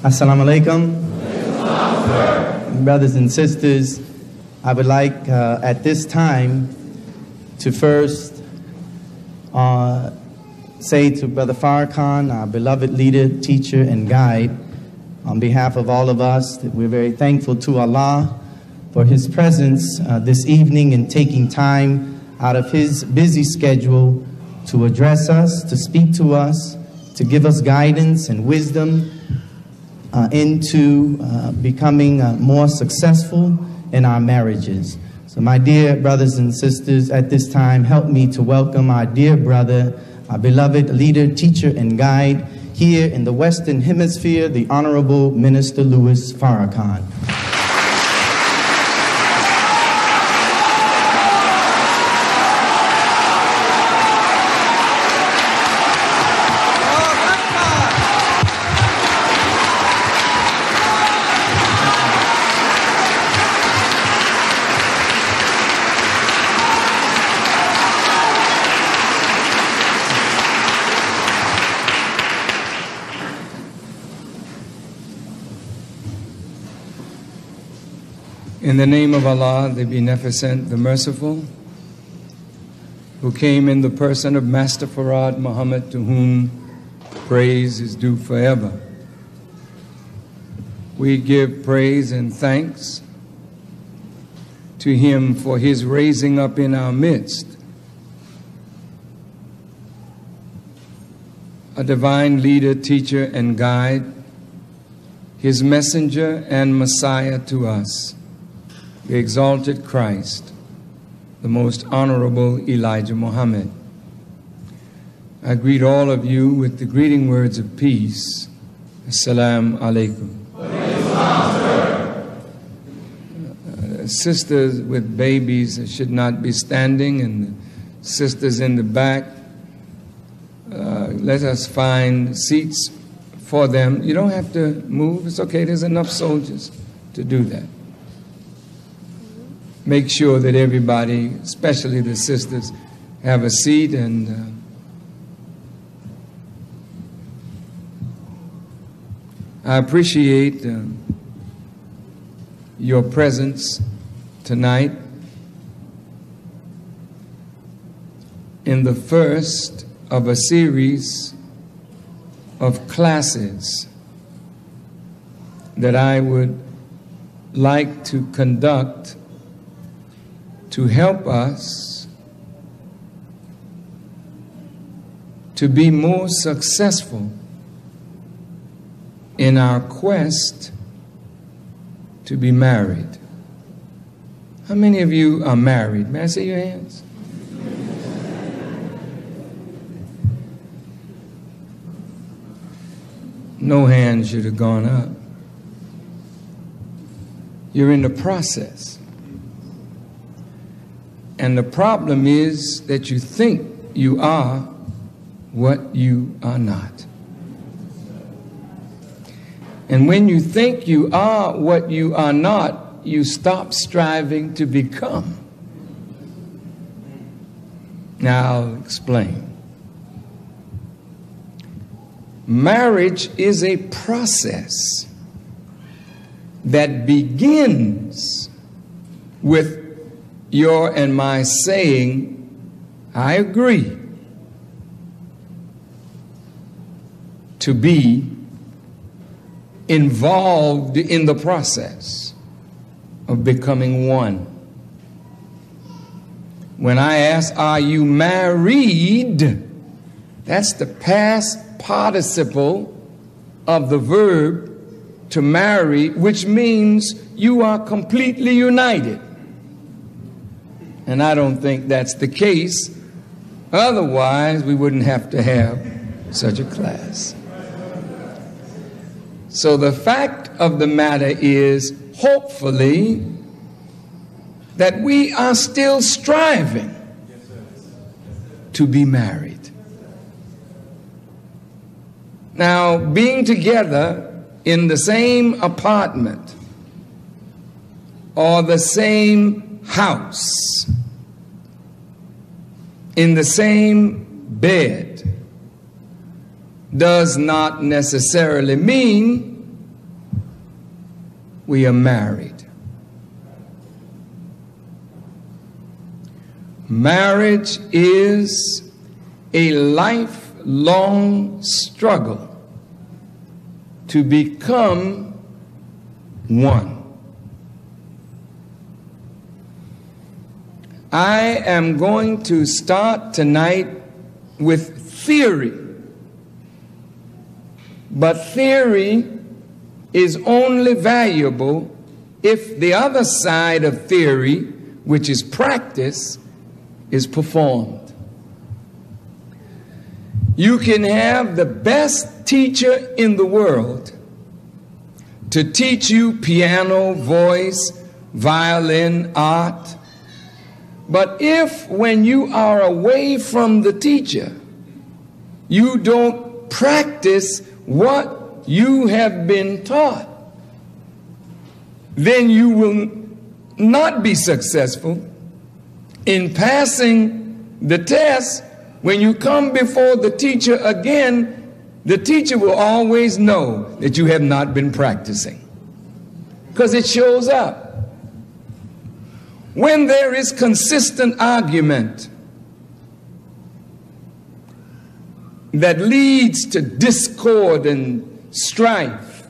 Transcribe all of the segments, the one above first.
Assalamu alaikum. Brothers and sisters, I would like at this time to first say to Brother Farrakhan, our beloved leader, teacher, and guide, on behalf of all of us, that we're very thankful to Allah for His presence this evening and taking time out of His busy schedule to address us, to speak to us, to give us guidance and wisdom into becoming more successful in our marriages. So my dear brothers and sisters, at this time, help me to welcome our dear brother, our beloved leader, teacher, and guide here in the Western Hemisphere, the Honorable Minister Louis Farrakhan. In the name of Allah, the Beneficent, the Merciful, who came in the person of Master Farad Muhammad, to whom praise is due forever. We give praise and thanks to Him for His raising up in our midst a divine leader, teacher, and guide, His messenger and Messiah to us, the exalted Christ, the most honorable Elijah Muhammad. I greet all of you with the greeting words of peace. Assalamu alaikum. Sisters with babies should not be standing, and the sisters in the back, let us find seats for them. You don't have to move. It's okay. There's enough soldiers to do that. Make sure that everybody, especially the sisters, have a seat. And I appreciate your presence tonight in the first of a series of classes that I would like to conduct to help us to be more successful in our quest to be married. How many of you are married? May I see your hands? No hands should have gone up. You're in the process. And the problem is that you think you are what you are not. And when you think you are what you are not, you stop striving to become. Now I'll explain. Marriage is a process that begins with your and my saying, I agree to be involved in the process of becoming one. When I ask, are you married? That's the past participle of the verb to marry, which means you are completely united. And I don't think that's the case. Otherwise, we wouldn't have to have such a class. So the fact of the matter is, hopefully, that we are still striving to be married. Now, being together in the same apartment or the same house, in the same bed, does not necessarily mean we are married. Marriage is a lifelong struggle to become one. I am going to start tonight with theory, but theory is only valuable if the other side of theory, which is practice, is performed. You can have the best teacher in the world to teach you piano, voice, violin, art, but if when you are away from the teacher, you don't practice what you have been taught, then you will not be successful in passing the test. When you come before the teacher again, the teacher will always know that you have not been practicing, because it shows up. When there is consistent argument that leads to discord and strife,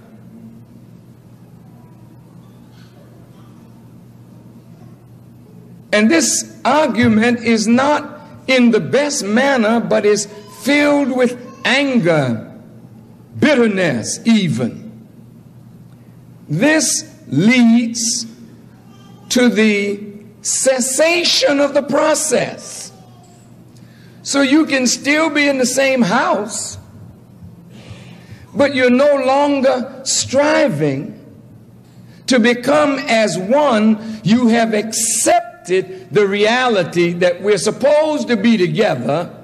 and this argument is not in the best manner, but is filled with anger, bitterness even, this leads to the cessation of the process. So you can still be in the same house, but you're no longer striving to become as one. You have accepted the reality that we're supposed to be together,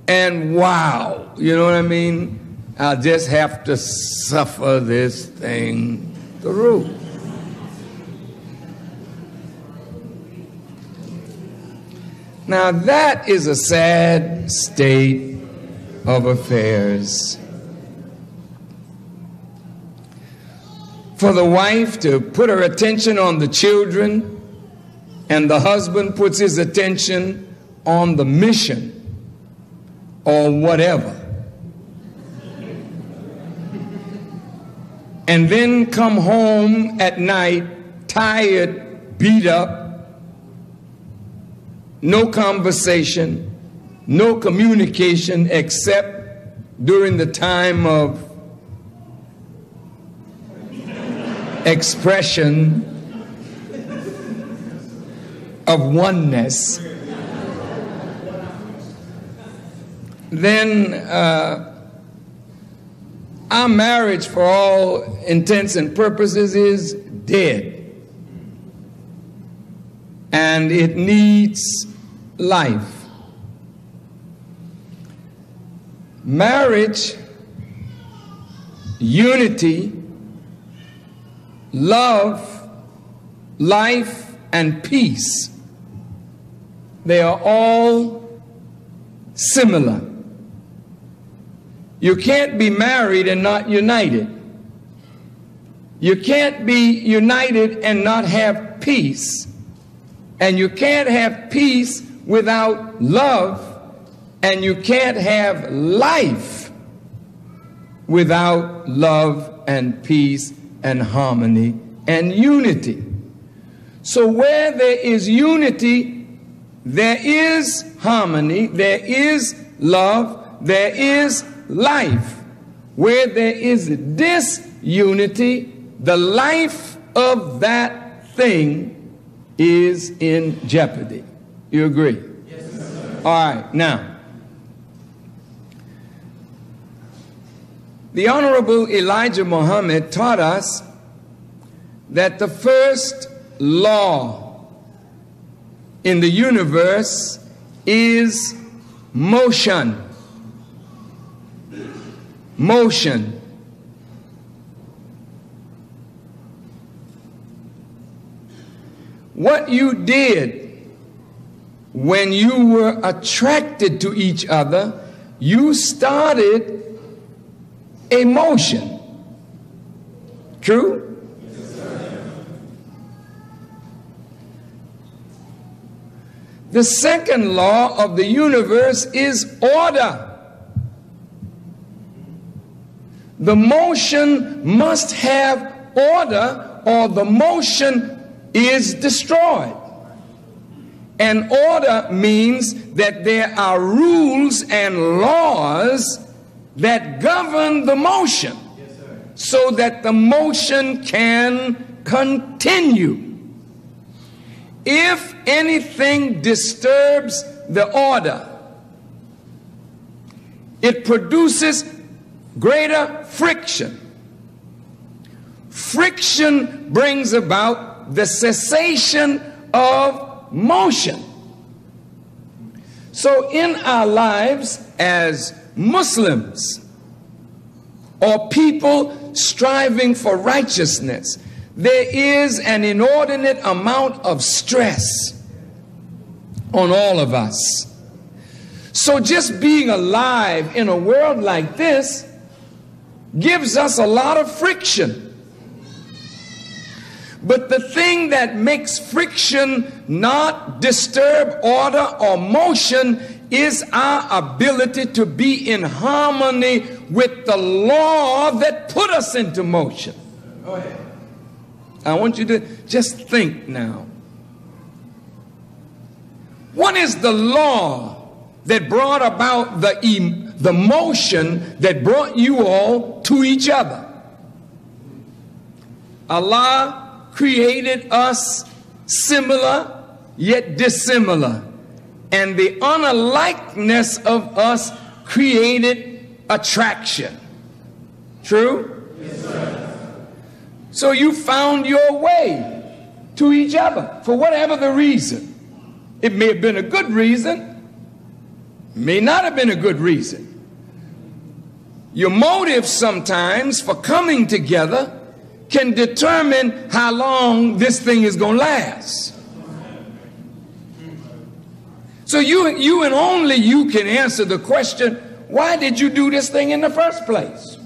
and wow, you know what I mean? I'll just have to suffer this thing through. Now that is a sad state of affairs. For the wife to put her attention on the children, and the husband puts his attention on the mission or whatever, and then come home at night tired, beat up, no conversation, no communication except during the time of expression of oneness, then our marriage, for all intents and purposes, is dead. And it needs life. Marriage, unity, love, life, and peace, they are all similar. You can't be married and not united. You can't be united and not have peace. And you can't have peace without love. And you can't have life without love and peace and harmony and unity. So where there is unity, there is harmony, there is love, there is life. Where there is disunity, the life of that thing is in jeopardy. You agree? Yes, sir. All right, now, the Honorable Elijah Muhammad taught us that the first law in the universe is motion. Motion. What you did when you were attracted to each other, you started a motion. True? The second law of the universe is order. The motion must have order, or the motion is destroyed. And order means that there are rules and laws that govern the motion, so that the motion can continue. If anything disturbs the order, it produces greater friction. Friction brings about the cessation of motion. So in our lives as Muslims, or people striving for righteousness, there is an inordinate amount of stress on all of us. So just being alive in a world like this gives us a lot of friction. But the thing that makes friction not disturb order or motion is our ability to be in harmony with the law that put us into motion. Go ahead. I want you to just think now. What is the law that brought about the motion that brought you all to each other? Allah created us similar yet dissimilar, and the unlikeness of us created attraction. True? Yes, sir. So you found your way to each other for whatever the reason. It may have been a good reason, may not have been a good reason. Your motive sometimes for coming together can determine how long this thing is going to last. So you and only you can answer the question, why did you do this thing in the first place?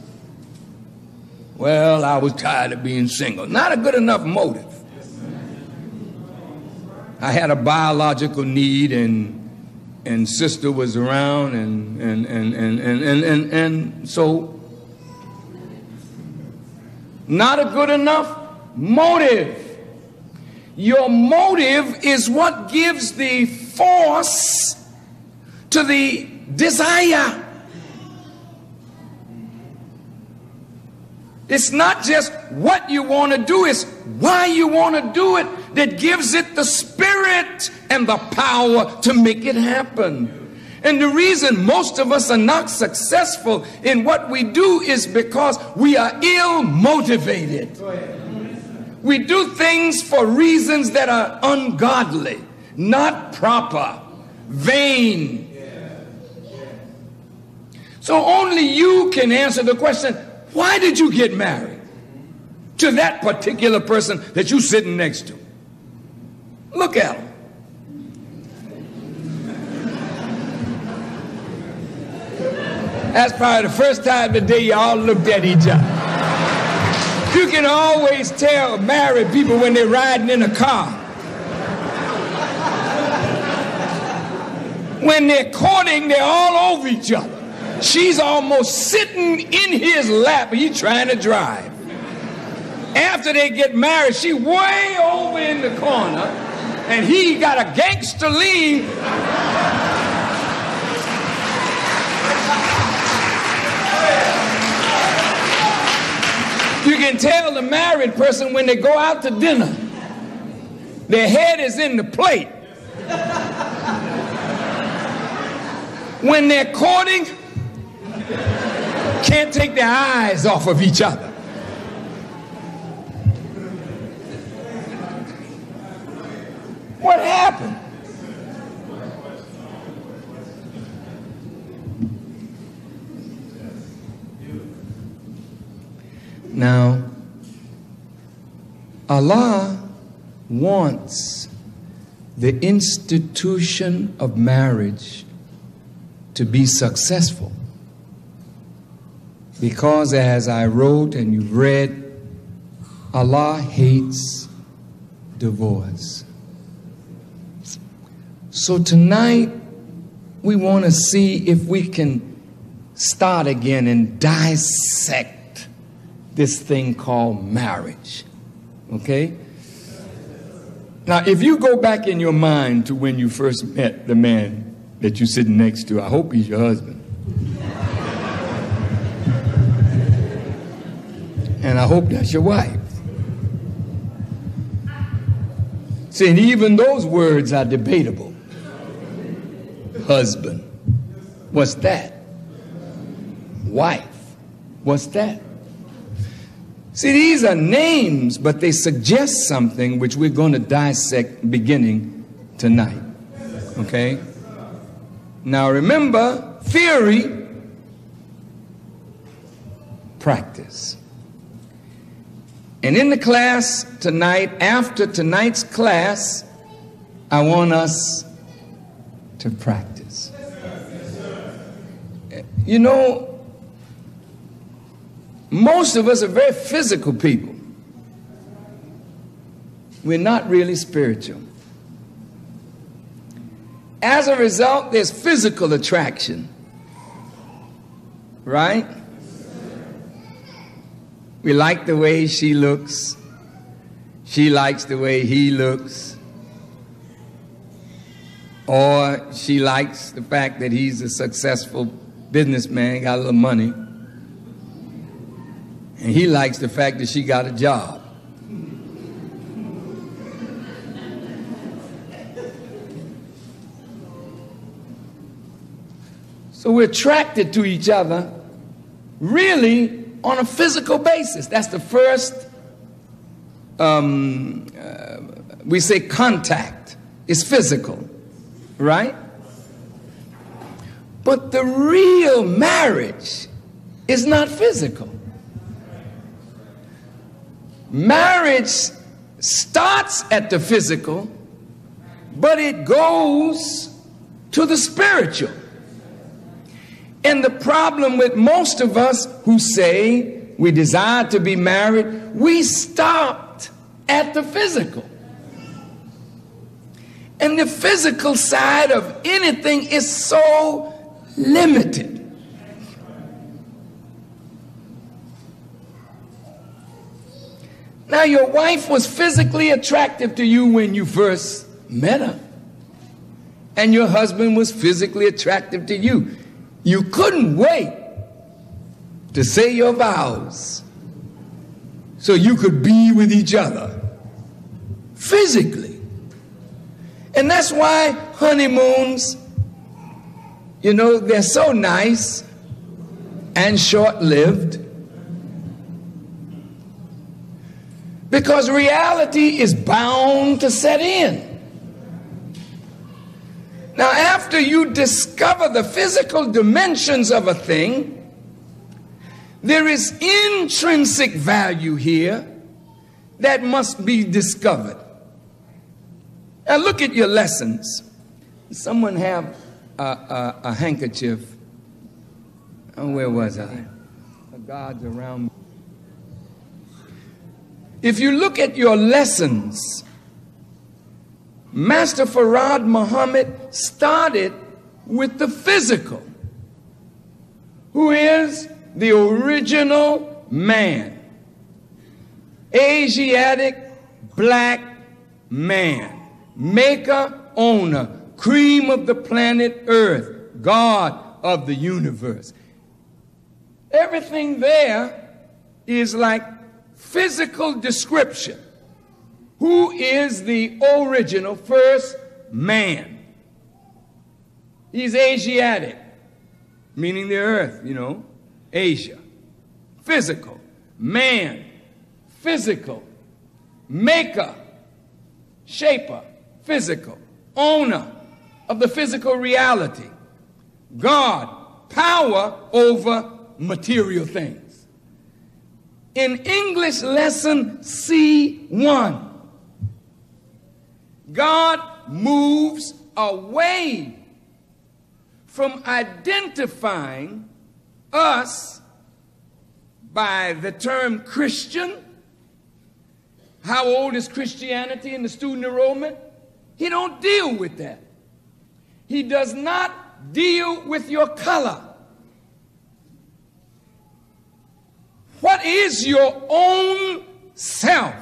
Well, I was tired of being single. Not a good enough motive. I had a biological need, and sister was around, and so not a good enough motive. Your motive is what gives the force to the desire. It's not just what you want to do, it's why you want to do it that gives it the spirit and the power to make it happen. And the reason most of us are not successful in what we do is because we are ill motivated. We do things for reasons that are ungodly, not proper, vain. So only you can answer the question, why did you get married to that particular person that you're sitting next to? Look at him. That's probably the first time today you all looked at each other. You can always tell married people when they're riding in a car. When they're courting, they're all over each other. She's almost sitting in his lap, and he's trying to drive. After they get married, she's way over in the corner, and he got a gangster lean. You can tell the married person when they go out to dinner, their head is in the plate. When they're courting, can't take their eyes off of each other. What happened? Now, Allah wants the institution of marriage to be successful. Because as I wrote and you've read, Allah hates divorce. So tonight, we want to see if we can start again and dissect this thing called marriage. Okay? Now, if you go back in your mind to when you first met the man that you're sitting next to, I hope he's your husband. And I hope that's your wife. See, and even those words are debatable. Husband, what's that? Wife, what's that? See, these are names, but they suggest something which we're going to dissect beginning tonight. Okay? Now remember, theory, practice. And in the class tonight, after tonight's class, I want us to practice. You know, most of us are very physical people. We're not really spiritual. As a result, there's physical attraction. Right? We like the way she looks. She likes the way he looks. Or she likes the fact that he's a successful businessman, got a little money. And he likes the fact that she got a job. So we're attracted to each other really on a physical basis. That's the first, we say contact is physical, right? But the real marriage is not physical. Marriage starts at the physical, but it goes to the spiritual. And the problem with most of us who say we desire to be married, we stopped at the physical. And the physical side of anything is so limited. Now, your wife was physically attractive to you when you first met her. And your husband was physically attractive to you. You couldn't wait to say your vows so you could be with each other physically. And that's why honeymoons, you know, they're so nice and short-lived, because reality is bound to set in. Now, after you discover the physical dimensions of a thing, there is intrinsic value here that must be discovered. Now, look at your lessons. Someone have a handkerchief. Oh, where was I? The God's around me. If you look at your lessons, Master Farad Muhammad started with the physical, who is the original man, Asiatic black man, maker, owner, cream of the planet Earth, God of the universe. Everything there is like physical description. Who is the original first man? He's Asiatic, meaning the earth, you know, Asia. Physical, man, physical, maker, shaper, physical, owner of the physical reality, God, power over material things. In English lesson C1, God moves away from identifying us by the term Christian. How old is Christianity in the student enrollment? He don't deal with that. He does not deal with your color. What is your own self?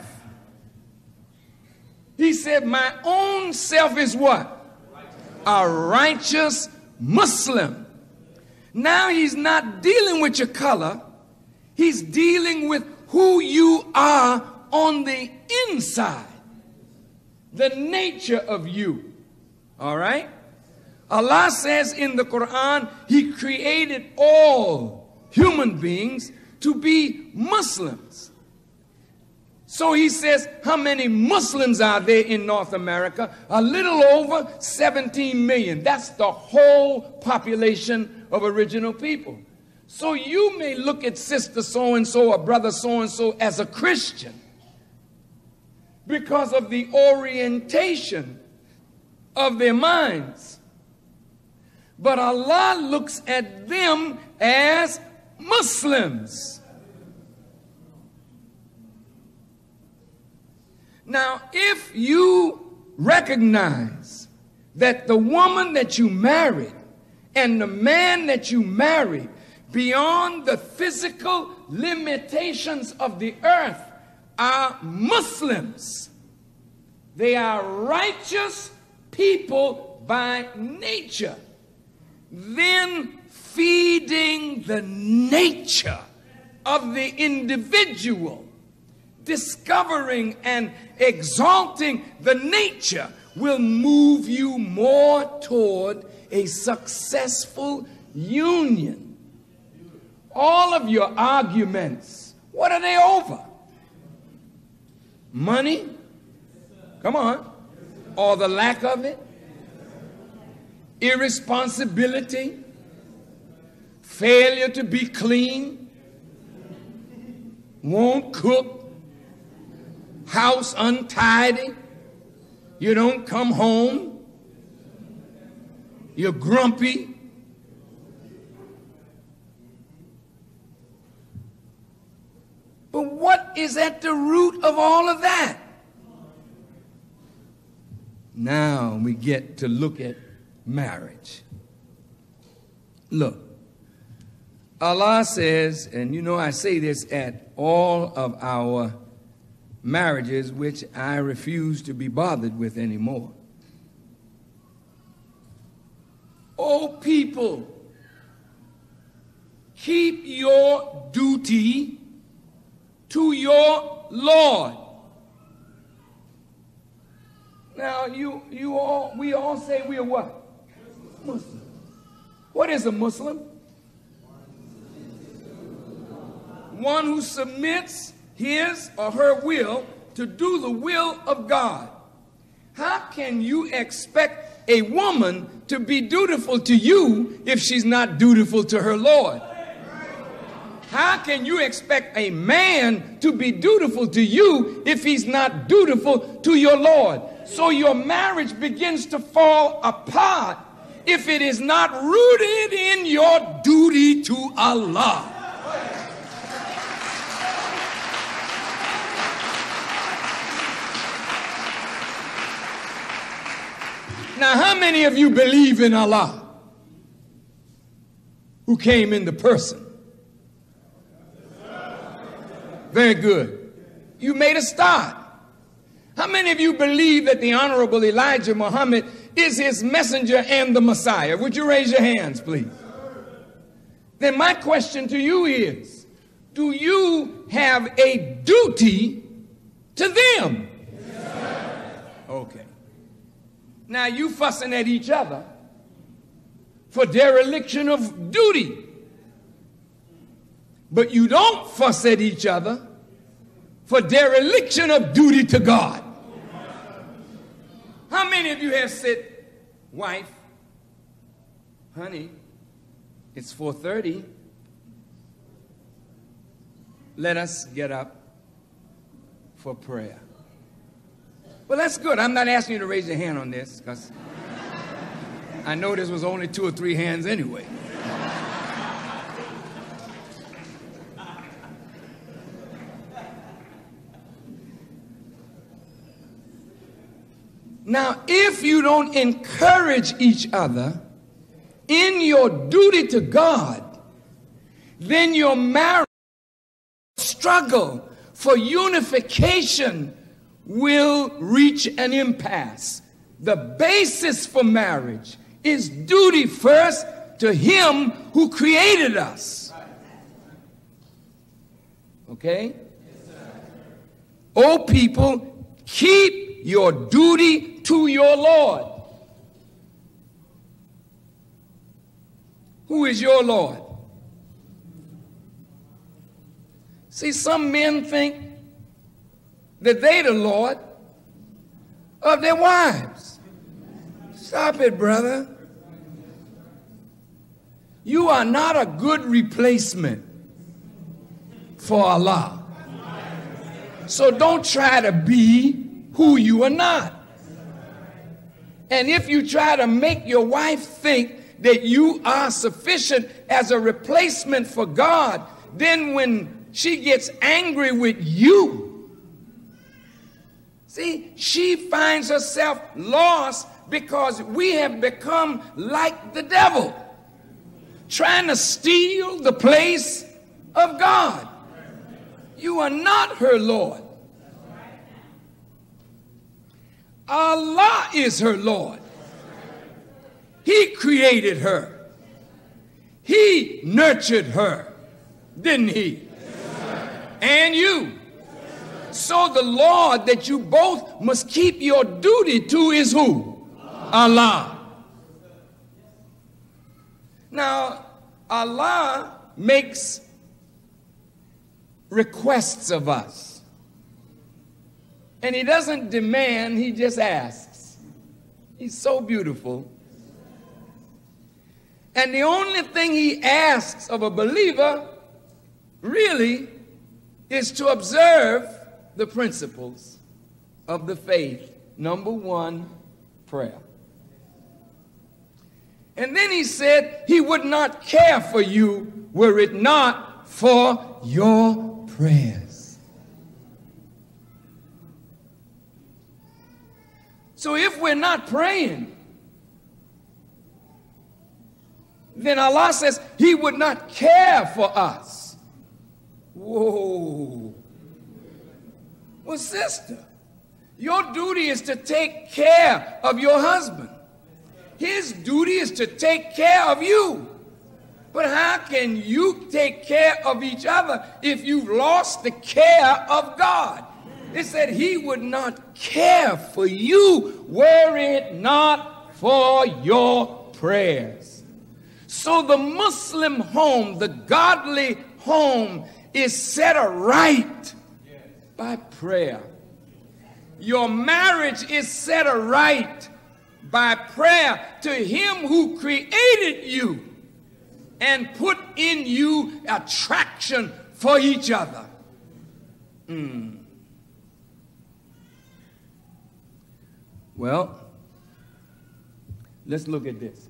He said, my own self is what? A righteous Muslim. Now he's not dealing with your color. He's dealing with who you are on the inside. The nature of you. All right? Allah says in the Quran, He created all human beings to be Muslims. So He says, how many Muslims are there in North America? A little over 17 million. That's the whole population of original people. So you may look at sister so-and-so or brother so-and-so as a Christian because of the orientation of their minds. But Allah looks at them as Muslims. Now, if you recognize that the woman that you married and the man that you married, beyond the physical limitations of the earth, are Muslims, they are righteous people by nature, then feeding the nature of the individual, discovering and exalting the nature, will move you more toward a successful union. All of your arguments, what are they over? Money? Come on. Or the lack of it? Irresponsibility? Failure to be clean? Won't cook? House untidy? You don't come home? You're grumpy? But what is at the root of all of that? Now we get to look at marriage. Look, Allah says, and you know I say this at all of our marriages, which I refuse to be bothered with anymore. Oh people, keep your duty to your Lord. Now we all say we are what? Muslim. What is a Muslim? One who submits his or her will to do the will of God. How can you expect a woman to be dutiful to you if she's not dutiful to her Lord? How can you expect a man to be dutiful to you if he's not dutiful to your Lord? So your marriage begins to fall apart if it is not rooted in your duty to Allah. Now, how many of you believe in Allah, who came in the person? Very good. You made a start. How many of you believe that the Honorable Elijah Muhammad is his messenger and the Messiah? Would you raise your hands, please? Then my question to you is, do you have a duty to them? Okay. Now you fussing at each other for dereliction of duty. But you don't fuss at each other for dereliction of duty to God. How many of you have said, wife, honey, it's 4:30. Let us get up for prayer. Well, that's good. I'm not asking you to raise your hand on this because I know this was only 2 or 3 hands anyway. Now, if you don't encourage each other in your duty to God, then your marriage struggle for unification will reach an impasse. The basis for marriage is duty first to Him who created us. Okay? Oh, people, keep your duty to your Lord. Who is your Lord? See, some men think that they the Lord of their wives. Stop it, brother. You are not a good replacement for Allah. So don't try to be who you are not. And if you try to make your wife think that you are sufficient as a replacement for God, then when she gets angry with you, see, she finds herself lost because we have become like the devil, trying to steal the place of God. You are not her Lord. Allah is her Lord. He created her. He nurtured her, didn't He? And you. So the Lord that you both must keep your duty to is who? Allah. Now, Allah makes requests of us. And He doesn't demand, He just asks. He's so beautiful. And the only thing He asks of a believer really is to observe the principles of the faith. Number one, prayer. And then He said He would not care for you were it not for your prayers. So if we're not praying, then Allah says He would not care for us. Whoa. Well, sister, your duty is to take care of your husband. His duty is to take care of you. But how can you take care of each other if you've lost the care of God? It said He would not care for you were it not for your prayers. So the Muslim home, the godly home, is set aright by prayer. Your marriage is set aright by prayer to Him who created you and put in you attraction for each other. Well, let's look at this.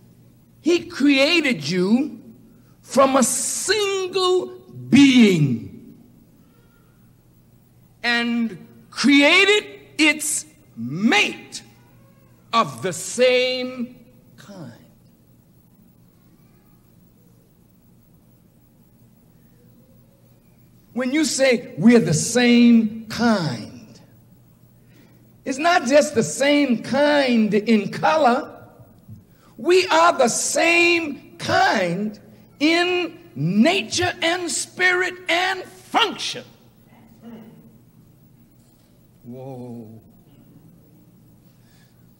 He created you from a single being and created its mate of the same kind. When you say we're the same kind, it's not just the same kind in color. We are the same kind in nature and spirit and function. Whoa.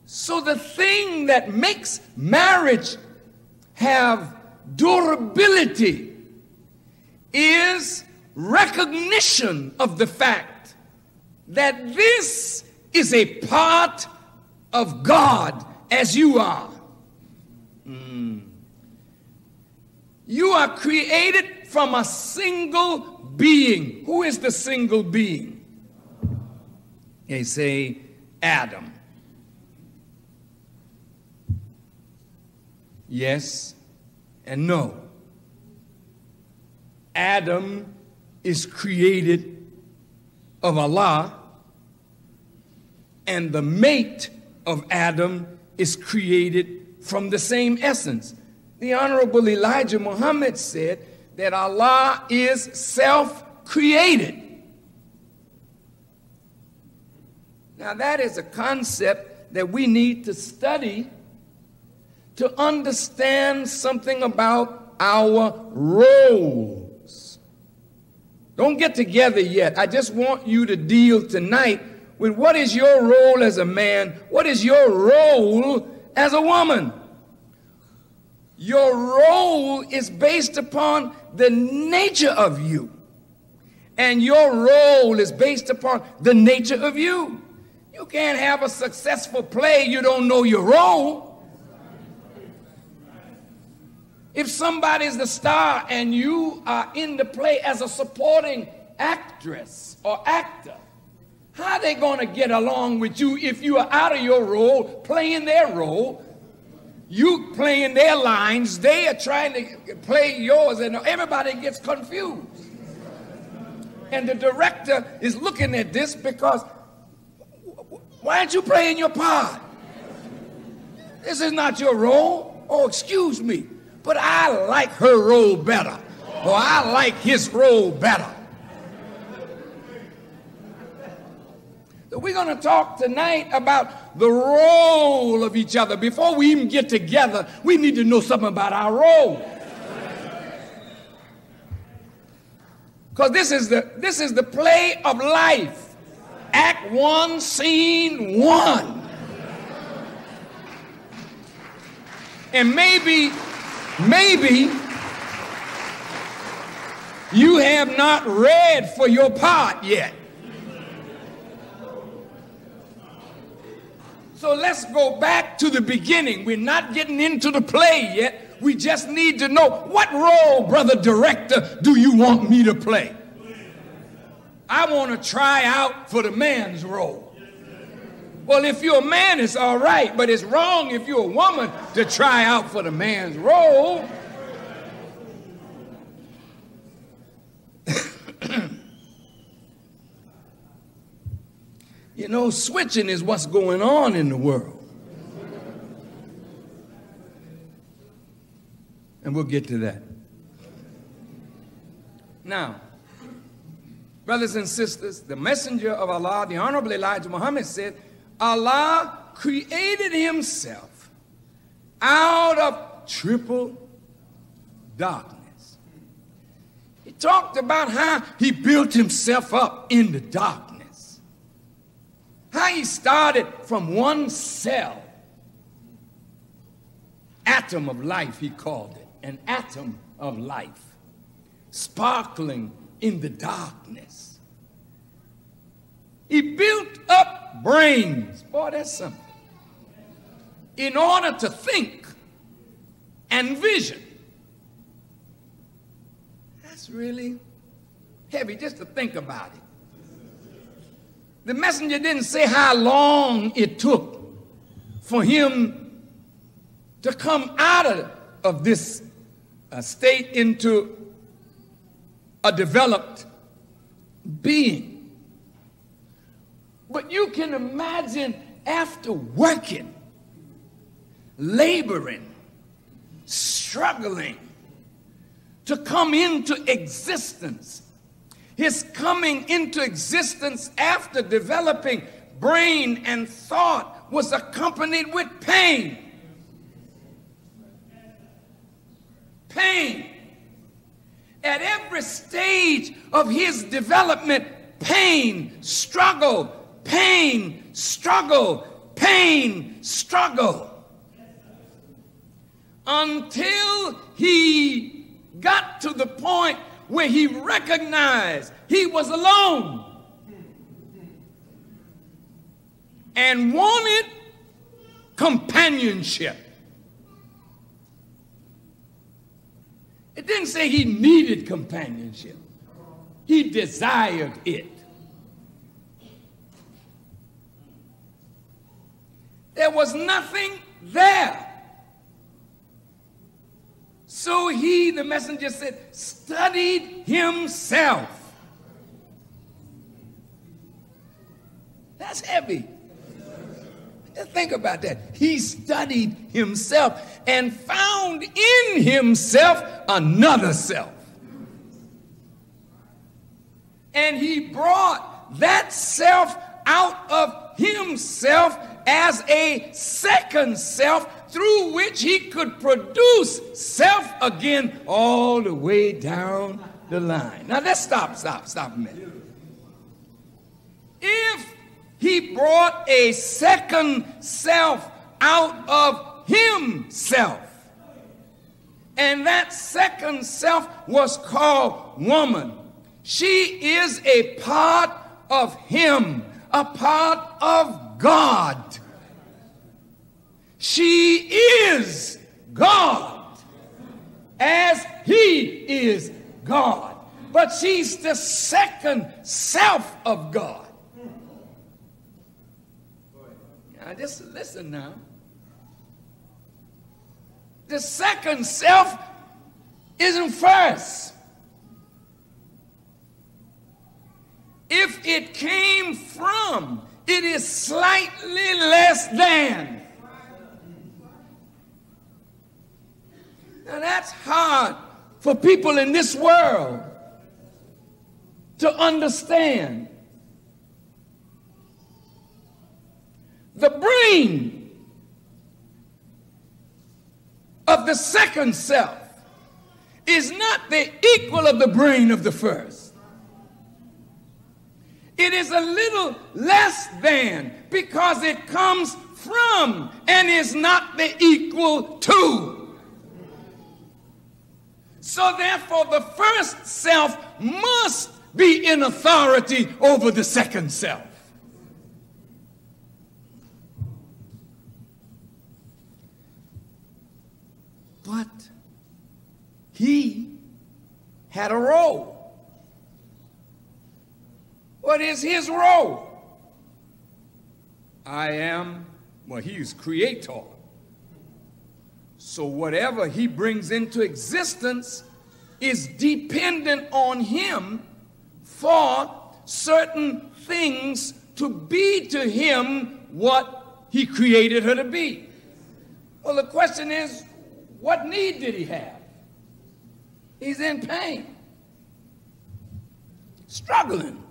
So the thing that makes marriage have durability is recognition of the fact that this is a part of God as you are. You are created from a single being. Who is the single being? They say Adam. Yes and no. Adam is created of Allah, and the mate of Adam is created from the same essence. The Honorable Elijah Muhammad said that Allah is self-created. Now that is a concept that we need to study to understand something about our roles. Don't get together yet. I just want you to deal tonight with what is your role as a man, what is your role as a woman. Your role is based upon the nature of you, and your role is based upon the nature of you. You can't have a successful play, you don't know your role. If somebody's the star and you are in the play as a supporting actress or actor, how are they going to get along with you if you are out of your role, playing their role? You playing their lines, they are trying to play yours, and everybody gets confused. And the director is looking at this because, why aren't you playing your part? This is not your role. Oh, excuse me, but I like her role better, or I like his role better. So we're going to talk tonight about the role of each other. Before we even get together, we need to know something about our role. Because this is the play of life. Act 1, scene 1. And maybe you have not read for your part yet. So let's go back to the beginning. We're not getting into the play yet. We just need to know, what role, brother director, do you want me to play? I want to try out for the man's role. Well, if you're a man, it's all right, but it's wrong if you're a woman to try out for the man's role. You know, switching is what's going on in the world. And we'll get to that. Now, brothers and sisters, the messenger of Allah, the Honorable Elijah Muhammad, said, Allah created himself out of triple darkness. He talked about how he built himself up in the darkness. How he started from one cell, atom of life, he called it, an atom of life, sparkling in the darkness. He built up brains, boy, that's something, in order to think and vision. That's really heavy just to think about it. The messenger didn't say how long it took for him to come out of this state into a developed being. But you can imagine, after working, laboring, struggling to come into existence. His coming into existence after developing brain and thought was accompanied with pain. Pain. At every stage of his development, pain, struggle, pain, struggle, pain, struggle. Until he got to the point where he recognized he was alone and wanted companionship. It didn't say he needed companionship. He desired it. There was nothing there. So he, the messenger said, studied himself. That's heavy. Just think about that. He studied himself and found in himself another self. And he brought that self out of himself as a second self through which he could produce self again all the way down the line. Now let's stop a minute. If he brought a second self out of himself, and that second self was called woman, she is a part of him, a part of God. She is God as he is God. But she's the second self of God. Now just listen now. The second self isn't first. If it came from, it is slightly less than. Now that's hard for people in this world to understand. The brain of the second self is not the equal of the brain of the first. It is a little less than because it comes from and is not the equal to. So therefore the first self must be in authority over the second self. But he had a role. What is his role? He is creator. So whatever he brings into existence is dependent on him for certain things to be to him what he created her to be. Well, the question is, what need did he have? He's in pain, struggling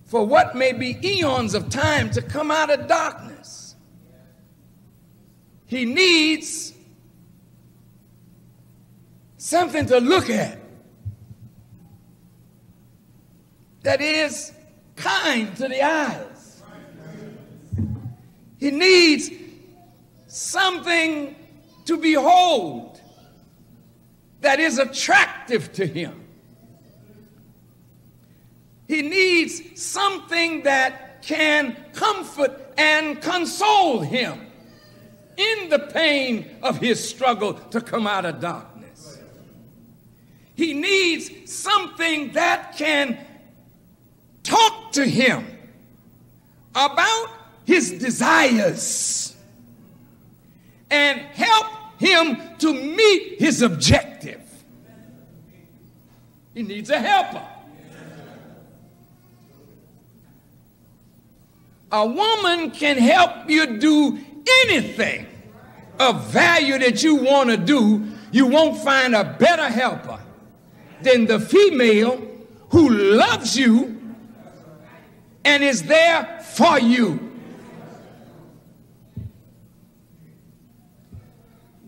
for what may be eons of time to come out of darkness. He needs something to look at that is kind to the eyes. He needs something to behold that is attractive to him. He needs something that can comfort and console him in the pain of his struggle to come out of darkness. He needs something that can talk to him about his desires and help him to meet his objective. He needs a helper. A woman can help you do anything of value that you want to do. You won't find a better helper than the female who loves you and is there for you.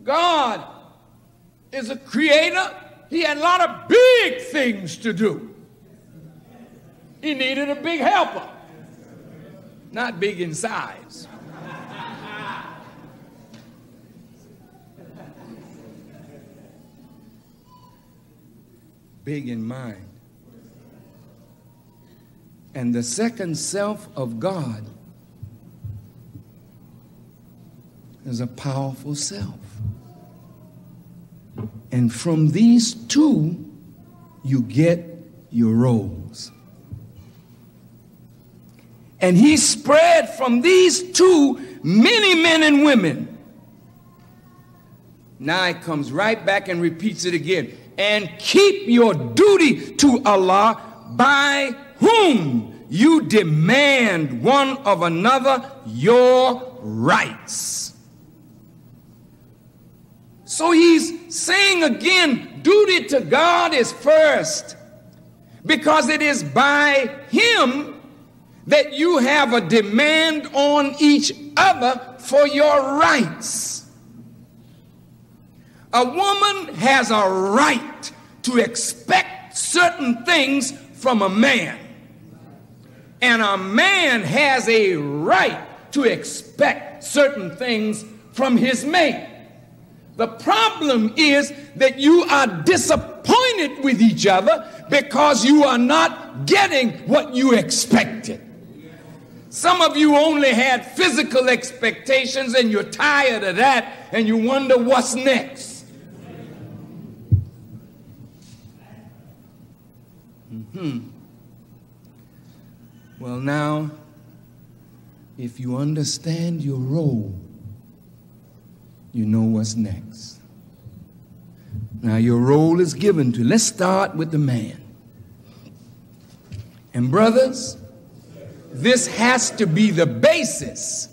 God is a creator. He had a lot of big things to do. He needed a big helper. Not big in size. Big in mind. And the second self of God is a powerful self. And from these two, you get your roles. And he spread from these two many men and women. Now it comes right back and repeats it again. And keep your duty to Allah, by whom you demand one of another your rights. So he's saying again, duty to God is first, because it is by him that you have a demand on each other for your rights. A woman has a right to expect certain things from a man, and a man has a right to expect certain things from his mate. The problem is that you are disappointed with each other because you are not getting what you expected. Some of you only had physical expectations and you're tired of that and you wonder what's next. Well, now, if you understand your role, you know what's next. Now, your role is given to, let's start with the man. And brothers, this has to be the basis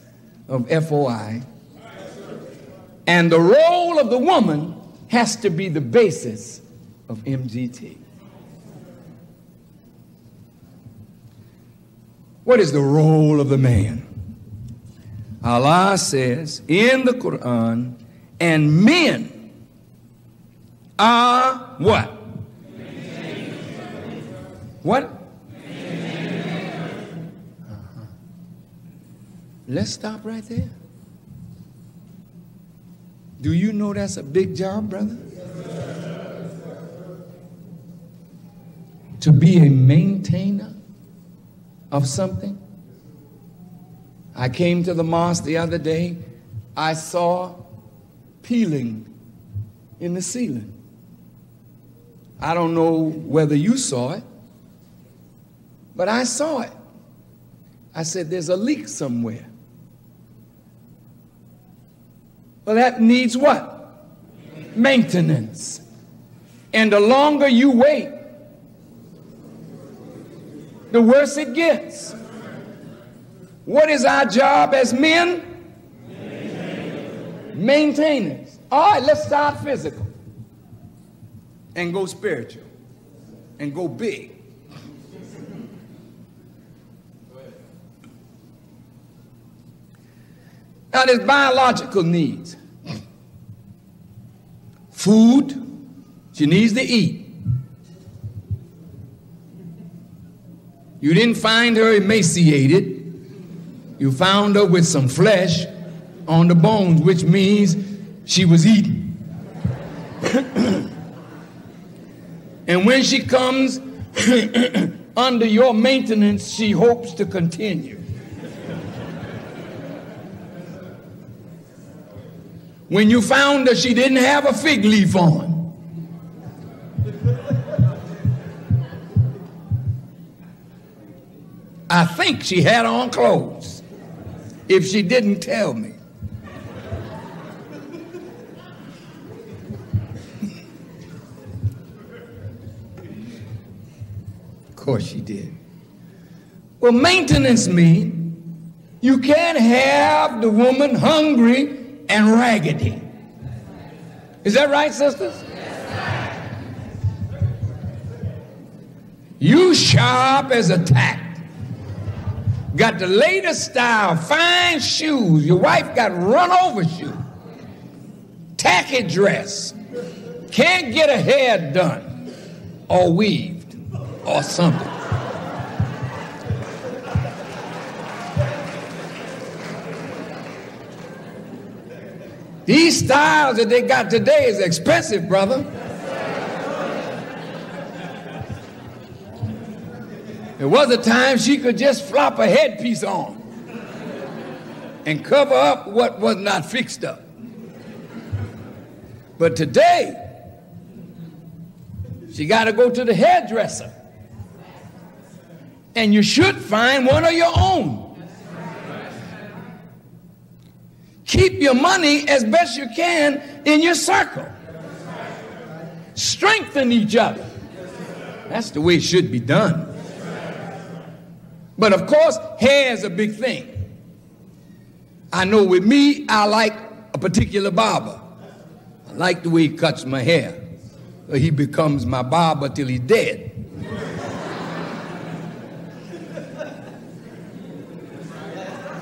of FOI. And the role of the woman has to be the basis of MGT. What is the role of the man? Allah says in the Quran, and men are what? What? Let's stop right there. Do you know that's a big job, brother? To be a maintainer of something. I came to the mosque the other day. I saw peeling in the ceiling. I don't know whether you saw it, but I saw it. I said, there's a leak somewhere. Well, that needs what? Maintenance. And the longer you wait, the worse it gets. What is our job as men? Maintainers. All right, let's start physical and go spiritual and go big. Now, there's biological needs. Food, she needs to eat. You didn't find her emaciated. You found her with some flesh on the bones, which means she was eating. And when she comes under your maintenance, she hopes to continue. When you found her, she didn't have a fig leaf on. I think she had on clothes, if she didn't tell me. Of course she did. Well, maintenance means you can't have the woman hungry and raggedy. Is that right, sisters? You sharp as a tack. Got the latest style, fine shoes. Your wife got run over shoes. Tacky dress. Can't get her hair done or weaved or something. These styles that they got today is expensive, brother. There was a time she could just flop a headpiece on and cover up what was not fixed up. But today, she got to go to the hairdresser. And you should find one of your own. Keep your money as best you can in your circle. Strengthen each other. That's the way it should be done. But of course, hair is a big thing. I know with me, I like a particular barber. I like the way he cuts my hair. He becomes my barber till he's dead.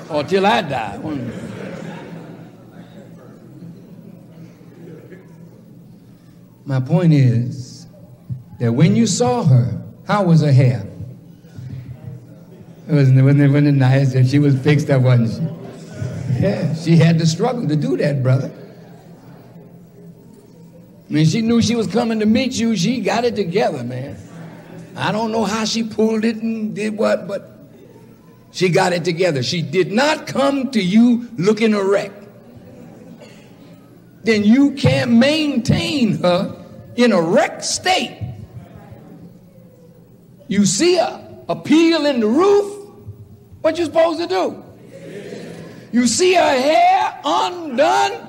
Or till I die. My point is that when you saw her, how was her hair? Wasn't it nice? And she was fixed up, wasn't she? Yeah, she had to struggle to do that, brother. When she knew she was coming to meet you, she got it together, man. I don't know how she pulled it and did what, but she got it together. She did not come to you looking a wreck. Then you can't maintain her in a wrecked state. You see her appeal in the roof, what you supposed to do? You see her hair undone,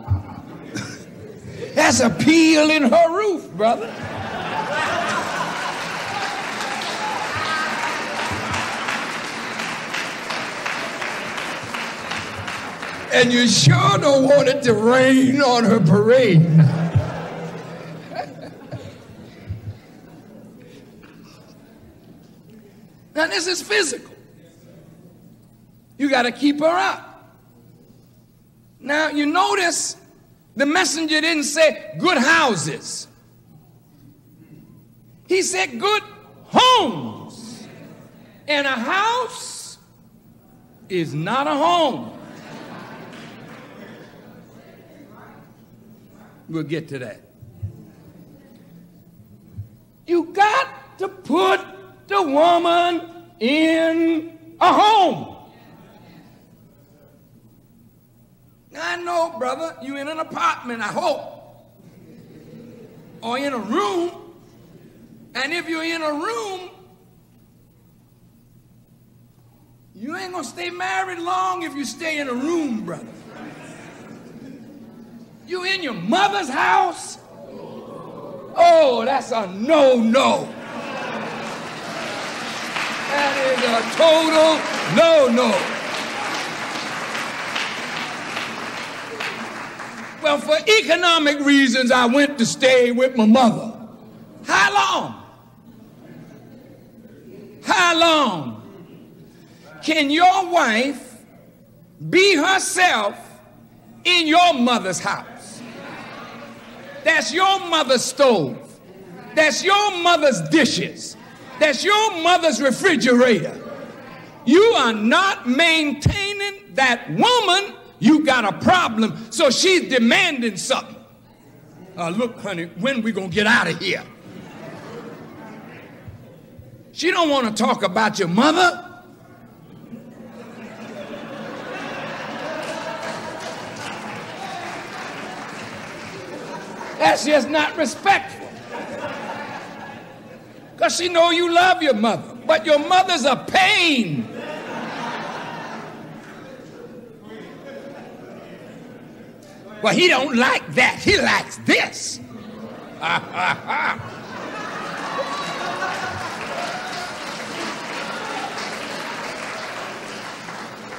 that's a peel in her roof, brother. And you sure don't want it to rain on her parade. Now this is physical. You got to keep her up. Now you notice the messenger didn't say good houses. He said good homes. And a house is not a home. We'll get to that. You got to put the woman in a home. I know, brother, you in an apartment, I hope, or in a room. And if you're in a room, you ain't gonna stay married long if you stay in a room, brother. You in your mother's house? Oh, that's a no-no. That is a total no-no. Well, for economic reasons, I went to stay with my mother. How long? How long can your wife be herself in your mother's house? That's your mother's stove. That's your mother's dishes. That's your mother's refrigerator. You are not maintaining that woman. You got a problem, so she's demanding something. Look, honey, when we gonna get out of here? She don't want to talk about your mother. That's just not respectful. Because she know you love your mother, but your mother's a pain. Well, he don't like that. He likes this.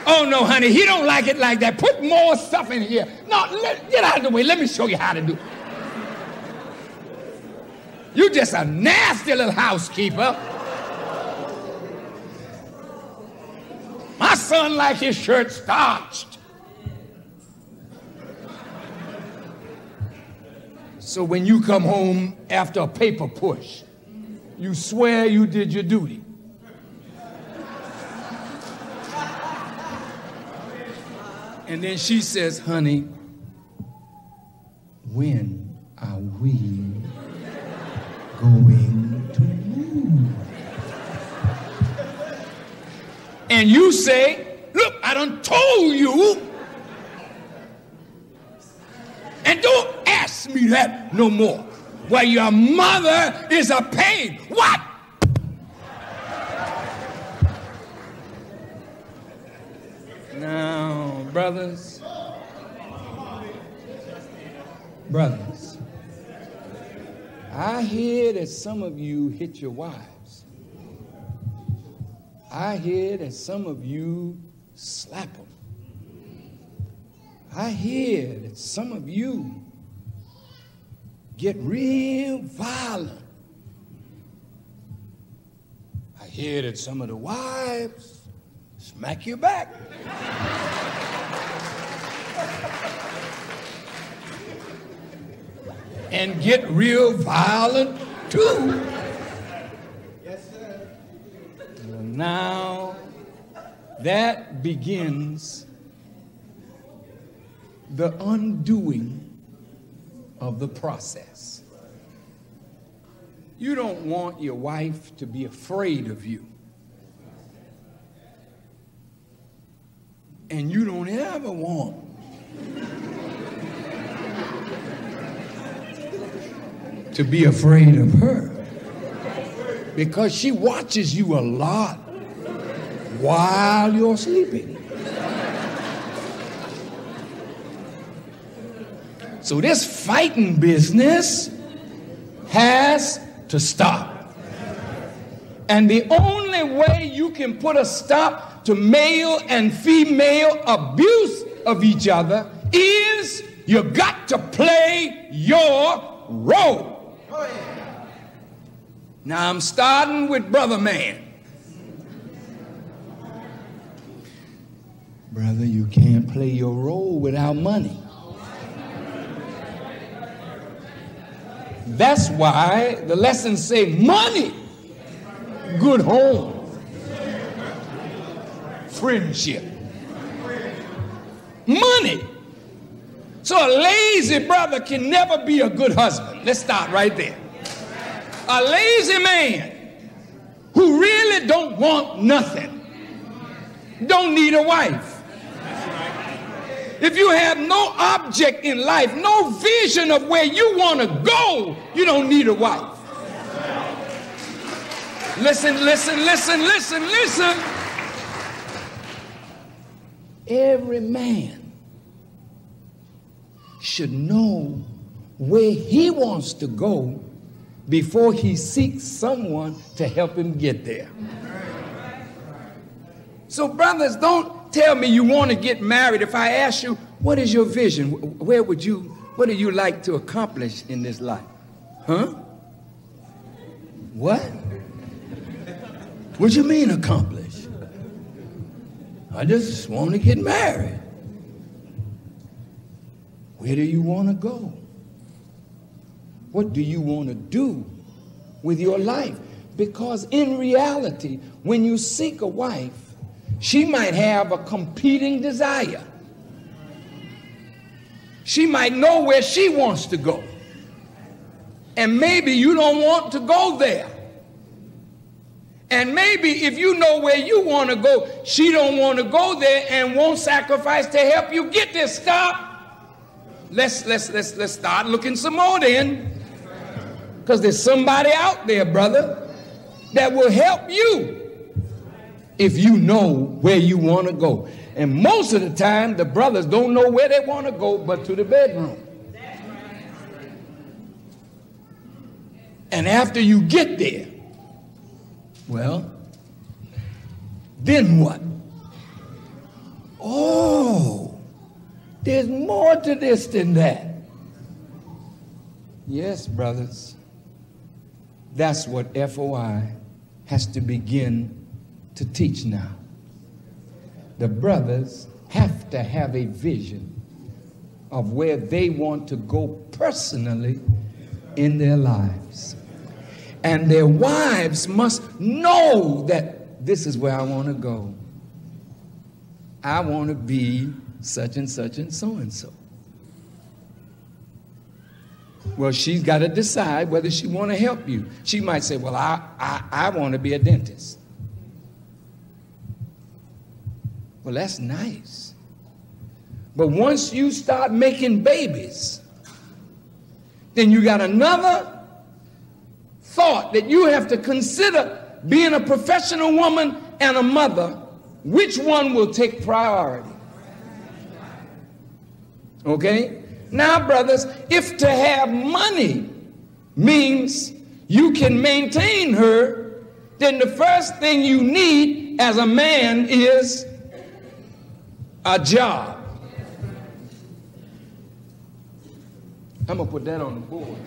Oh, no, honey, he don't like it like that. Put more stuff in here. No, get out of the way. Let me show you how to do it. You just a nasty little housekeeper. My son likes his shirt starched. So when you come home after a paper push, you swear you did your duty. And then she says, honey, when are we going to move? And you say, look, I done told you. And don't ask me that no more. Well, your mother is a pain. What? Now, brothers, I hear that some of you hit your wives. I hear that some of you slap them. I hear that some of you get real violent. I hear that some of the wives smack you back. And get real violent too. Yes, sir. Well, now that begins the undoing of the process. You don't want your wife to be afraid of you. And you don't ever want to be afraid of her, because she watches you a lot while you're sleeping. So this fighting business has to stop. And the only way you can put a stop to male and female abuse of each other is you got to play your role. Now I'm starting with brother man. Brother, you can't play your role without money. That's why the lessons say money, good home, friendship, money. So a lazy brother can never be a good husband. Let's start right there. A lazy man who really don't want nothing, don't need a wife. If you have no object in life, no vision of where you want to go, you don't need a wife. Listen, listen, listen, listen, listen. Every man should know where he wants to go before he seeks someone to help him get there. So brothers, don't tell me you want to get married. If I ask you, what is your vision? What do you like to accomplish in this life? Huh? What? What do you mean accomplish? I just want to get married. Where do you want to go? What do you want to do with your life? Because in reality, when you seek a wife, she might have a competing desire. She might know where she wants to go. And maybe you don't want to go there. And maybe if you know where you want to go, she don't want to go there and won't sacrifice to help you get there. Stop. Let's start looking some more then. Because there's somebody out there, brother, that will help you if you know where you want to go. And most of the time, the brothers don't know where they want to go but to the bedroom. And after you get there, well, then what? Oh, there's more to this than that. Yes, brothers, that's what FOI has to begin to teach now. The brothers have to have a vision of where they want to go personally in their lives. And their wives must know that this is where I want to go. I want to be such and such and so and so. Well, she's got to decide whether she want to help you. She might say, well, I want to be a dentist. Well, that's nice. But once you start making babies, then you got another thought that you have to consider being a professional woman and a mother. Which one will take priority? Okay? Now, brothers, if to have money means you can maintain her then the first thing you need as a man is a job. I'm going to put that on the board.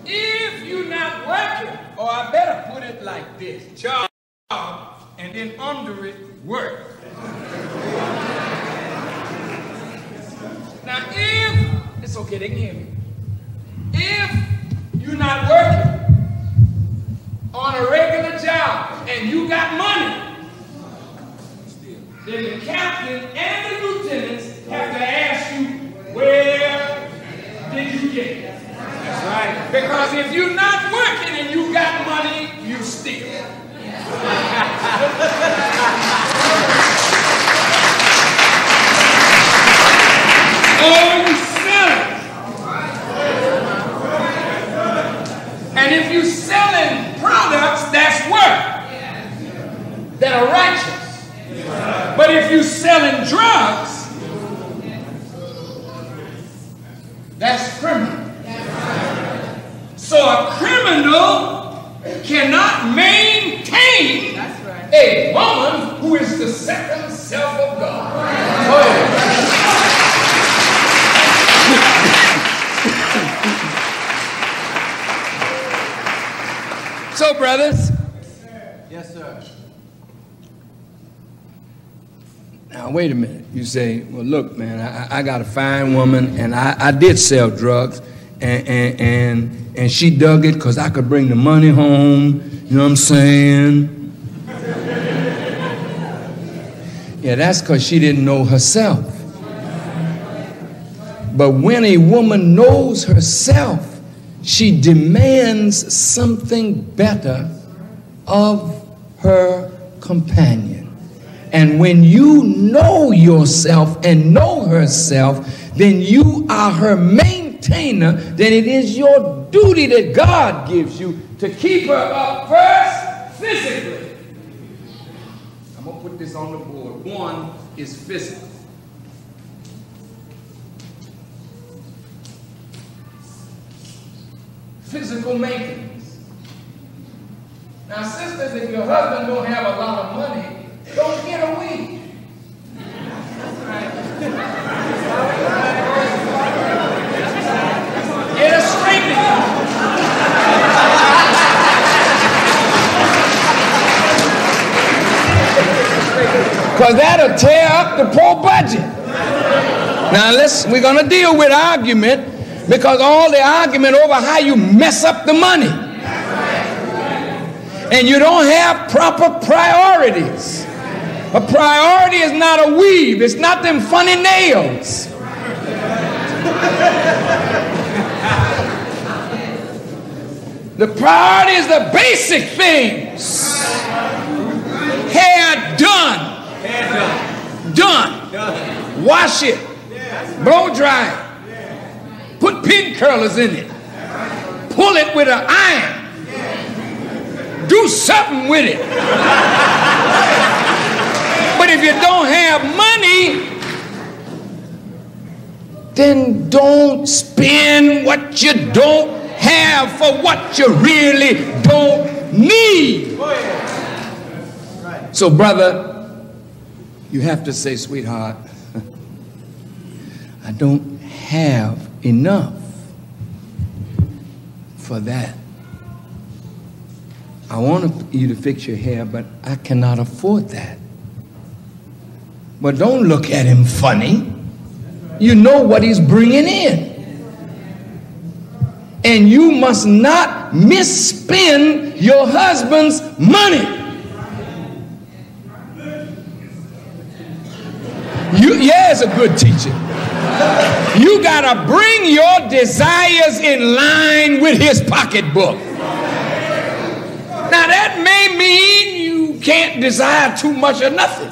If you're not working, or I better put it like this, job, and then under it, work. Now, if, it's okay, they can hear me. If you're not working on a regular job and you got money, then the captain and the lieutenants have to ask you, where did you get it? That's right. Because if you're not working and you got money, you steal. Or you sell it. And if you're selling products, that's work that are righteous. But if you're selling drugs, that's criminal. So a criminal cannot maintain a woman who is the second self of God. So, brothers. Yes, sir. Now, wait a minute. You say, well, look, man, I got a fine woman, and I did sell drugs, and she dug it because I could bring the money home. You know what I'm saying? Yeah, that's because she didn't know herself. But when a woman knows herself, she demands something better of her companion. And when you know yourself and know herself, then you are her maintainer. Then it is your duty that God gives you to keep her up first physically. I'm going to put this on the board. One is physical. Physical maintenance. Now, sisters, if your husband don't have a lot of money, don't get a weed. Get a straightening. Because that'll tear up the poor budget. Now, we're going to deal with argument. Because all the argument over how you mess up the money. And you don't have proper priorities. A priority is not a weave. It's not them funny nails. The priority is the basic things. Hair done. Done. Wash it. Blow dry it. Put pin curlers in it. Pull it with an iron. Do something with it. But if you don't have money, then don't spend what you don't have for what you really don't need. So, brother, you have to say, sweetheart, I don't have enough for that. I want you to fix your hair, but I cannot afford that. But don't look at him funny. You know what he's bringing in. And you must not misspend your husband's money. Yeah, it's a good teacher. You gotta bring your desires in line with his pocketbook. Now that may mean you can't desire too much or nothing.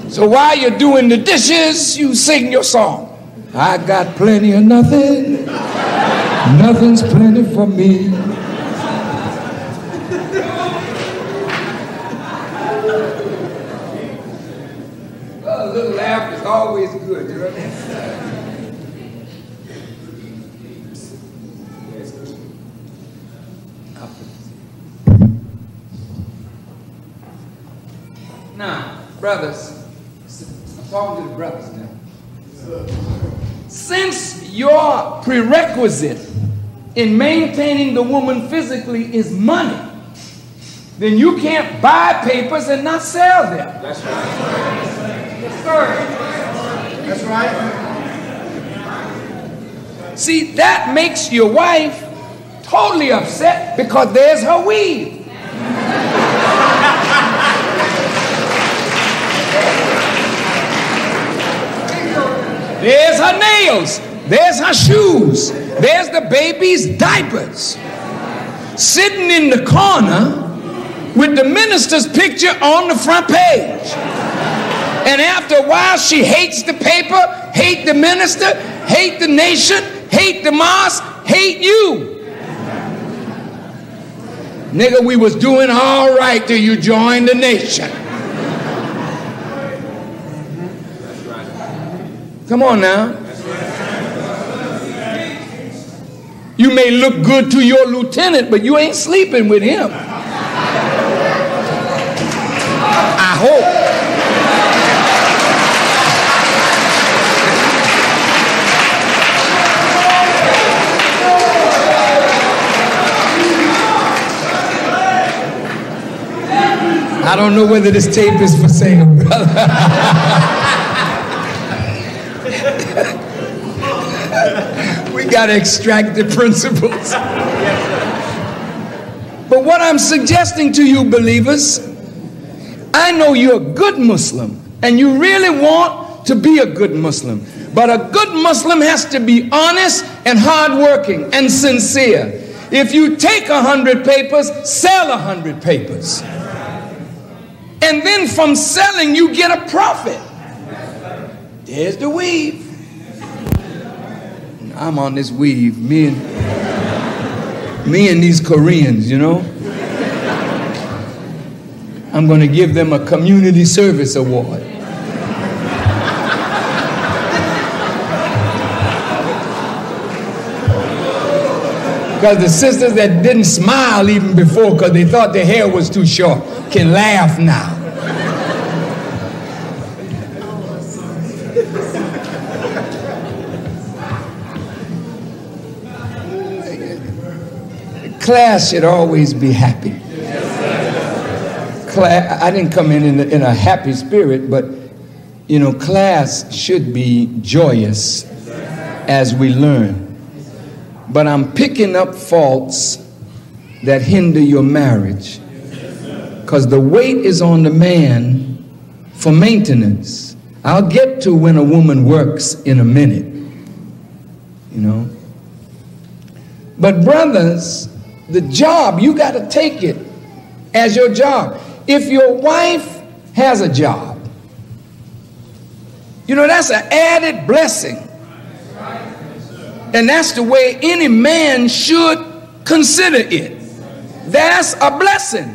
So while you're doing the dishes, you sing your song. I got plenty of nothing. Nothing's plenty for me. Well, a little laugh is always good, you know what I mean? Now, brothers, I'm talking to the brothers now. Since your prerequisite in maintaining the woman physically is money, then you can't buy papers and not sell them. That's right. Yes, sir. That's right. See, that makes your wife totally upset because there's her weave. There's her nails. There's her shoes. There's the baby's diapers. Sitting in the corner with the minister's picture on the front page. And after a while, she hates the paper, hate the minister, hate the nation, hate the mosque, hate you. Nigga, we was doing all right till you joined the nation. Come on now. You may look good to your lieutenant, but you ain't sleeping with him. I hope. I don't know whether this tape is for sale, brother. We got to extract the principles. But what I'm suggesting to you, believers, I know you're a good Muslim and you really want to be a good Muslim. But a good Muslim has to be honest and hardworking and sincere. If you take 100 papers, sell 100 papers. And then from selling, you get a profit. There's the weave. I'm on this weave, me and these Koreans, you know. I'm going to give them a community service award. Because the sisters that didn't smile even before because they thought their hair was too short can laugh now. Class should always be happy. I didn't come in a happy spirit, but you know, class should be joyous as we learn. But I'm picking up faults that hinder your marriage because the weight is on the man for maintenance. I'll get to when a woman works in a minute, you know. But brothers, the job, you got to take it as your job. If your wife has a job, you know, that's an added blessing. And that's the way any man should consider it. That's a blessing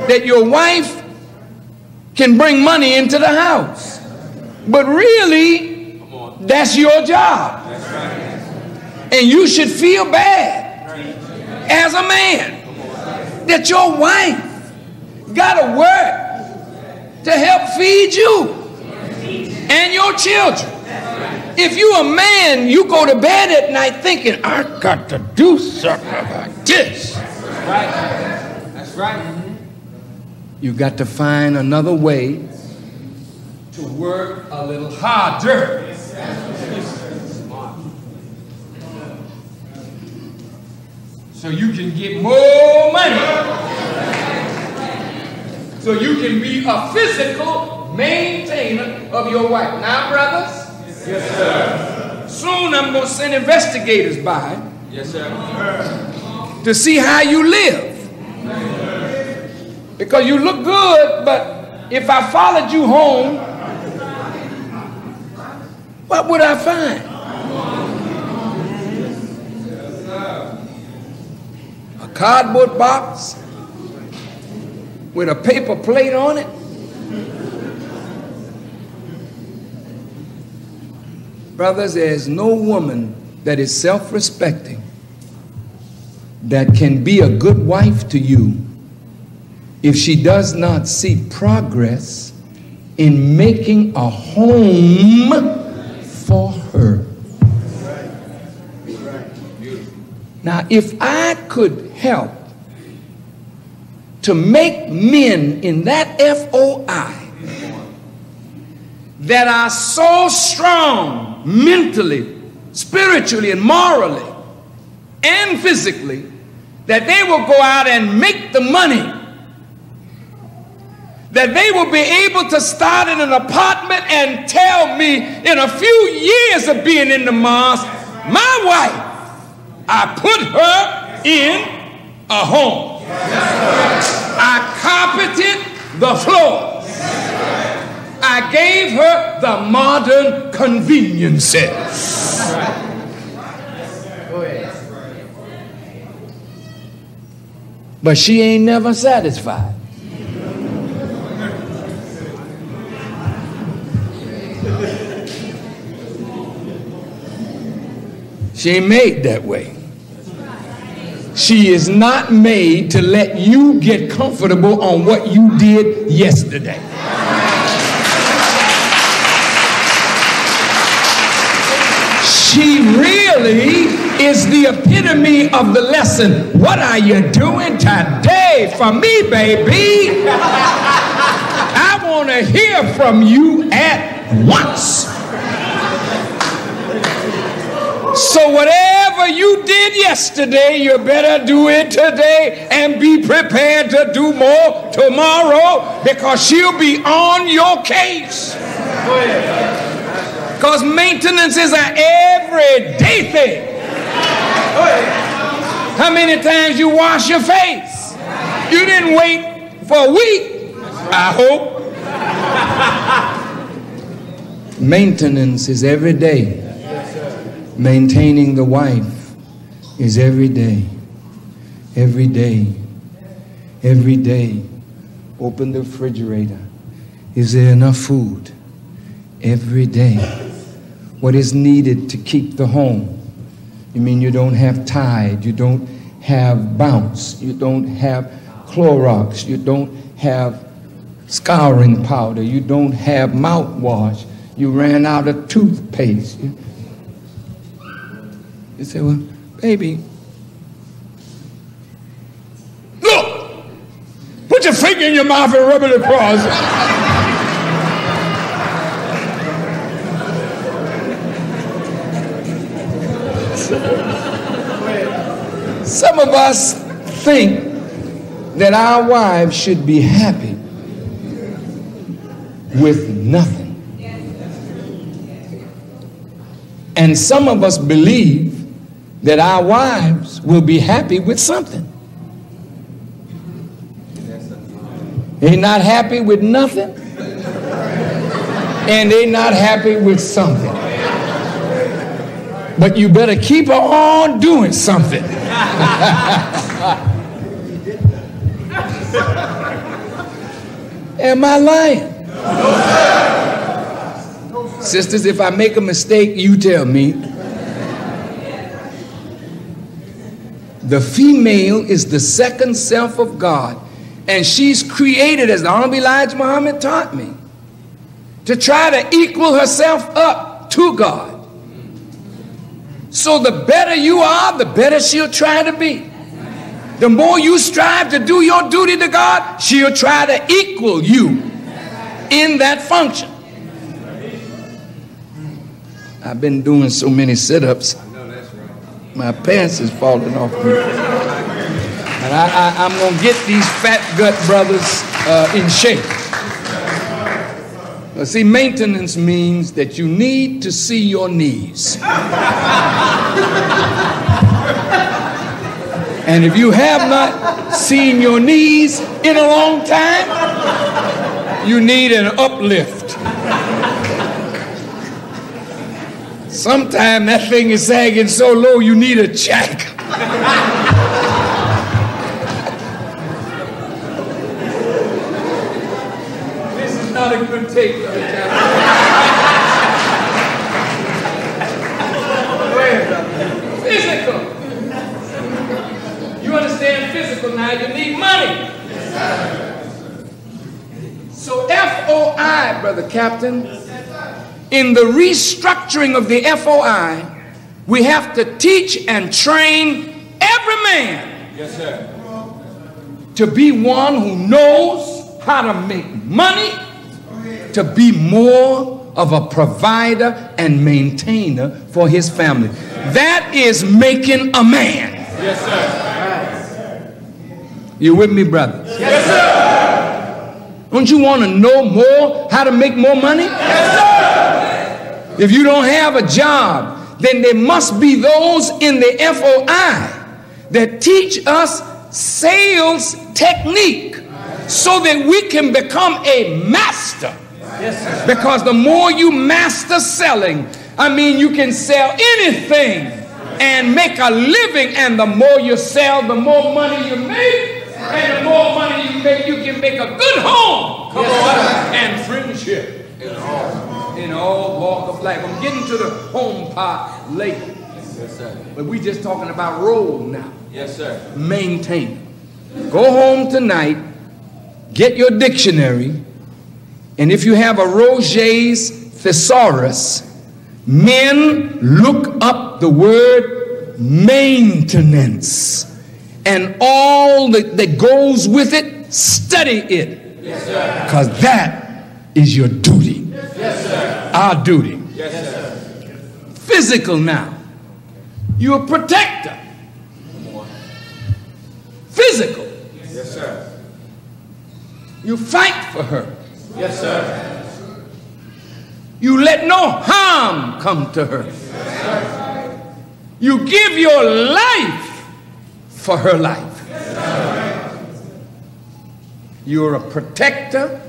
that your wife can bring money into the house. But really, that's your job. And you should feel bad as a man that your wife got to work to help feed you and your children. If you're a man, you go to bed at night thinking, I got to do something about this. That's right. That's right. You got to find another way to work a little harder. So you can get more money. So you can be a physical maintainer of your wife. Now, brothers, yes, sir. Soon I'm going to send investigators by. Yes, sir. To see how you live. Because you look good, but if I followed you home, what would I find? cardboard box with a paper plate on it. Brothers, there's no woman that is self-respecting that can be a good wife to you if she does not see progress in making a home for her. Now, if I could help to make men in that FOI that are so strong mentally, spiritually, and morally, and physically, that they will go out and make the money, that they will be able to start in an apartment and tell me in a few years of being in the mosque, my wife, I put her in a home. I carpeted the floor. I gave her the modern conveniences. But she ain't never satisfied. She ain't made that way. She is not made to let you get comfortable on what you did yesterday. She really is the epitome of the lesson. What are you doing today for me, baby? I want to hear from you at once. So whatever you did yesterday, you better do it today and be prepared to do more tomorrow, because she'll be on your case. Because maintenance is an everyday thing. How many times you wash your face? You didn't wait for a week, I hope. Maintenance is every day. Maintaining the wife is every day. Every day. Every day. Open the refrigerator. Is there enough food? Every day. What is needed to keep the home? You mean you don't have Tide, you don't have Bounce, you don't have Clorox, you don't have scouring powder, you don't have mouthwash, you ran out of toothpaste. You say, well, baby, look, put your finger in your mouth and rub it across. Some of us think that our wives should be happy with nothing. And some of us believe that our wives will be happy with something. They're not happy with nothing, and they're not happy with something. But you better keep on doing something. Am I lying? Sisters, if I make a mistake, you tell me. The female is the second self of God, and she's created, as the Honorable Elijah Muhammad taught me, to try to equal herself up to God. So the better you are, the better she'll try to be. The more you strive to do your duty to God, she'll try to equal you in that function. I've been doing so many sit-ups, my pants is falling off me. And I'm going to get these fat gut brothers in shape. Now, see, maintenance means that you need to see your knees. And if you have not seen your knees in a long time, you need an uplift. Sometimes that thing is sagging so low you need a jack. not a good take, Brother Chapter. Go ahead, brother. Physical. You understand physical now, you need money. So FOI, Brother Captain, in the restructuring of the FOI, we have to teach and train every man, Yes, sir. to be one who knows how to make money, to be more of a provider and maintainer for his family. That is making a man. Yes, sir. You with me, brother? Yes, sir. Don't you want to know more how to make more money? Yes, sir. If you don't have a job, then there must be those in the FOI that teach us sales technique so that we can become a master. Yes, sir. Because the more you master selling, I mean, you can sell anything and make a living, and the more you sell, the more money you make, and the more money you make, you can make a good home. Come on. And friendship in all walk of life. I'm getting to the home part later. Yes, sir. But we just talking about role now. Yes, sir. Maintain. Go home tonight, get your dictionary, and if you have a Roget's thesaurus, men, look up the word maintenance and all that goes with it. Study it. Yes, sir. Because that is your duty. Yes, sir. Our duty. Yes, sir. Physical now. You're a protector. Physical. Yes, sir. You fight for her. Yes, sir. You let no harm come to her. You give your life for her life. You're a protector,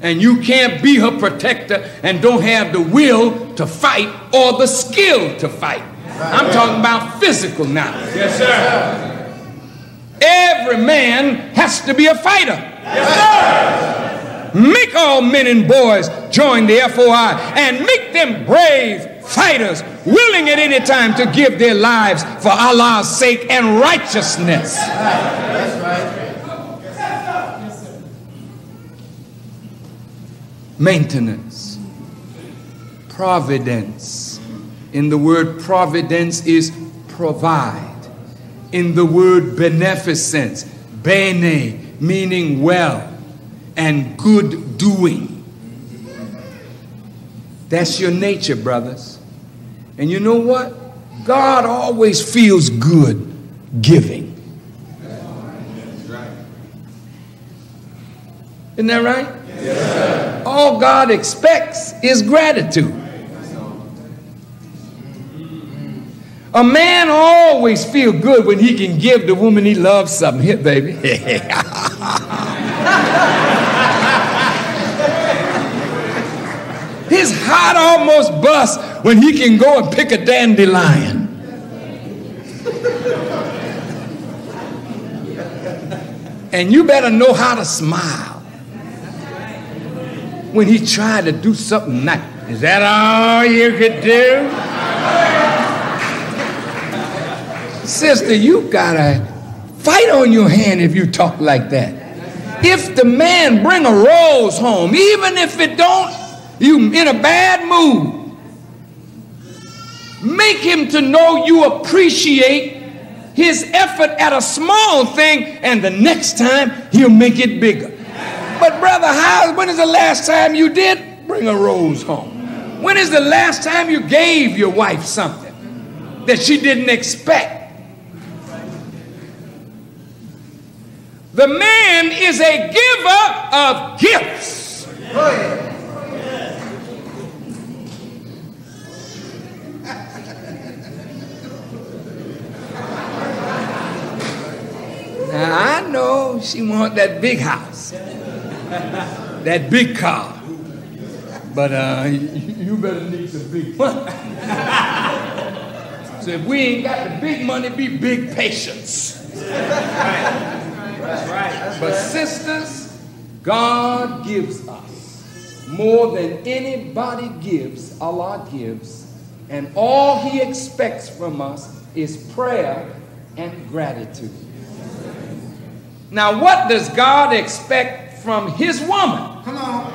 and you can't be her protector and don't have the will to fight or the skill to fight. I'm talking about physical now. Yes, sir. Every man has to be a fighter. Yes, sir. Make all men and boys join the FOI and make them brave fighters, willing at any time to give their lives for Allah's sake and righteousness. That's right. Maintenance. Providence. In the word providence is provide. In the word beneficence, bene, meaning well and good doing. That's your nature, brothers. And you know what? God always feels good giving. Isn't that right? Yes, sir. All God expects is gratitude. A man always feels good when he can give the woman he loves something. Here, baby. His heart almost busts when he can go and pick a dandelion. And you better know how to smile when he tried to do something nice. Is that all you could do? Sister, you got a fight on your hand if you talk like that. If the man bring a rose home, even if it don't, you in a bad mood, make him to know you appreciate his effort at a small thing, and the next time he'll make it bigger. But brother, when is the last time you did bring a rose home? When is the last time you gave your wife something that she didn't expect? The man is a giver of gifts. Now I know she want that big house, that big car, but you better need some big money. So if we ain't got the big money, be big patience. That's right. But sisters, God gives us more than anybody gives, Allah gives, and all He expects from us is prayer and gratitude. Now, what does God expect from His woman? Come on.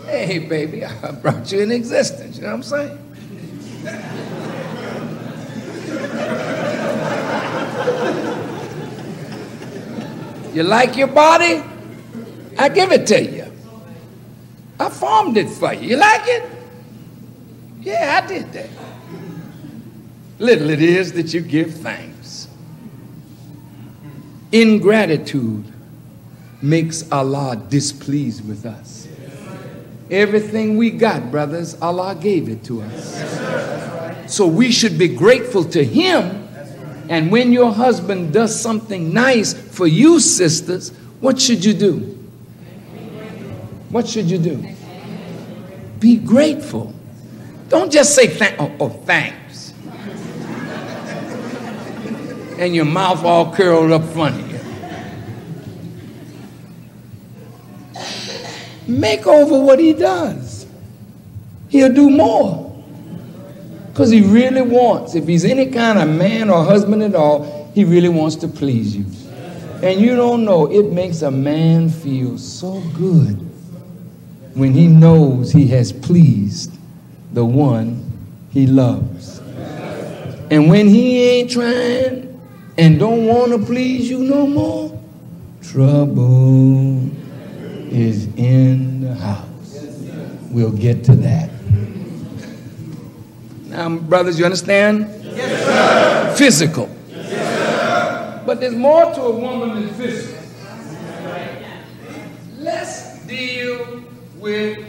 Hey, baby, I brought you in existence. You know what I'm saying? You like your body? I give it to you. I formed it for you. You like it? Yeah, I did that. Little it is that you give thanks. Ingratitude makes Allah displeased with us. Everything we got, brothers, Allah gave it to us. So we should be grateful to Him. And when your husband does something nice for you, sisters, what should you do? What should you do? Be grateful. Don't just say thanks. And your mouth all curled up funny. Make over what he does. He'll do more. Because he really wants, if he's any kind of man or husband at all, he really wants to please you. And you don't know, it makes a man feel so good when he knows he has pleased the one he loves. And when he ain't trying and don't want to please you no more, trouble is in the house. We'll get to that. Now, brothers, you understand? Yes, sir. Physical. Yes, sir. But there's more to a woman than physical. Let's deal with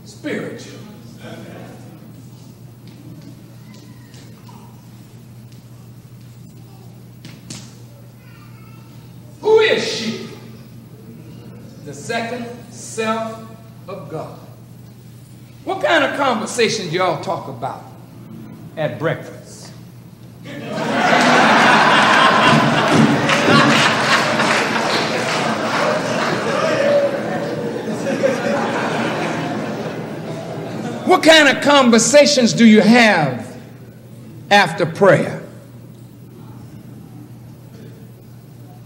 spiritual. Who is she? The second self of God. What kind of conversations y'all talk about at breakfast? What kind of conversations do you have after prayer?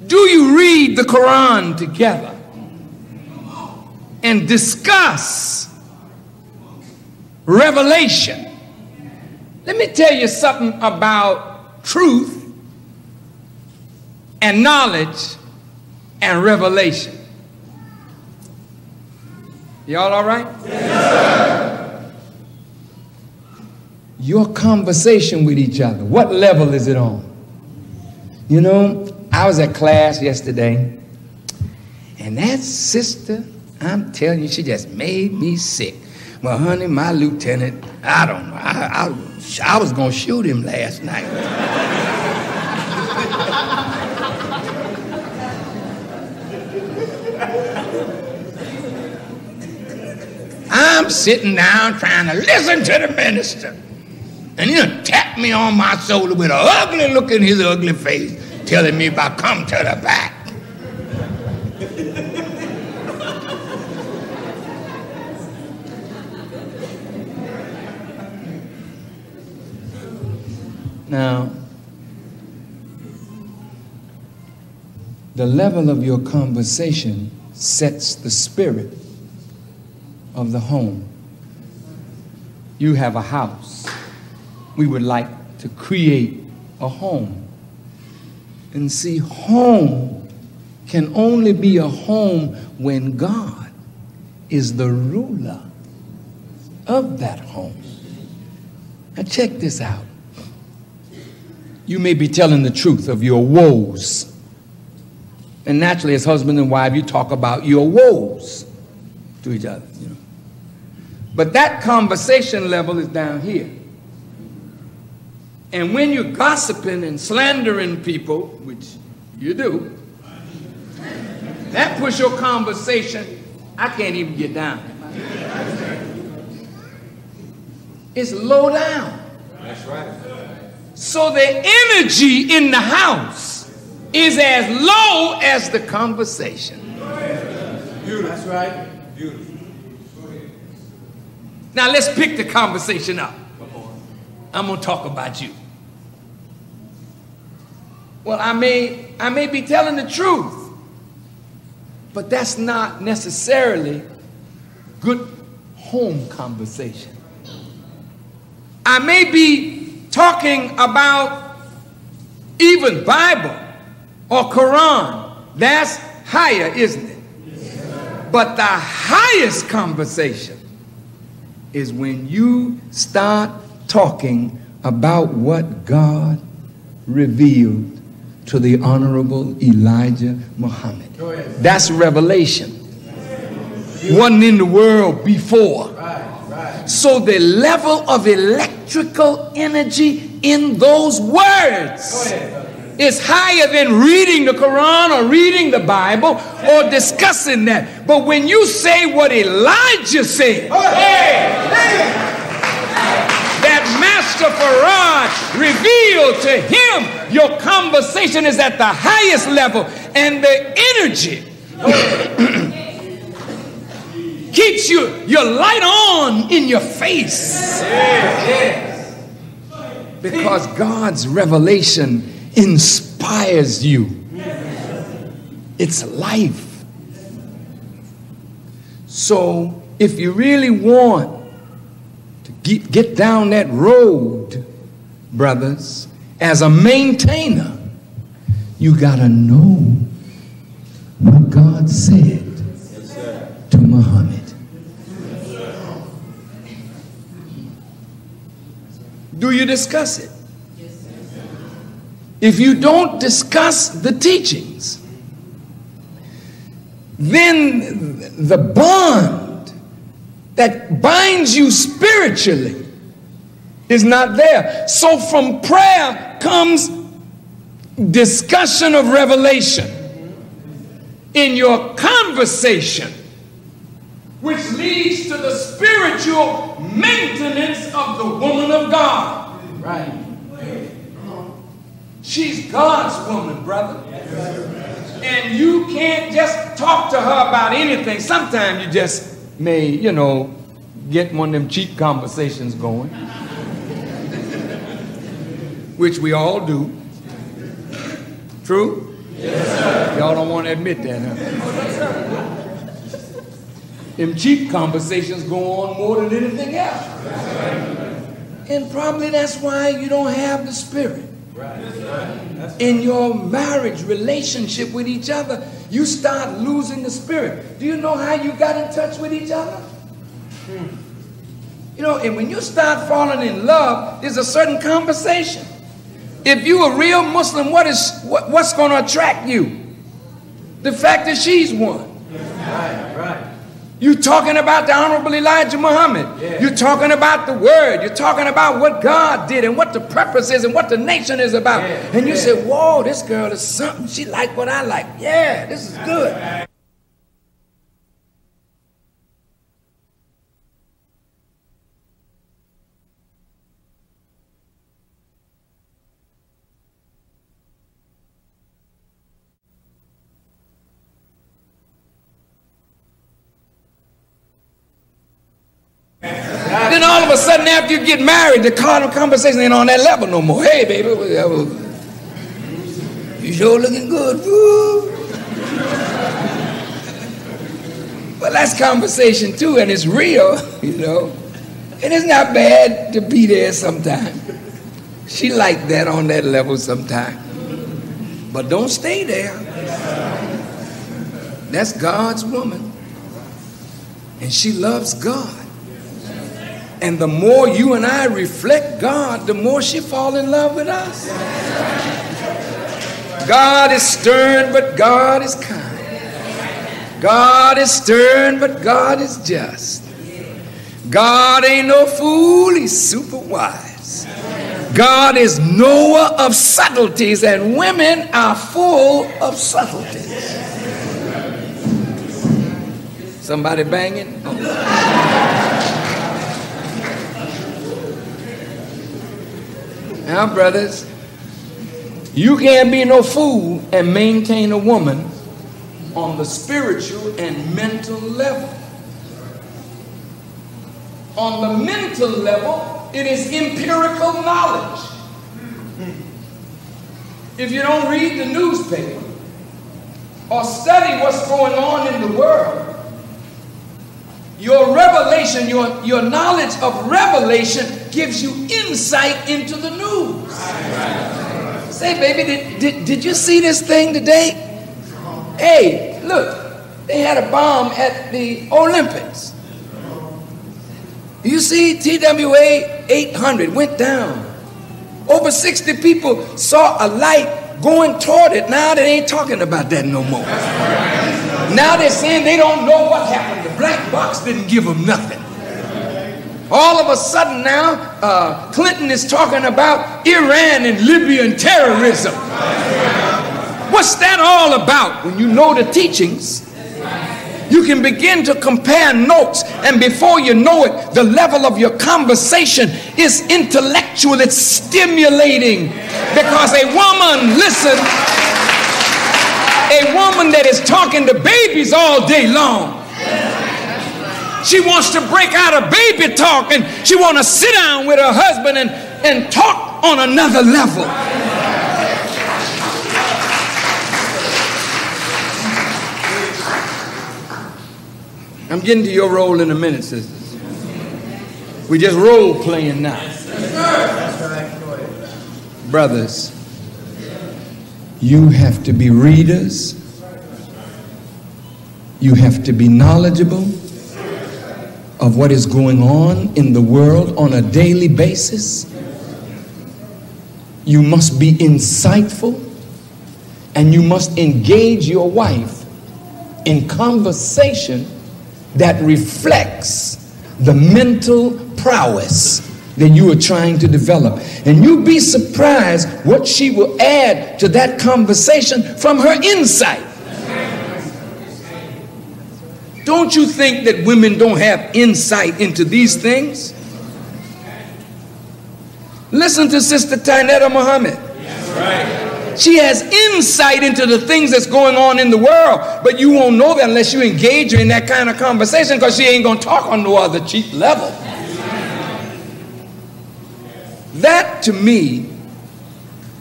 Do you read the Quran together and discuss revelation? Let me tell you something about truth and knowledge and revelation. Y'all all right? Yes, sir. Your conversation with each other, what level is it on? You know, I was at class yesterday, and that sister, I'm telling you, she just made me sick. Well, honey, my lieutenant, I don't know, I was going to shoot him last night. I'm sitting down trying to listen to the minister. And he done tapped me on my shoulder with an ugly look in his ugly face, telling me about come to the back. Now, the level of your conversation sets the spirit of the home. You have a house. We would like to create a home. And see, home can only be a home when God is the ruler of that home. Now check this out. You may be telling the truth of your woes. And naturally, as husband and wife, you talk about your woes to each other, you know. But that conversation level is down here. And when you're gossiping and slandering people, which you do, that puts your conversation, I can't even get down. It's low down. That's right. So the energy in the house is as low as the conversation. That's right. Now let's pick the conversation up. I'm going to talk about you. Well, I may be telling the truth, but that's not necessarily good home conversation. I may be talking about even Bible or Quran. That's higher, isn't it? Yes, but the highest conversation is when you start talking about what God revealed to the Honorable Elijah Muhammad. That's revelation. Wasn't in the world before. So the level of electrical energy in those words is higher than reading the Quran or reading the Bible or discussing that. But when you say what Elijah said, that Master Farrakhan revealed to him, your conversation is at the highest level, and the energy keeps your light on in your face. Because God's revelation inspires you. It's life. So if you really want to get down that road, brothers, as a maintainer, you gotta know what God said to Muhammad. Do you discuss it? If you don't discuss the teachings, then the bond that binds you spiritually is not there. So from prayer comes discussion of revelation in your conversation, which leads to the spiritual maintenance of the woman of God. Right. She's God's woman, brother. And you can't just talk to her about anything. Sometimes you just may, you know, get one of them cheap conversations going, which we all do. True? Yes, y'all don't want to admit that, huh? Them cheap conversations go on more than anything else. And probably that's why you don't have the Spirit. In your marriage relationship with each other, you start losing the Spirit. Do you know how you got in touch with each other? You know, and when you start falling in love, there's a certain conversation. If you're a real Muslim, what's going to attract you? The fact that she's one. Right. You're talking about the Honorable Elijah Muhammad. Yeah. You're talking about the Word. You're talking about what God did and what the purpose is and what the nation is about. Yeah. And you say, whoa, this girl is something. She like what I like. Yeah, this is good. Then all of a sudden, after you get married, the carnal conversation ain't on that level no more. Hey, baby, you sure looking good, fool. Well, that's conversation too, and it's real, you know. And it's not bad to be there sometime. She like that on that level sometime. But don't stay there. That's God's woman. And she loves God. And the more you and I reflect God, the more she fall in love with us. God is stern, but God is kind. God is stern, but God is just. God ain't no fool, he's super wise. God is knower of subtleties, and women are full of subtleties. Somebody banging? Now, brothers, you can't be no fool and maintain a woman on the spiritual and mental level. On the mental level, it is empirical knowledge. If you don't read the newspaper or study what's going on in the world, your revelation, your knowledge of revelation gives you insight into the news. Say, baby, did you see this thing today? Hey, look, they had a bomb at the Olympics. You see, TWA 800 went down. Over 60 people saw a light going toward it. Now they ain't talking about that no more. Now they're saying they don't know what happened. The black box didn't give them nothing. All of a sudden now, Clinton is talking about Iran and Libya and terrorism. What's that all about? When you know the teachings, you can begin to compare notes, and before you know it, the level of your conversation is intellectual, it's stimulating. Because a woman, listen, a woman that is talking to babies all day long, she wants to break out of baby talk, and she wants to sit down with her husband and talk on another level. I'm getting to your role in a minute, sisters. We just role playing now. Brothers, you have to be readers. You have to be knowledgeable of what is going on in the world on a daily basis. You must be insightful, and you must engage your wife in conversation that reflects the mental prowess that you are trying to develop. And you'll be surprised what she will add to that conversation from her insight. Don't you think that women don't have insight into these things? Listen to Sister Tainetta Muhammad. She has insight into the things that's going on in the world, but you won't know that unless you engage her in that kind of conversation, because she ain't going to talk on no other cheap level. That, to me,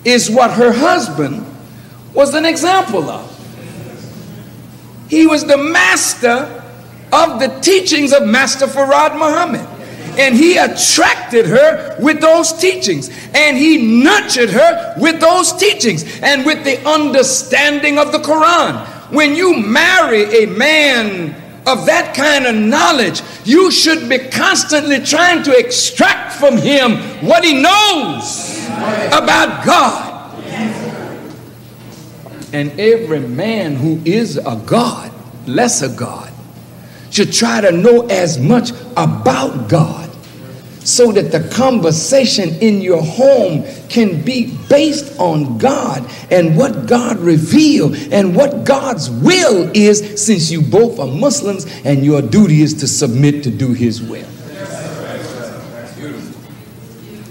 is what her husband was an example of. He was the master of the teachings of Master Farad Muhammad. And he attracted her with those teachings. And he nurtured her with those teachings and with the understanding of the Quran. When you marry a man of that kind of knowledge, you should be constantly trying to extract from him what he knows about God. And every man who is a God, lesser God, should try to know as much about God, so that the conversation in your home can be based on God and what God revealed and what God's will is, since you both are Muslims and your duty is to submit to do his will.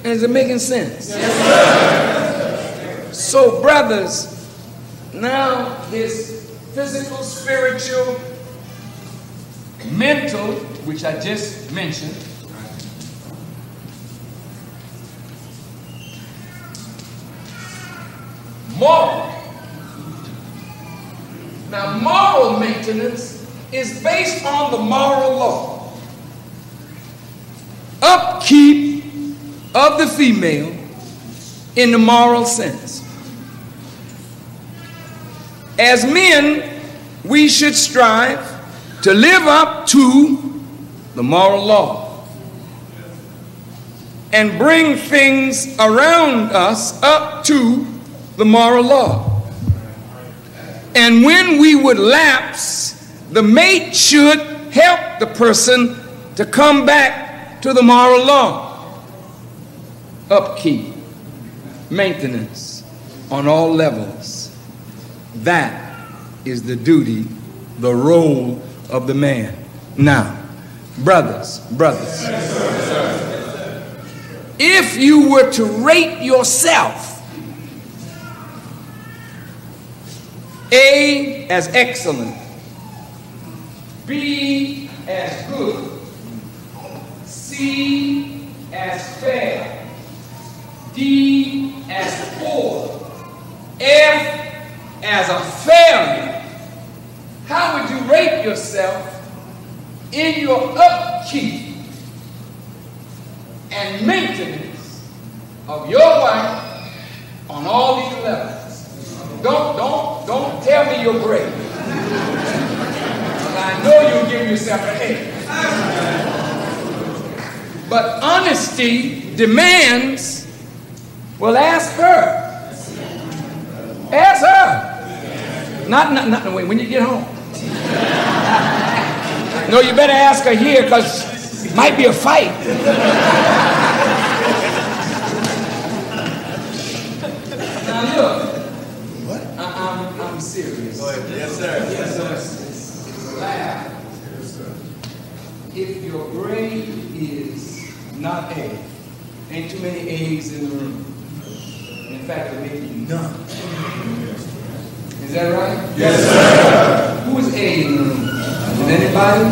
Is it making sense? So, brothers, now this physical, spiritual, mental, which I just mentioned, moral. Now, moral maintenance is based on the moral law. Upkeep of the female in the moral sense. As men, we should strive to live up to the moral law and bring things around us up to the moral law. And when we would lapse, the mate should help the person to come back to the moral law. Upkeep, maintenance on all levels. That is the duty, the role of the man. Now, brothers, if you were to rate yourself, A as excellent, B as good, C C as fair, D as poor, F as a failure. How would you rate yourself in your upkeep and maintenance of your wife on all these levels? Don't tell me your grade. I know you'll give yourself an A. But honesty demands, well, ask her. Ask her. Not when you get home. No, you better ask her here, because it might be a fight. Now look, I'm serious. Yes, sir. Yes, sir. Laugh. If your grade is not A, ain't too many A's in the room. In fact, there may be none. Is that right? Yes, sir. Who is A in the room? Is anybody?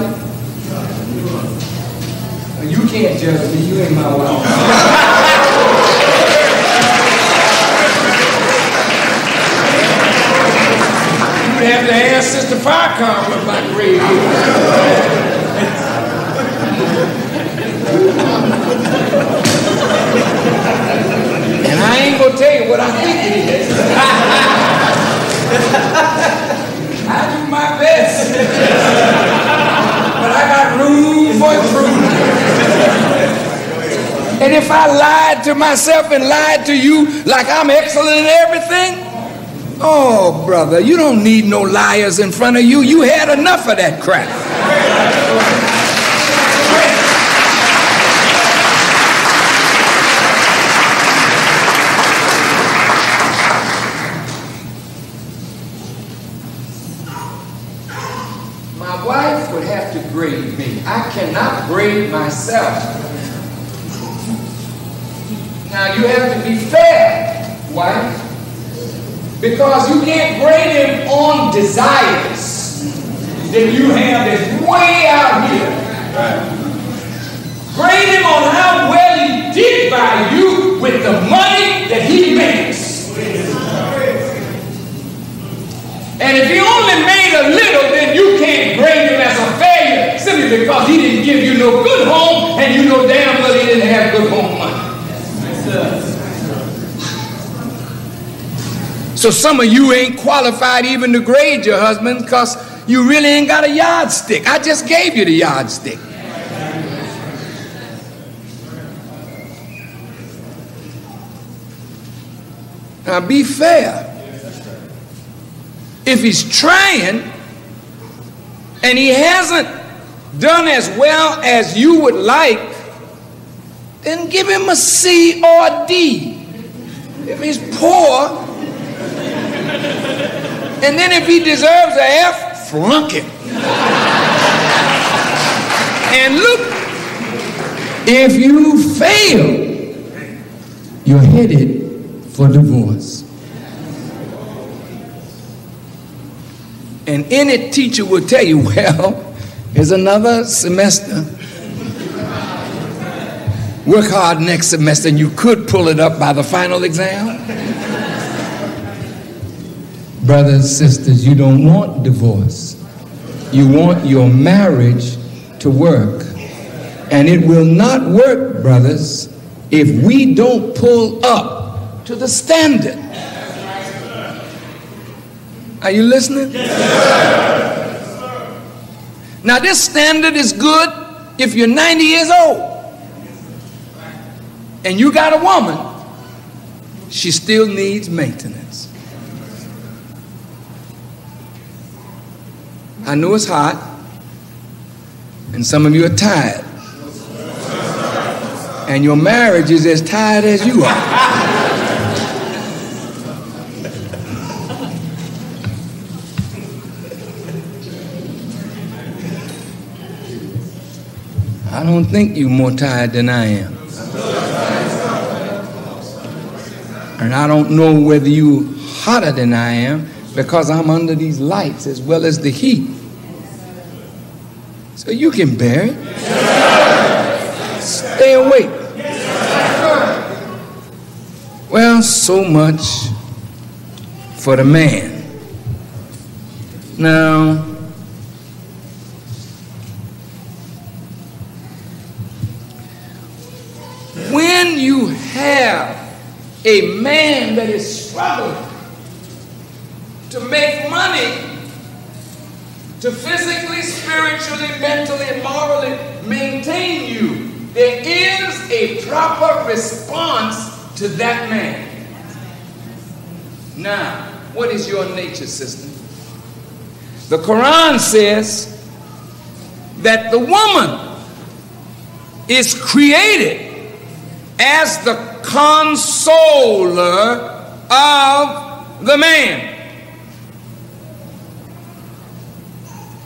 You can't judge me. You ain't my wife. You'd have to ask Sister Farrakhan what my grade is. And I ain't gonna tell you what I think it is. I do my best. But I got room for improvement. And if I lied to myself and lied to you like I'm excellent in everything, oh, brother, you don't need no liars in front of you. You had enough of that crap. My wife would have to grade me. I cannot grade myself. Now you have to be fair, wife, because you can't grade him on desires that you have that's way out here. Grade him on how well he did by you with the money that he makes. And if he only made a little, then you can't grade him as a failure simply because he didn't give you no good home and you know damn well he didn't have good home money. So some of you ain't qualified even to grade your husband because you really ain't got a yardstick. I just gave you the yardstick. Now be fair. If he's trying and he hasn't done as well as you would like, then give him a C or a D. If he's poor, and then if he deserves an F, flunk him. And look, if you fail, you're headed for divorce. And any teacher will tell you, well, here's another semester. Work hard next semester and you could pull it up by the final exam. Brothers and sisters, you don't want divorce. You want your marriage to work. And it will not work, brothers, if we don't pull up to the standard. Are you listening? Now this standard is good if you're 90 years old and you got a woman, she still needs maintenance. I know it's hot and some of you are tired and your marriage is as tired as you are. I don't think you're more tired than I am. And I don't know whether you're hotter than I am because I'm under these lights as well as the heat. So you can bear it. Stay awake. Well, so much for the man. Now, when you have a man that is struggling to make money, to physically, spiritually, mentally, and morally maintain you, there is a proper response to that man. Now, what is your nature, sister? The Quran says that the woman is created as the consoler of the man.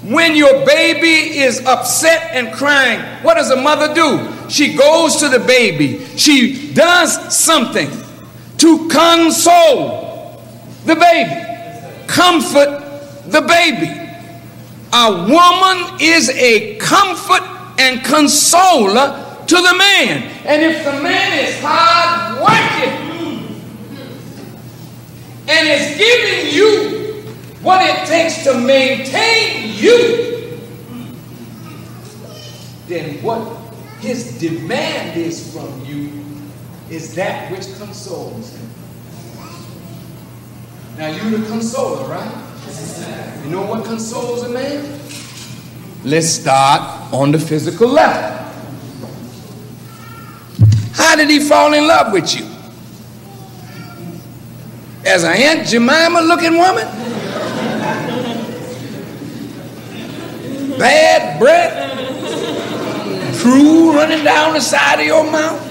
When your baby is upset and crying, what does a mother do? She goes to the baby. She does something to console the baby, comfort the baby. A woman is a comfort and consoler to the man. And if the man is hard working and is giving you what it takes to maintain you, then what his demand is from you is that which consoles him. Now you're the consoler, right? You know what consoles a man? Let's start on the physical level. How did he fall in love with you? As an Aunt Jemima looking woman? Bad breath, drool running down the side of your mouth.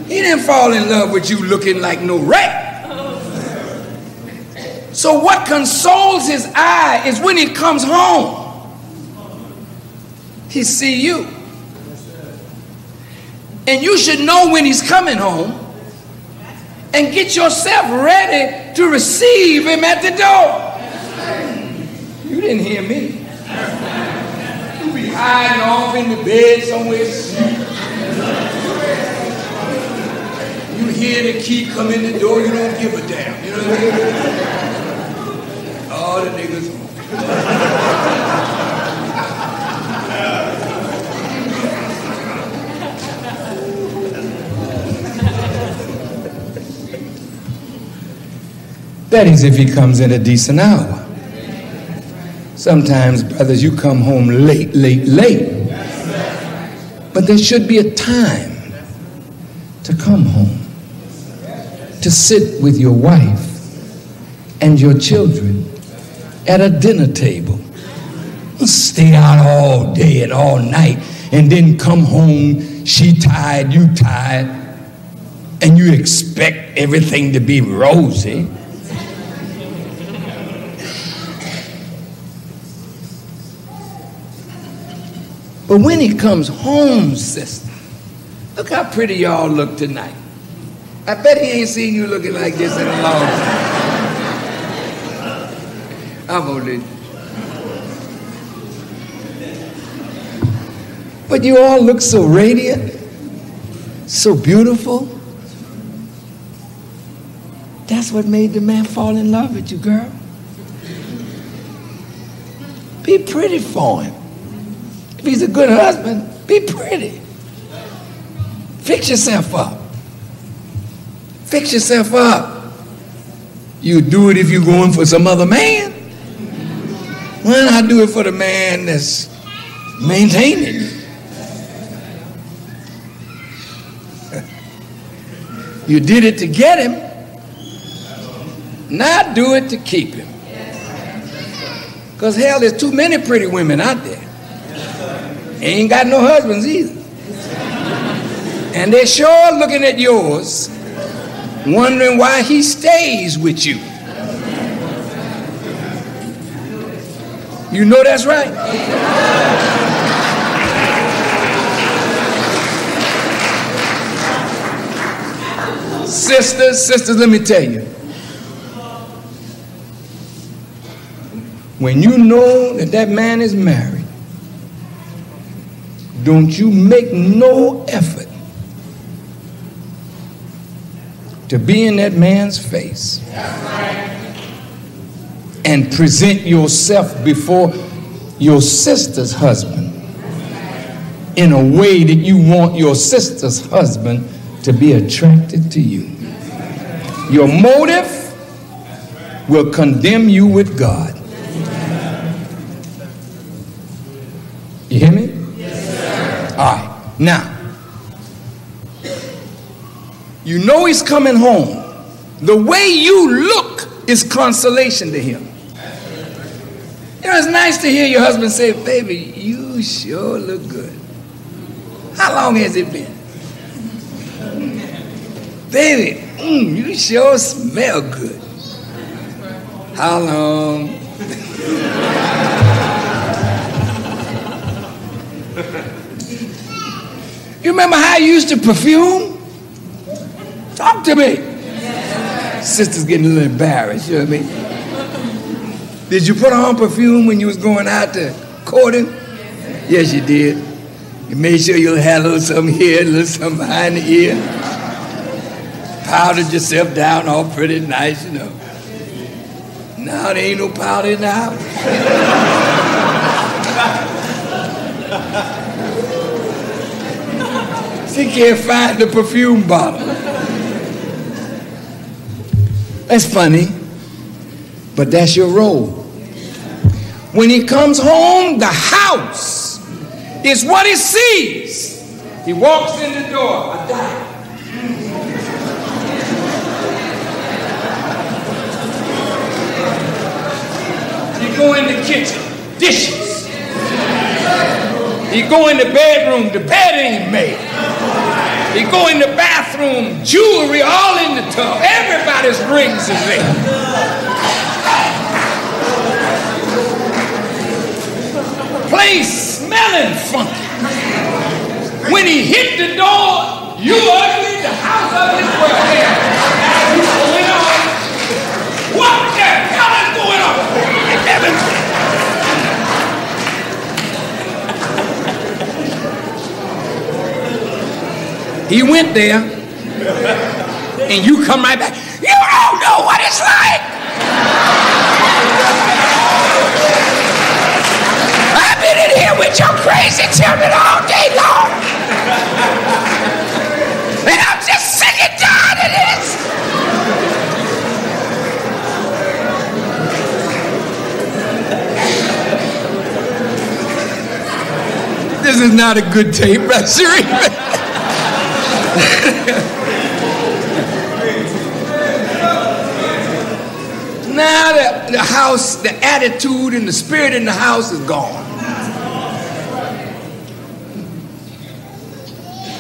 He didn't fall in love with you looking like no rat. So what consoles his eye is when he comes home, he see you. And you should know when he's coming home and get yourself ready to receive him at the door. You didn't hear me. You be hiding off in the bed somewhere. You hear the key come in the door, you don't give a damn. You know what I mean? All the niggas. That is if he comes in a decent hour. Sometimes, brothers, you come home late. But there should be a time to come home, to sit with your wife and your children at a dinner table. Stay out all day and all night and then come home, she tired, you tired, and you expect everything to be rosy. But when he comes home, sister, look how pretty y'all look tonight. I bet he ain't seen you looking like this in a long time. I'm only. But you all look so radiant, so beautiful. That's what made the man fall in love with you, girl. Be pretty for him. If he's a good husband, be pretty. Fix yourself up. Fix yourself up. You do it if you're going for some other man. Why not do it for the man that's maintaining you? You did it to get him. Now do it to keep him. Because hell, there's too many pretty women out there. Ain't got no husbands either. And they're sure looking at yours, wondering why he stays with you. You know that's right. Sisters, let me tell you. When you know that that man is married, don't you make no effort to be in that man's face and present yourself before your sister's husband in a way that you want your sister's husband to be attracted to you. Your motive will condemn you with God. You hear me? Yes, sir. All right. Now, you know he's coming home. The way you look is consolation to him. You know, it's nice to hear your husband say, baby, you sure look good. How long has it been? Baby, you sure smell good. How long? You remember how you used to perfume? Talk to me. Sister's getting a little embarrassed, you know what I mean? Did you put on perfume when you was going out to courting? Yes, you did. You made sure you had a little something here, a little something behind the ear. Powdered yourself down all pretty nice, you know. Now there ain't no powder in the house. She can't find the perfume bottle. That's funny, but that's your role. When he comes home, the house is what he sees. He walks in the door, a diet. You go in the kitchen, dishes. You go in the bedroom, the bed ain't made. You go in the bathroom, jewelry all in the tub. Everybody's rings is there. Place smelling funky. When he hit the door, you ugly, the house ugly. What's going on? What the hell is going on? He went there, and you come right back. You don't know what it's like. I've been in here with your crazy children all day long, and I'm just sick and tired of this. This is not a good tape, Brother Sharif. Now the house, the attitude and the spirit in the house is gone.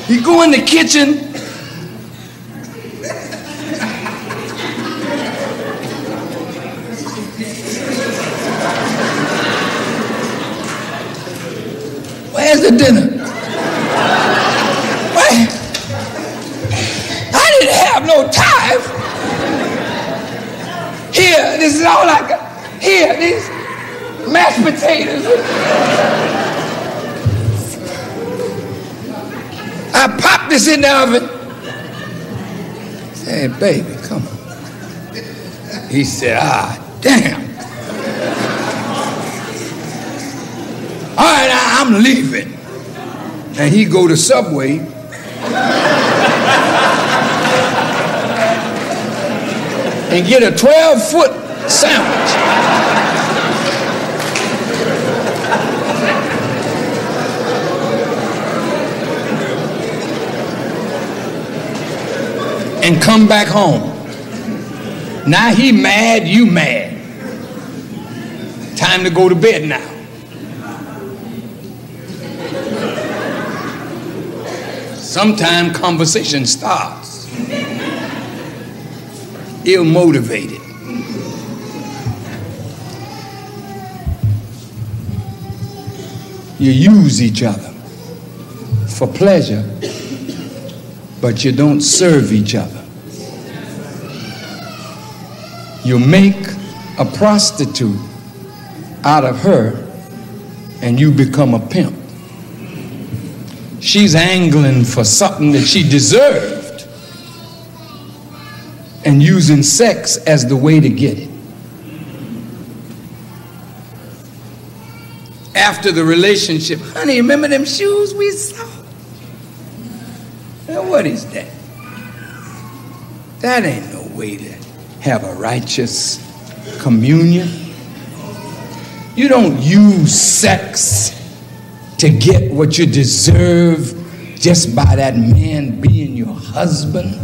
You go in the kitchen, where's the dinner? I didn't have no time. Here, this is all I got. Here, these mashed potatoes. I popped this in the oven. I said, baby, come on. He said, damn. All right, I'm leaving. And he go to Subway. And get a 12-foot sandwich. And come back home. Now he mad, you mad. Time to go to bed now. Sometime conversation starts. Ill-motivated. You use each other for pleasure, but you don't serve each other. You make a prostitute out of her and you become a pimp. she's angling for something that she deserved and using sex as the way to get it. After the relationship, honey, remember them shoes we saw? Now, what is that? That ain't no way to have a righteous communion. You don't use sex to get what you deserve just by that man being your husband.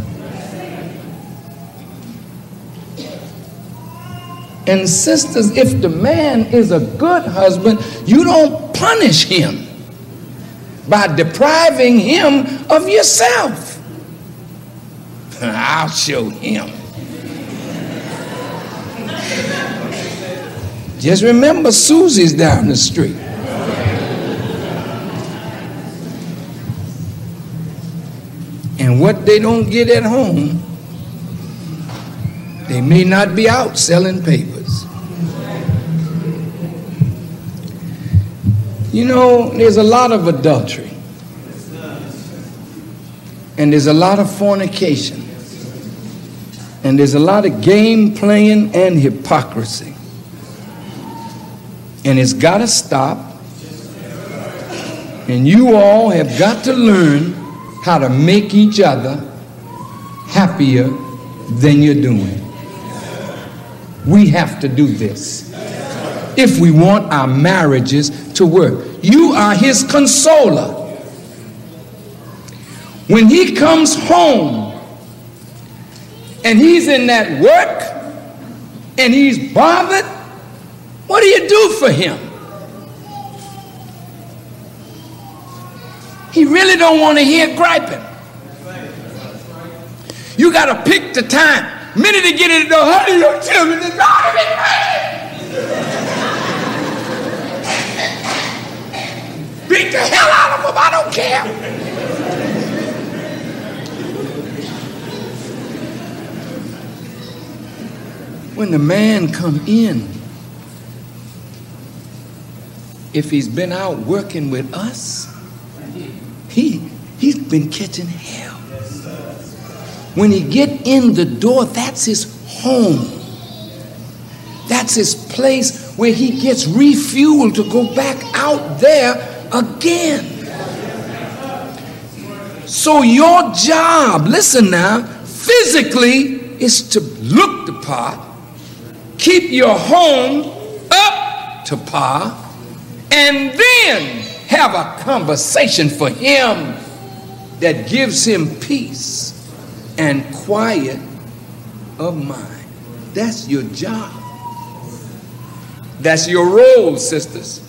And sisters, if the man is a good husband, you don't punish him by depriving him of yourself. I'll show him. Just remember, Susie's down the street. And what they don't get at home, they may not be out selling papers. You know, there's a lot of adultery. And there's a lot of fornication. And there's a lot of game playing and hypocrisy. And it's got to stop. And you all have got to learn how to make each other happier than you're doing. We have to do this if we want our marriages to work. You are his consoler. When he comes home and he's in that work and he's bothered, what do you do for him? He really don't want to hear griping. You got to pick the time. Minute to get in the door, honey, your children is driving me crazy. Beat the hell out of them, I don't care. When the man come in, if he's been out working with us, he's been catching hell. When he get in the door, that's his home. That's his place where he gets refueled to go back out there again. So your job, listen now, physically is to look the part, keep your home up to par, and then have a conversation for him that gives him peace and quiet of mind. That's your job. That's your role, sisters.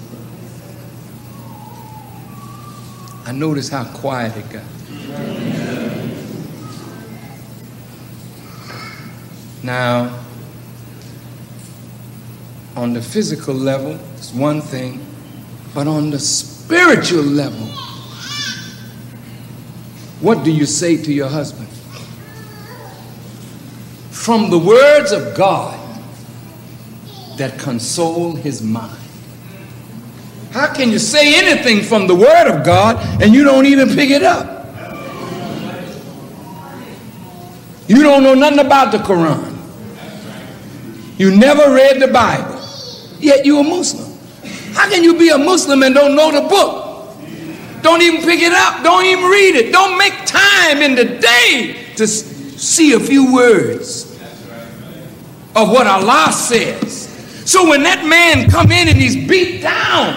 I noticed how quiet it got. Now, on the physical level, it's one thing, but on the spiritual level, what do you say to your husband? From the words of God that console his mind. How can you say anything from the word of God and you don't even pick it up? You don't know nothing about the Quran. You never read the Bible, yet you're a Muslim. How can you be a Muslim and don't know the book? Don't even pick it up, don't even read it, don't make time in the day to see a few words of what Allah says. So when that man come in and he's beat down,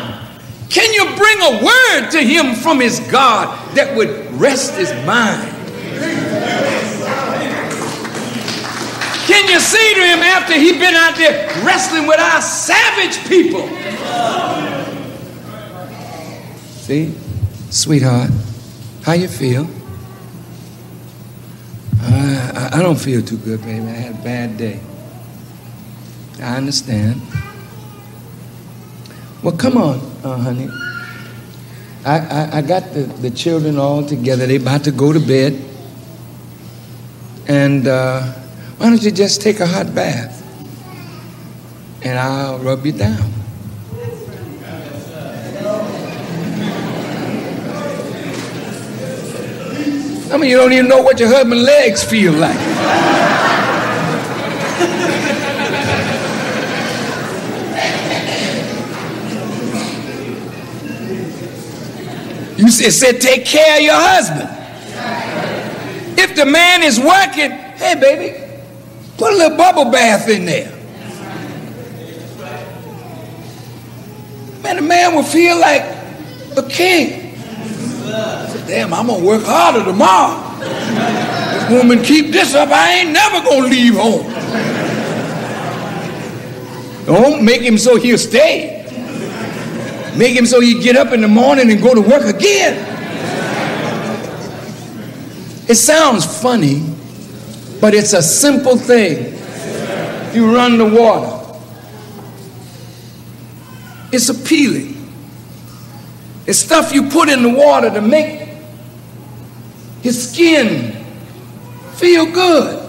can you bring a word to him from his God that would rest his mind? Can you say to him after he's been out there wrestling with our savage people? See, sweetheart, how you feel? I don't feel too good, baby. I had a bad day. I understand. Well, come on, honey. I got the children all together. They about to go to bed. And why don't you just take a hot bath? And I'll rub you down. Some of you don't even know what your husband's legs feel like. You said take care of your husband. If the man is working, hey baby, put a little bubble bath in there. Man, the man will feel like a king. Say, damn, I'm gonna work harder tomorrow. This woman keep this up, I ain't never gonna leave home. Don't make him so he'll stay. Make him so he get up in the morning and go to work again. It sounds funny, but it's a simple thing. You run the water. It's appealing. It's stuff you put in the water to make his skin feel good.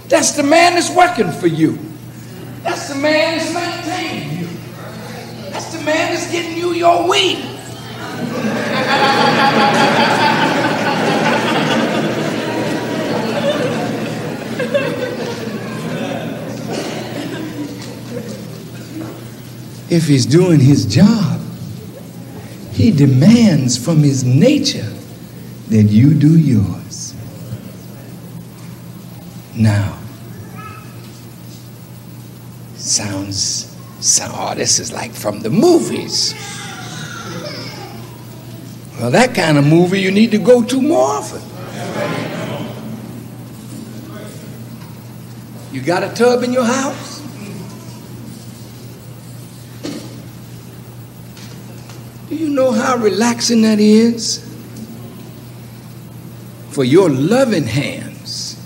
That's the man that's working for you. That's the man that's maintaining you. That's the man that's getting you your weed. If he's doing his job, he demands from his nature that you do yours. Now, oh, this is like from the movies. Well, that kind of movie you need to go to more often. You got a tub in your house? Do you know how relaxing that is? For your loving hands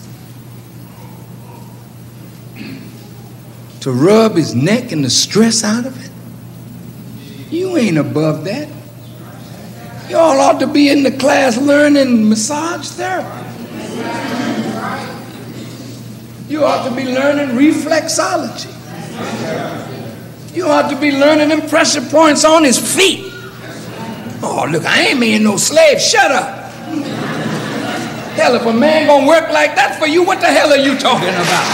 to rub his neck and the stress out of it? You ain't above that. Y'all ought to be in the class learning massage therapy. You ought to be learning reflexology. You ought to be learning them pressure points on his feet. Oh, look, I ain't being no slave. Shut up. Hell, if a man gonna work like that for you, what the hell are you talking about?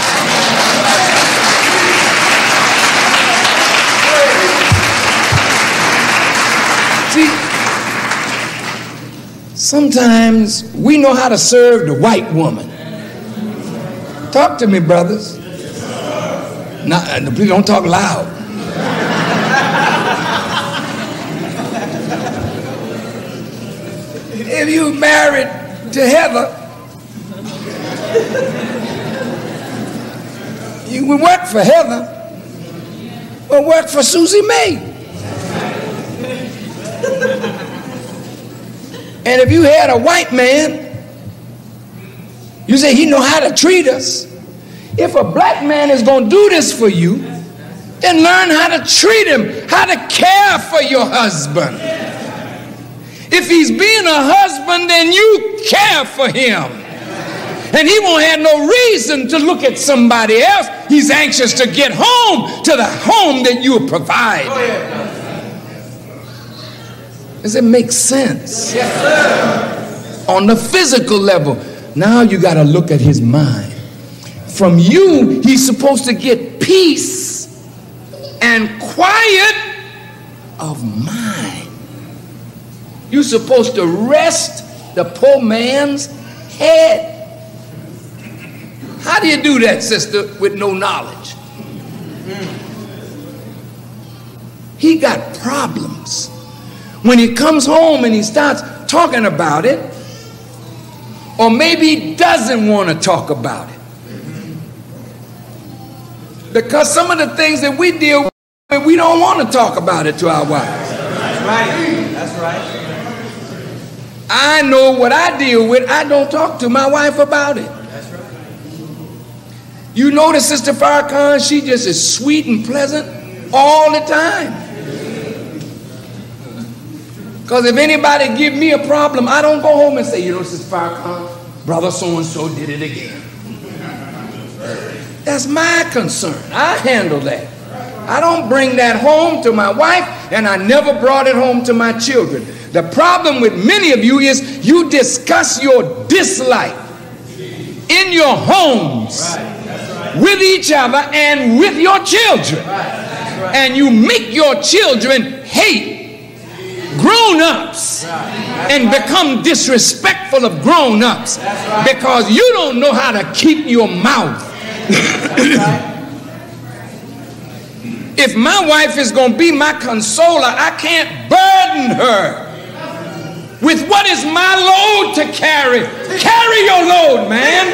See, sometimes we know how to serve the white woman. Talk to me, brothers. Please don't talk loud. If you married to Heather, you would work for Heather or work for Susie May. And if you had a white man, you say he know how to treat us. If a black man is going to do this for you, then learn how to treat him, how to care for your husband. If he's being a husband, then you care for him. And he won't have no reason to look at somebody else. He's anxious to get home to the home that you provide. Does it make sense? Yes, sir. On the physical level, now you got to look at his mind. From you, he's supposed to get peace and quiet of mind. You're supposed to rest the poor man's head. How do you do that, sister, with no knowledge? He got problems. When he comes home and he starts talking about it, or maybe he doesn't want to talk about it. Because some of the things that we deal with, we don't want to talk about it to our wives. That's right. That's right. I know what I deal with. I don't talk to my wife about it. That's right. You notice Sister Farrakhan, she just is sweet and pleasant all the time. Because if anybody give me a problem, I don't go home and say, you know, Sister Farrakhan, brother so-and-so did it again. That's my concern. I handle that. I don't bring that home to my wife, and I never brought it home to my children. The problem with many of you is you discuss your dislike in your homes with each other and with your children. And you make your children hate grown-ups and become disrespectful of grown-ups because you don't know how to keep your mouth. If my wife is going to be my consoler, I can't burden her with what is my load to carry. Carry your load, man.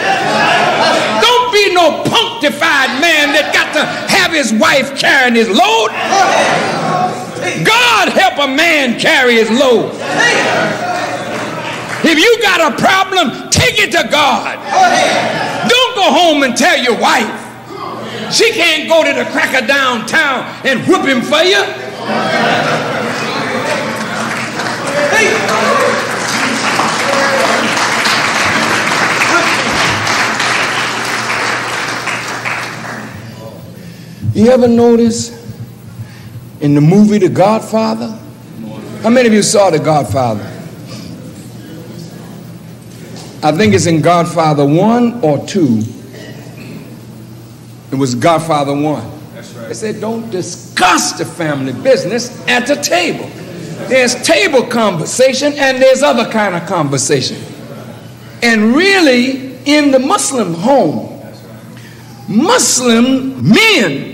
Don't be no punctified man that got to have his wife carrying his load. God help a man carry his load. If you got a problem, take it to God. Don't go home and tell your wife. She can't go to the cracker downtown and whoop him for you. You ever notice in the movie The Godfather? How many of you saw The Godfather? I think it's in Godfather 1 or 2. It was Godfather 1. That's right. They said, don't discuss the family business at the table. There's table conversation and there's other kind of conversation. And really, in the Muslim home, Muslim men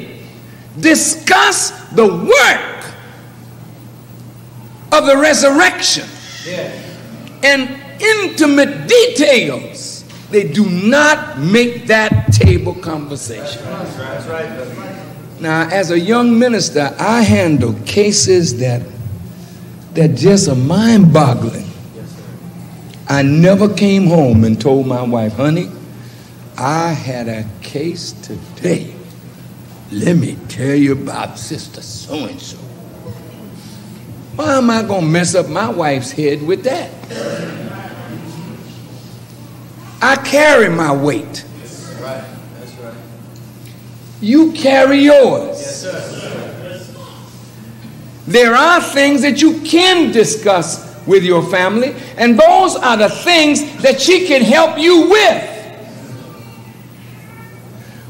discuss the work of the resurrection and intimate details. They do not make that table conversation. That's right. Now, as a young minister, I handle cases that just are mind-boggling. I never came home and told my wife, honey, I had a case today. Let me tell you about sister so-and-so. Why am I going to mess up my wife's head with that? I carry my weight. That's right. That's right. You carry yours. Yes, sir. There are things that you can discuss with your family, and those are the things that she can help you with.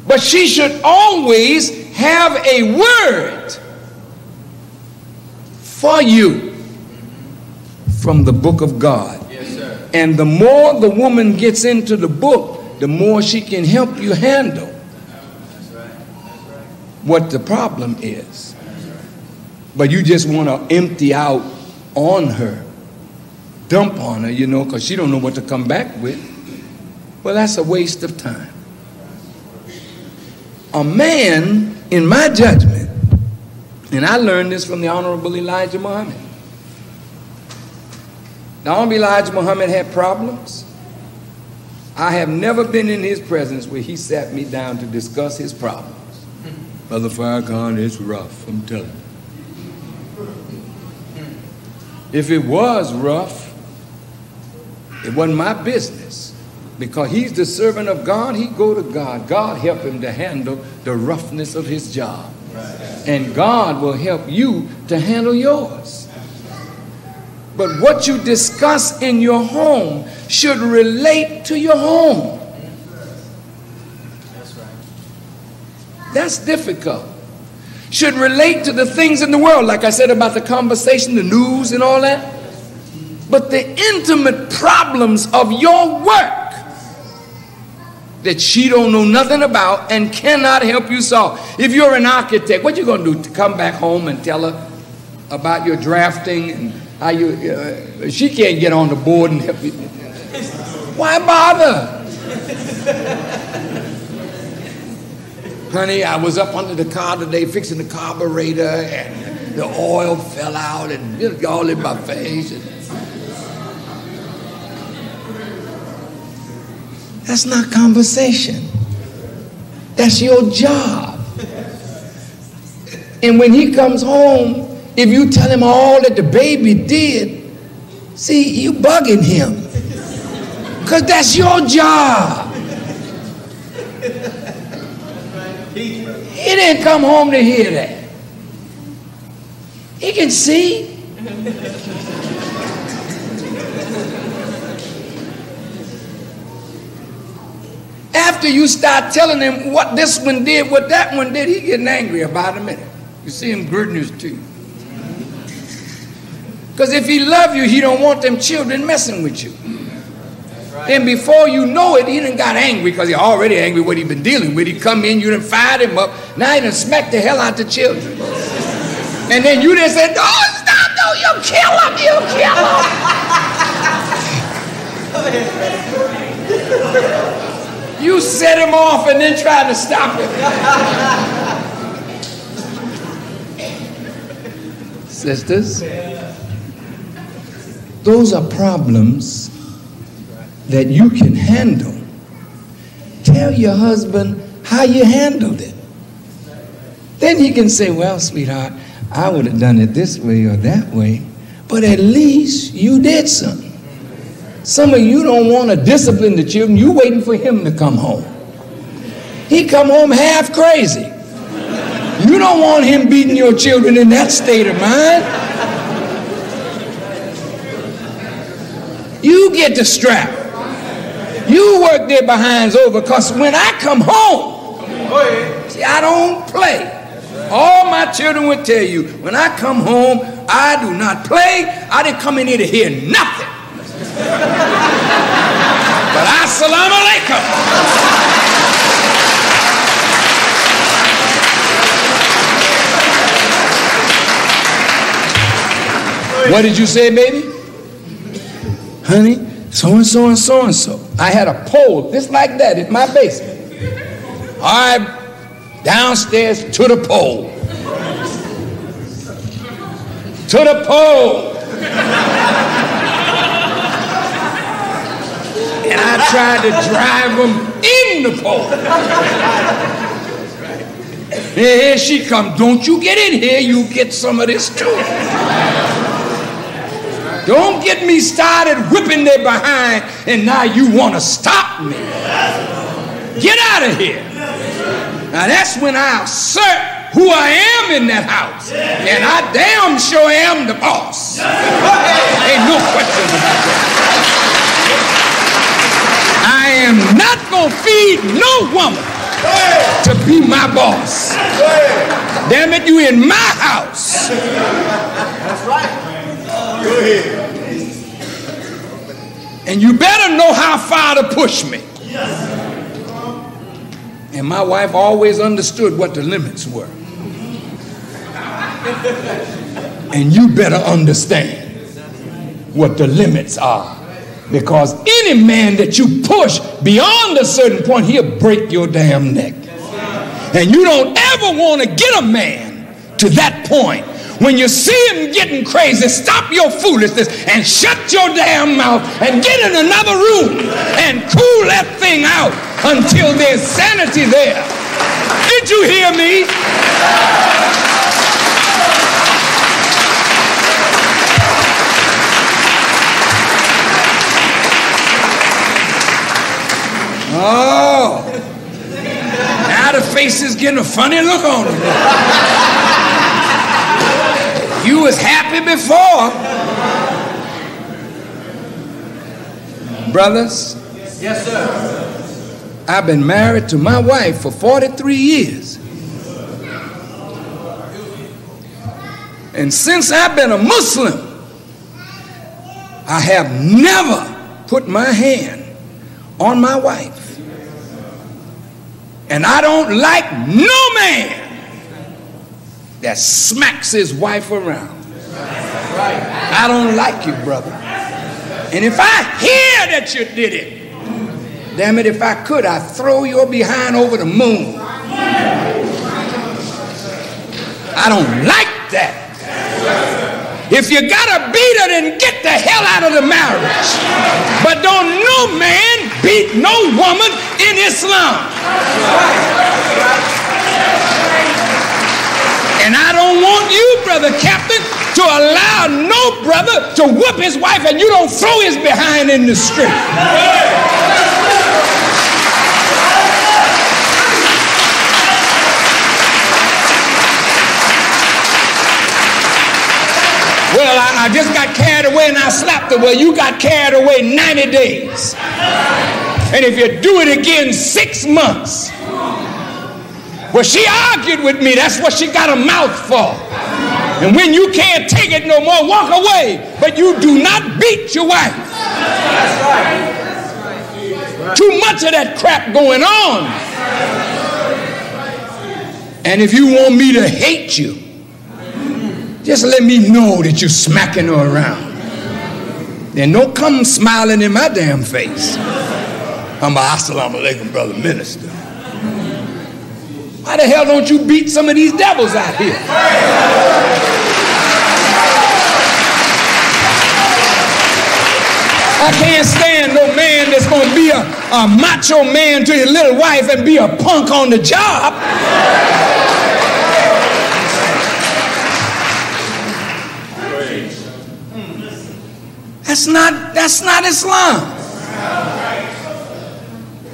But she should always have a word for you from the book of God. And the more the woman gets into the book, the more she can help you handle what the problem is. But you just want to empty out on her, dump on her, you know, because she don't know what to come back with. Well, that's a waste of time. A man, in my judgment, and I learned this from the Honorable Elijah Muhammad. The Honorable Elijah Muhammad had problems. I have never been in his presence where he sat me down to discuss his problems. Brother Farrakhan, it's rough, I'm telling you. If it was rough, it wasn't my business. Because he's the servant of God, he go to God. God help him to handle the roughness of his job. And God will help you to handle yours. But what you discuss in your home should relate to your home. That's right. That's difficult. Should relate to the things in the world, like I said about the conversation, the news and all that. But the intimate problems of your work that she don't know nothing about and cannot help you solve. If you're an architect, what you going to do? To come back home and tell her about your drafting and how you, she can't get on the board and help you. Why bother? Honey, I was up under the car today fixing the carburetor and the oil fell out and it all in my face. That's not conversation. That's your job. And when he comes home, if you tell him all that the baby did, see, you bugging him. Because that's your job. He didn't come home to hear that. He can see. after you start telling him what this one did, what that one did, he getting angry about a minute. You see him gritting his teeth. Because if he love you, he don't want them children messing with you. Then before you know it, he done got angry because he already angry what he been dealing with. He come in, you done fired him up. Now he done smacked the hell out the children. And then you done said, oh, stop, no, you kill him, you kill him. You set him off and then tried to stop him. Sisters, those are problems that you can handle. Tell your husband how you handled it. Then he can say, well, sweetheart, I would have done it this way or that way, but at least you did something. Some of you don't want to discipline the children. You waiting for him to come home. He come home half crazy. You don't want him beating your children in that state of mind. You get the strap. You work their behinds over, because when I come home, see, I don't play. All my children would tell you, when I come home, I do not play. I didn't come in here to hear nothing. But assalamu alaikum. What did you say, baby? Honey, so-and-so and so-and-so. I had a pole just like that in my basement. All right, downstairs to the pole. To the pole. And I tried to drive them in the pole. And here she come. Don't you get in here, you get some of this too. Don't get me started whipping their behind and now you want to stop me. Get out of here. Now that's when I assert who I am in that house. And I damn sure am the boss. Ain't no questions about that. I am not going to feed no woman to be my boss. Damn it, you in my house. That's right. Go ahead. And you better know how far to push me. And my wife always understood what the limits were. And you better understand what the limits are. Because any man that you push beyond a certain point, he'll break your damn neck. And you don't ever want to get a man to that point. When you see him getting crazy, stop your foolishness and shut your damn mouth and get in another room and cool that thing out until there's sanity there. Did you hear me? Oh, now the face is getting a funny look on it. You was happy before. Brothers. Yes, sir. I've been married to my wife for 43 years. And since I've been a Muslim, I have never put my hand on my wife. And I don't like no man that smacks his wife around. I don't like you, brother. And if I hear that you did it, damn it, if I could, I'd throw your behind over the moon. I don't like that. If you gotta beat her, then get the hell out of the marriage. But don't no man beat no woman in Islam. And I don't want you, brother captain, to allow no brother to whoop his wife and you don't throw his behind in the street. Well, I just got carried away and I slapped her. Well, you got carried away 90 days. And if you do it again 6 months. Well, she argued with me. That's what she got a mouth for. And when you can't take it no more, walk away. But you do not beat your wife. That's right. Too much of that crap going on. And if you want me to hate you, just let me know that you're smacking her around. Then don't come smiling in my damn face. I'm a assalamu alaikum, brother minister. Why the hell don't you beat some of these devils out here? I can't stand no man that's going to be a macho man to his little wife and be a punk on the job. That's not Islam.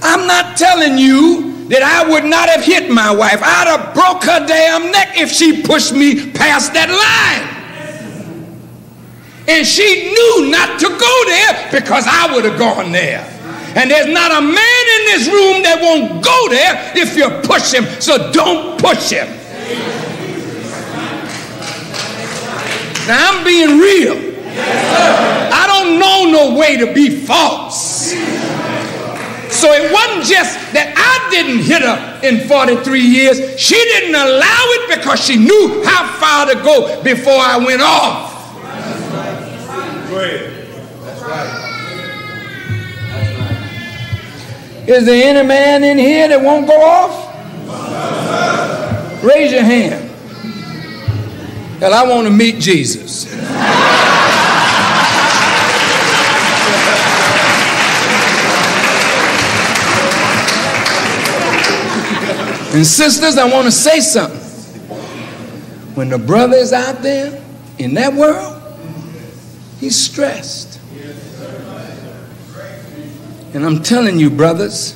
I'm not telling you that I would not have hit my wife. I'd have broke her damn neck if she pushed me past that line. And she knew not to go there because I would have gone there. And there's not a man in this room that won't go there if you push him. So don't push him. Now I'm being real. I don't know no way to be false. So it wasn't just that I didn't hit her in 43 years. She didn't allow it because she knew how far to go before I went off. That's right. Is there any man in here that won't go off? Raise your hand. Well, I want to meet Jesus. And sisters, I want to say something. When the brother is out there in that world, he's stressed. And I'm telling you, brothers,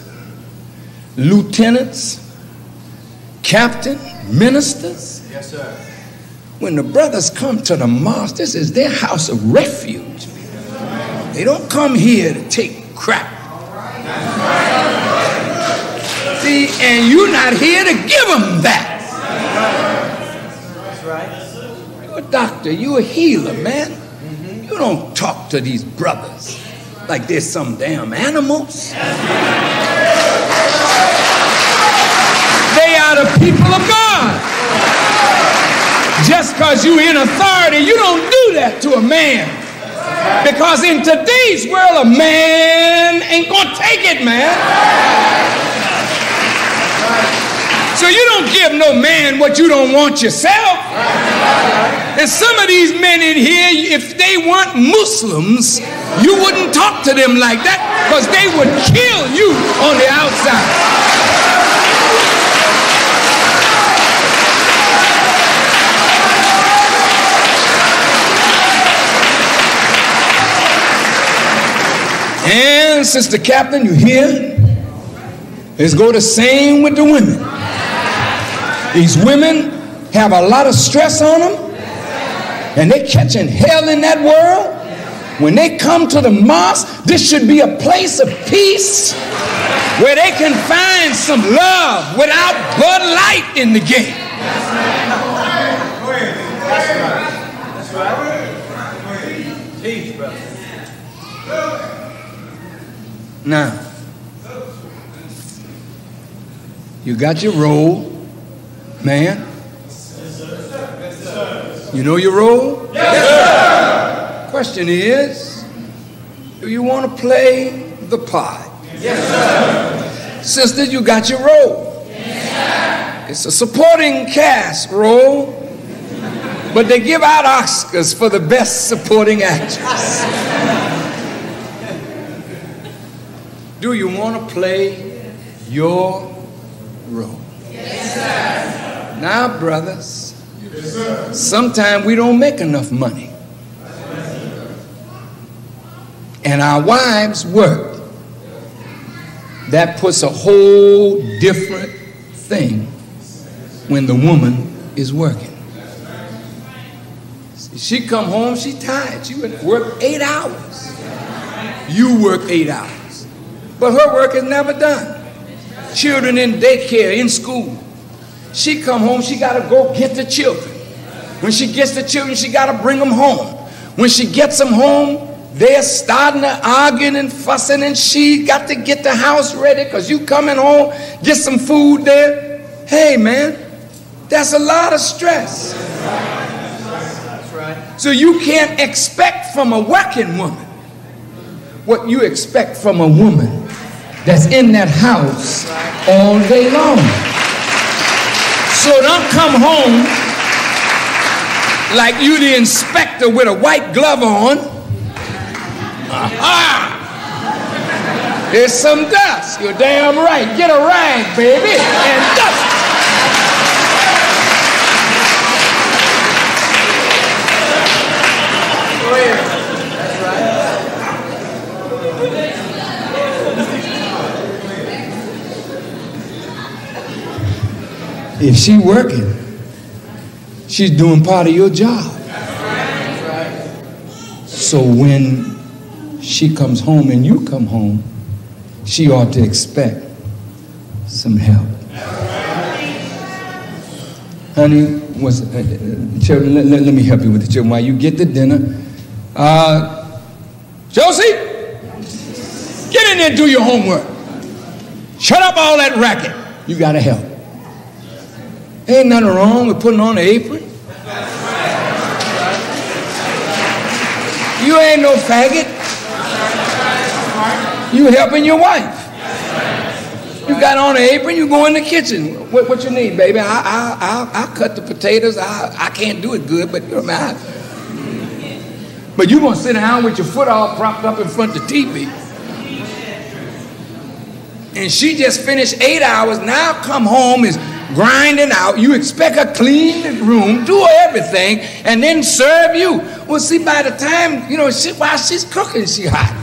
lieutenants, captain, ministers, Yes, sir. when the brothers come to the mosque, this is their house of refuge. They don't come here to take crap. See, and you're not here to give them that. That's right. You're a doctor, you're a healer, man. You don't talk to these brothers like they're some damn animals. They are the people of God. Just because you're in authority, you don't do that to a man. Because in today's world, a man ain't gonna take it, man. So you don't give no man what you don't want yourself. And some of these men in here, if they weren't Muslims, you wouldn't talk to them like that because they would kill you on the outside. And Sister Captain, you hear? Let's go the same with the women. These women have a lot of stress on them, and they're catching hell in that world. When they come to the mosque, this should be a place of peace where they can find some love without Bud Light in the game. That's right. Teach, brother. Now, you got your role, man. You know your role? Yes, sir. Question is, do you want to play the part? Yes, sir. Sisters, you got your role. Yes, sir. It's a supporting cast role, but they give out Oscars for the best supporting actress. Do you want to play your role? Yes, sir. Now, brothers, sometimes we don't make enough money. And our wives work. That puts a whole different thing when the woman is working. She come home, she tired. She would work 8 hours. You work 8 hours. but her work is never done. Children in daycare, in school. She come home, she got to go get the children. When she gets the children, she got to bring them home. When she gets them home, they're starting to arguing and fussing, and she got to get the house ready because you coming home, get some food there. Hey, man, that's a lot of stress. That's right. So you can't expect from a working woman what you expect from a woman that's in that house all day long. So don't come home like you the inspector with a white glove on. Aha! There's some dust. You're damn right. Get a rag, baby, and dust. Go ahead. That's right. If she working, she's doing part of your job. So when she comes home and you come home, she ought to expect some help. Honey, children, let me help you with the children while you get the dinner. Josie, get in there and do your homework. Shut up all that racket. You got to help. Ain't nothing wrong with putting on an apron. You ain't no faggot. You helping your wife. You got on an apron, you go in the kitchen. What you need, baby? I'll cut the potatoes. I can't do it good, but you're mad. But you gonna sit down with your foot all propped up in front of the TV. And she just finished 8 hours, now come home, is grinding out. You expect her to clean the room, do everything, and then serve you. Well, see, by the time, while she's cooking, she hot.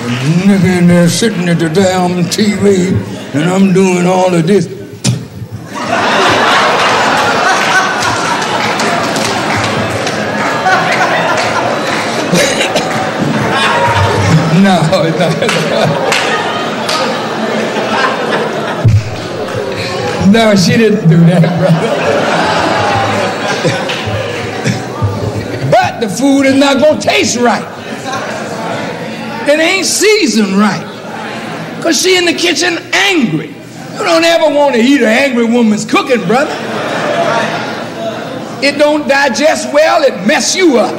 A nigga in there sitting at the damn TV, and I'm doing all of this. No. No, she didn't do that, brother. But the food is not going to taste right. It ain't seasoned right. Because she in the kitchen angry. You don't ever want to eat an angry woman's cooking, brother. It don't digest well, it mess you up.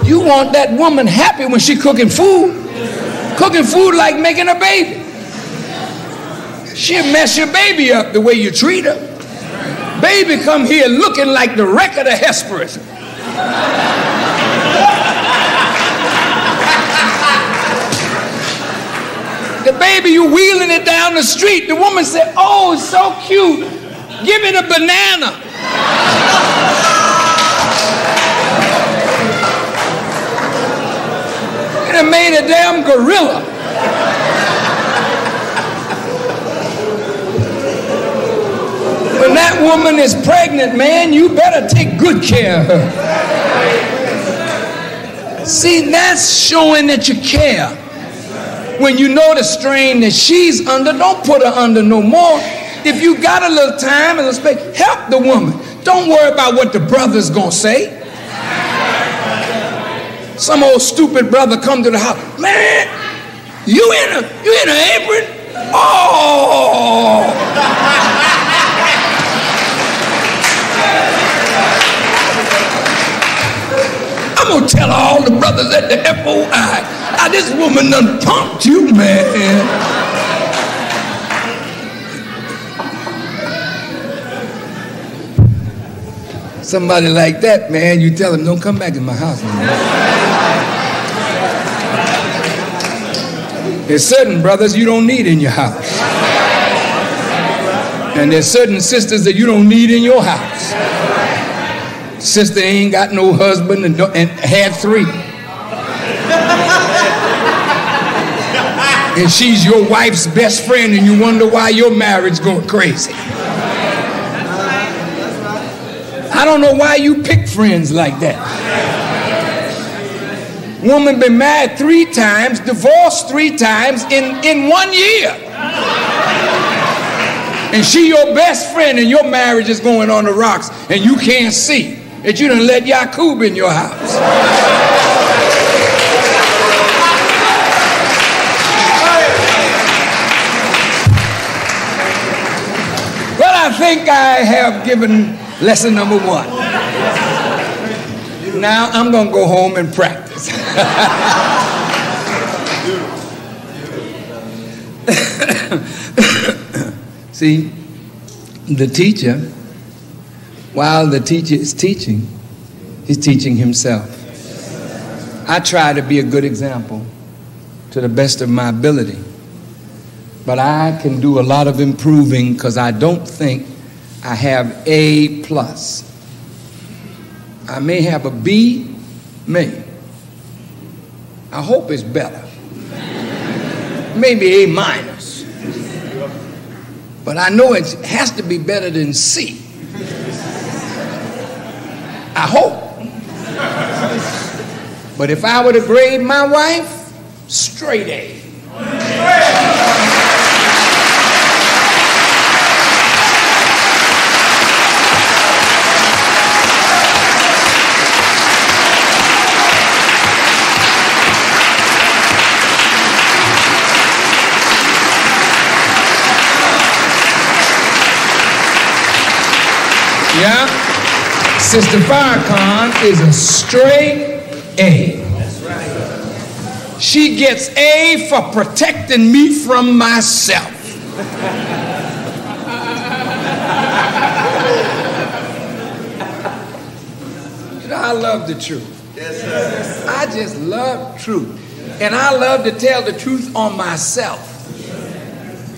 You want that woman happy when she cooking food. Cooking food like making a baby. She'll mess your baby up the way you treat her. Baby come here looking like the wreck of the Hesperus. The baby, you wheeling it down the street. The woman said, oh, it's so cute. Give it a banana. It made a damn gorilla. When that woman is pregnant, man, you better take good care of her. See, that's showing that you care. When you know the strain that she's under, don't put her under no more. If you got a little time and a space, help the woman. Don't worry about what the brother's gonna say. Some old stupid brother come to the house. Man, you in an apron? Oh! I'm gonna tell all the brothers at the FOI. This woman done punked you, man. Somebody like that, man, you tell him, don't come back in my house anymore. There's certain brothers you don't need in your house. And there's certain sisters that you don't need in your house. Sister ain't got no husband and had 3. And she's your wife's best friend and you wonder why your marriage going crazy. I don't know why you pick friends like that. Woman been married 3 times, divorced 3 times in 1 year. And she your best friend and your marriage is going on the rocks and you can't see that you done let Yakub in your house. Well, I think I have given lesson number 1. Now I'm going to go home and practice. See, the teacher, while the teacher is teaching, he's teaching himself. I try to be a good example to the best of my ability, but I can do a lot of improving because I don't think I have A+. I may have a B, may. I hope it's better. Maybe A-. But I know it has to be better than C. I hope. But if I were to grade my wife, straight A. Yeah, Sister Farrakhan is a straight A. She gets A for protecting me from myself. You know, I love the truth. I just love truth. And I love to tell the truth on myself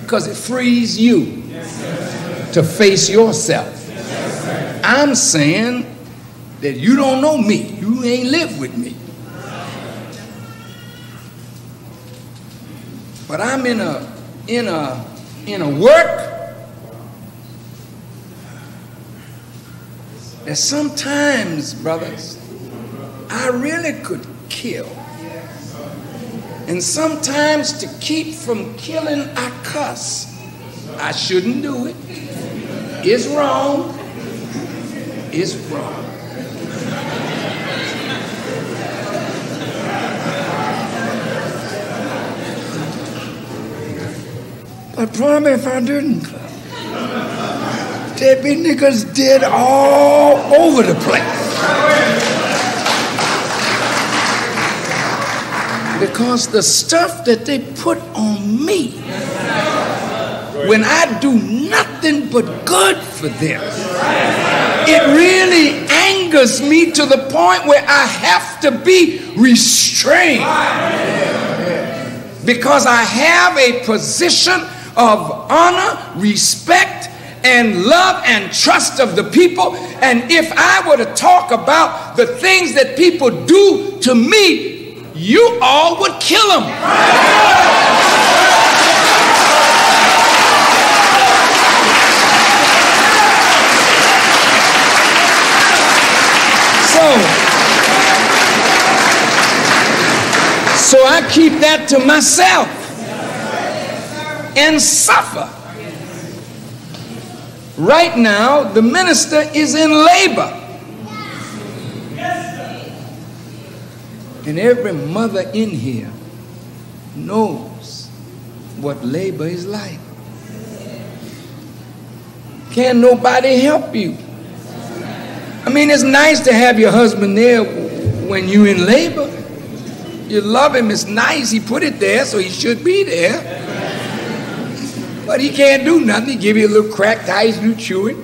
because it frees you to face yourself. I'm saying that you don't know me. You ain't lived with me. But I'm in a work that sometimes, brothers, I really could kill. And sometimes to keep from killing, I cuss. I shouldn't do it. It's wrong. Is wrong. But probably if I didn't, there'd be niggas dead all over the place. Because the stuff that they put on me, when I do nothing but good for them, it really angers me to the point where I have to be restrained. Because I have a position of honor, respect, and love and trust of the people. And if I were to talk about the things that people do to me, you all would kill them. So I keep that to myself and suffer. Right now, the minister is in labor. And every mother in here knows what labor is like. Can't nobody help you. I mean, it's nice to have your husband there when you're in labor. You love him, it's nice. He put it there, so he should be there. But he can't do nothing. He give you a little cracked ice, you chew it.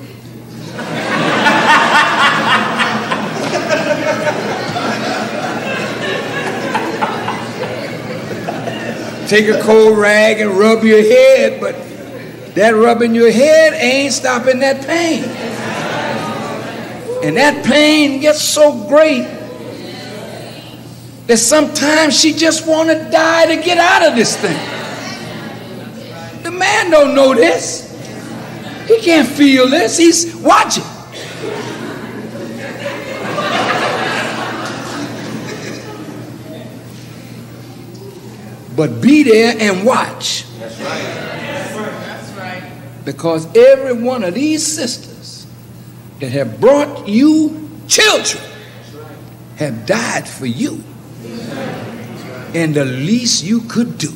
Take a cold rag and rub your head, but that rubbing your head ain't stopping that pain. And that pain gets so great that sometimes she just want to die to get out of this thing. The man don't know this. He can't feel this. He's watching. but be there and watch. That's right. That's right. Because every one of these sisters that have brought you children have died for you. And the least you could do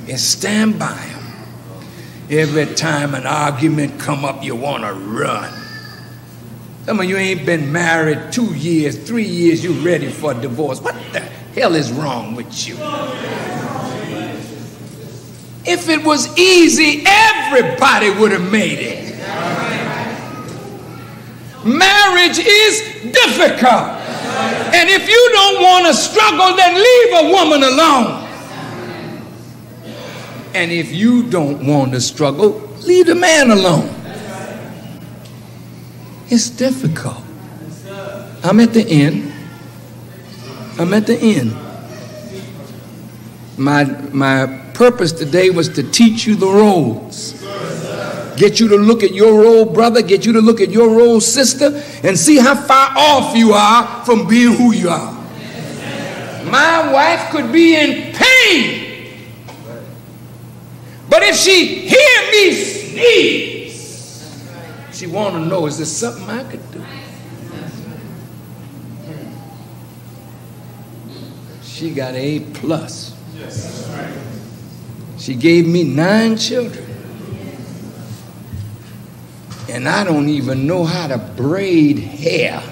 is stand by them. Every time an argument come up, you want to run. Some of you ain't been married 2 years, 3 years, you ready for a divorce. What the hell is wrong with you? If it was easy, everybody would have made it. Marriage is difficult. And if you don't want to struggle, then leave a woman alone. And if you don't want to struggle, leave the man alone. It's difficult. I'm at the end. I'm at the end. My purpose today was to teach you the roles. Get you to look at your role, brother. Get you to look at your role, sister, and see how far off you are from being who you are. My wife could be in pain. But if she hear me sneeze, she want to know, is there something I could do? She got A+. She gave me 9 children. And I don't even know how to braid hair.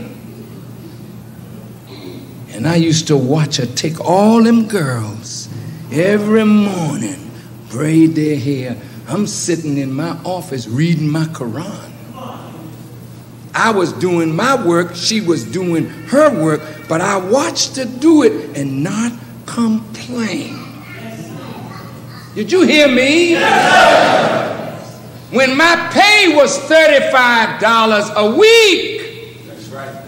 And I used to watch her take all them girls every morning, braid their hair. I'm sitting in my office reading my Quran. I was doing my work, she was doing her work, but I watched her do it and not complain. Did you hear me? When my pay was $35 a week, that's right,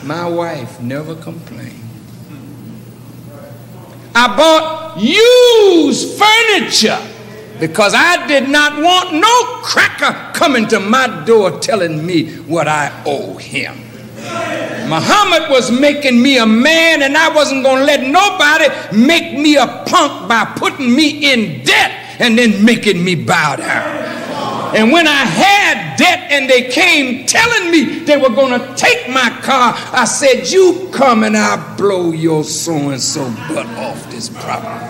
my wife never complained. I bought used furniture because I did not want no cracker coming to my door telling me what I owe him. Muhammad was making me a man, and I wasn't going to let nobody make me a punk by putting me in debt and then making me bow down. And when I had debt and they came telling me they were going to take my car, I said, you come and I'll blow your so-and-so butt off this property.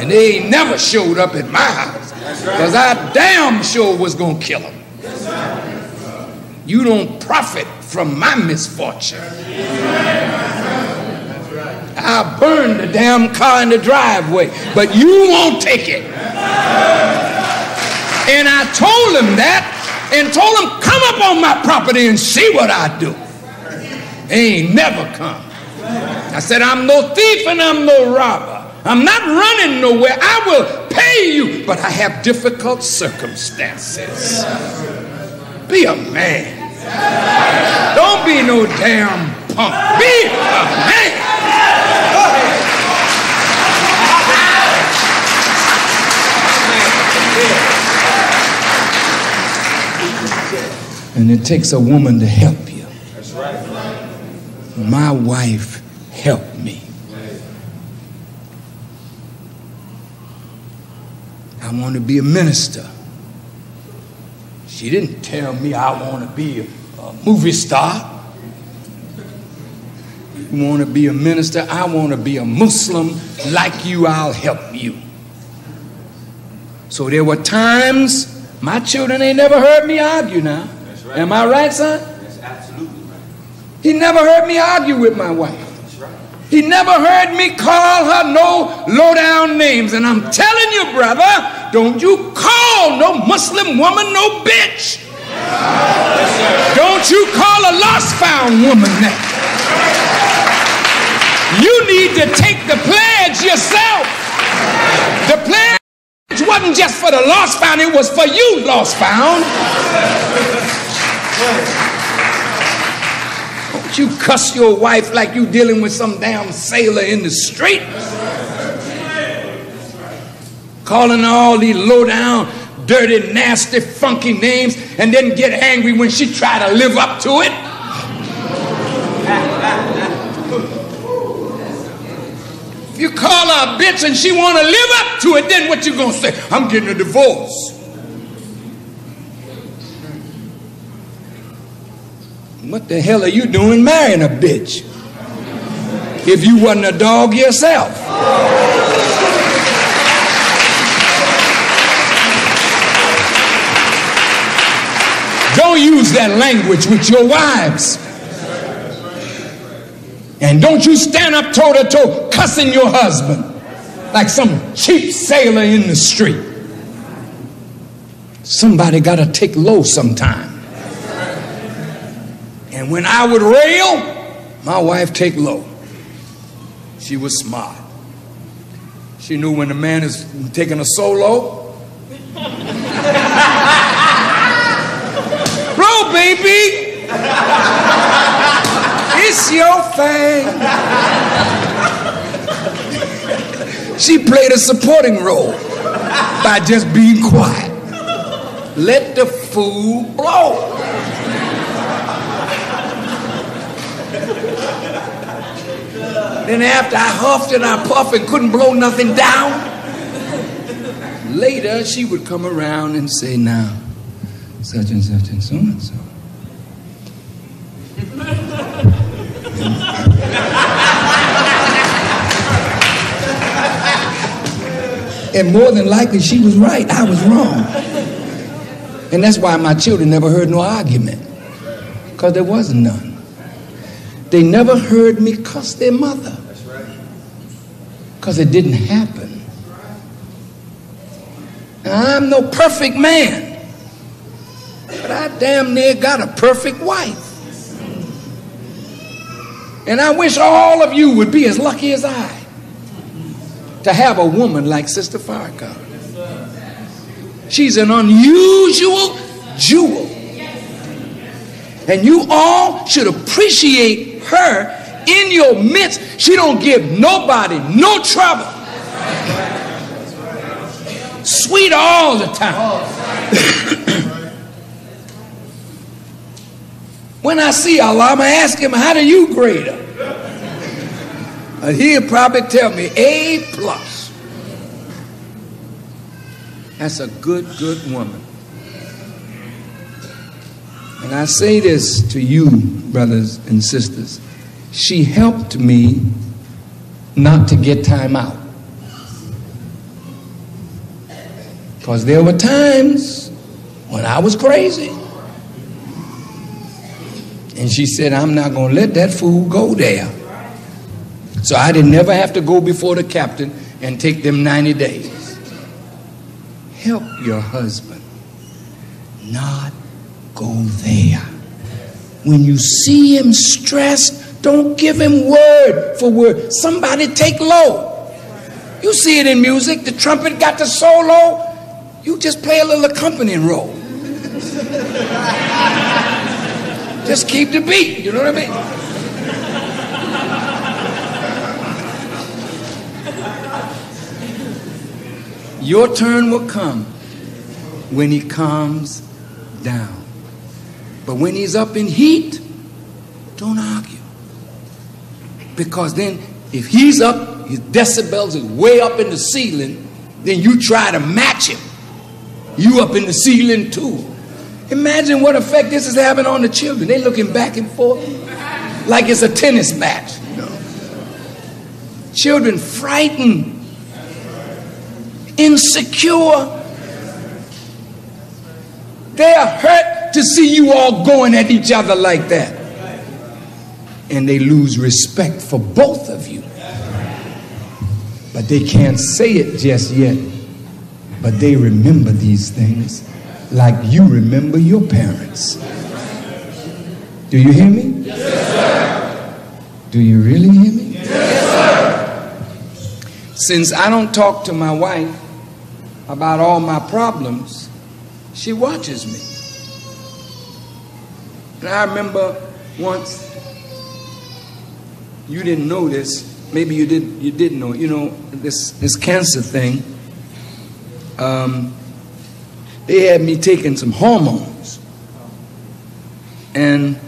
And they ain't never showed up at my house because I damn sure was going to kill them. You don't profit from my misfortune. I'll burn the damn car in the driveway, but you won't take it. And I told him that and told him, come up on my property and see what I do. They ain't never come. I said, I'm no thief and I'm no robber. I'm not running nowhere. I will pay you, but I have difficult circumstances. Be a man. Don't be no damn punk. Be a man. And it takes a woman to help you. That's right. My wife helped me. I want to be a minister. She didn't tell me I want to be a movie star. You want to be a minister? I want to be a Muslim. Like you, I'll help you. So there were times, my children ain't never heard me argue now. Right. Am I right, son? That's absolutely right. He never heard me argue with my wife. That's right. He never heard me call her no low-down names. And I'm telling you, brother, don't you call no Muslim woman no bitch. Yes, don't you call a lost-found woman that. You need to take the pledge yourself. The pledge wasn't just for the lost found, it was for you, lost found. Don't you cuss your wife like you dealing with some damn sailor in the street. Calling her all these low down, dirty, nasty, funky names, and then get angry when she try to live up to it. You call her a bitch and she want to live up to it, then what you gonna say? I'm getting a divorce. What the hell are you doing marrying a bitch if you wasn't a dog yourself? Don't use that language with your wives. And don't you stand up toe to toe cussing your husband like some cheap sailor in the street. Somebody got to take low sometime. And when I would rail, my wife take low. She was smart. She knew when the man is taking a solo. Roll, baby. It's your thing. She played a supporting role by just being quiet. Let the fool blow. Then after I huffed and I puffed and couldn't blow nothing down, later she would come around and say, now, such and such and so and so. And more than likely she was right, I was wrong. And that's why my children never heard no argument, because there wasn't none. They never heard me cuss their mother, because it didn't happen. Now, I'm no perfect man, but I damn near got a perfect wife. And I wish all of you would be as lucky as I to have a woman like Sister Farrakhan. She's an unusual jewel. And you all should appreciate her in your midst. She don't give nobody no trouble. Sweet all the time. When I see Allah, I'm going to ask him, how do you grade her? And he'll probably tell me A+. That's a good woman. And I say this to you, brothers and sisters. She helped me not to get time out. Because there were times when I was crazy. And she said, I'm not going to let that fool go there. So I didn't never have to go before the captain and take them 90 days. Help your husband not go there. When you see him stressed, don't give him word for word. Somebody take low. You see it in music. The trumpet got the solo. You just play a little accompanying role. Just keep the beat. You know what I mean? Your turn will come when he calms down. But when he's up in heat, don't argue. Because then if he's up, his decibels is way up in the ceiling, then you try to match him. You up in the ceiling too. Imagine what effect this is having on the children. They're looking back and forth like it's a tennis match. You know? Children frightened, insecure. They are hurt to see you all going at each other like that. And they lose respect for both of you. But they can't say it just yet. But they remember these things like you remember your parents. Do you hear me? Yes, sir. Do you really hear me? Yes, sir. Since I don't talk to my wife about all my problems, she watches me. And I remember once, you didn't know this, maybe you did know, you know, this cancer thing, they had me taking some hormones, and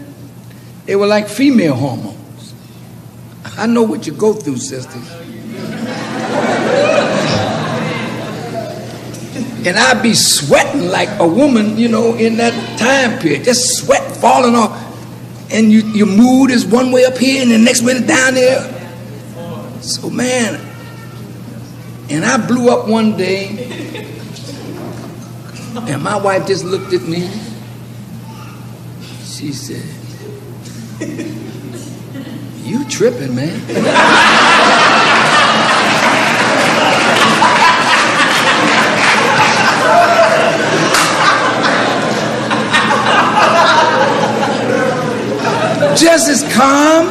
they were like female hormones. I know what you go through, sisters. And I'd be sweating like a woman, you know, in that time period, just sweat falling off. And your mood is one way up here and the next minute down there. So man, and I blew up one day, and my wife just looked at me. She said, "You tripping, man." Just as calm.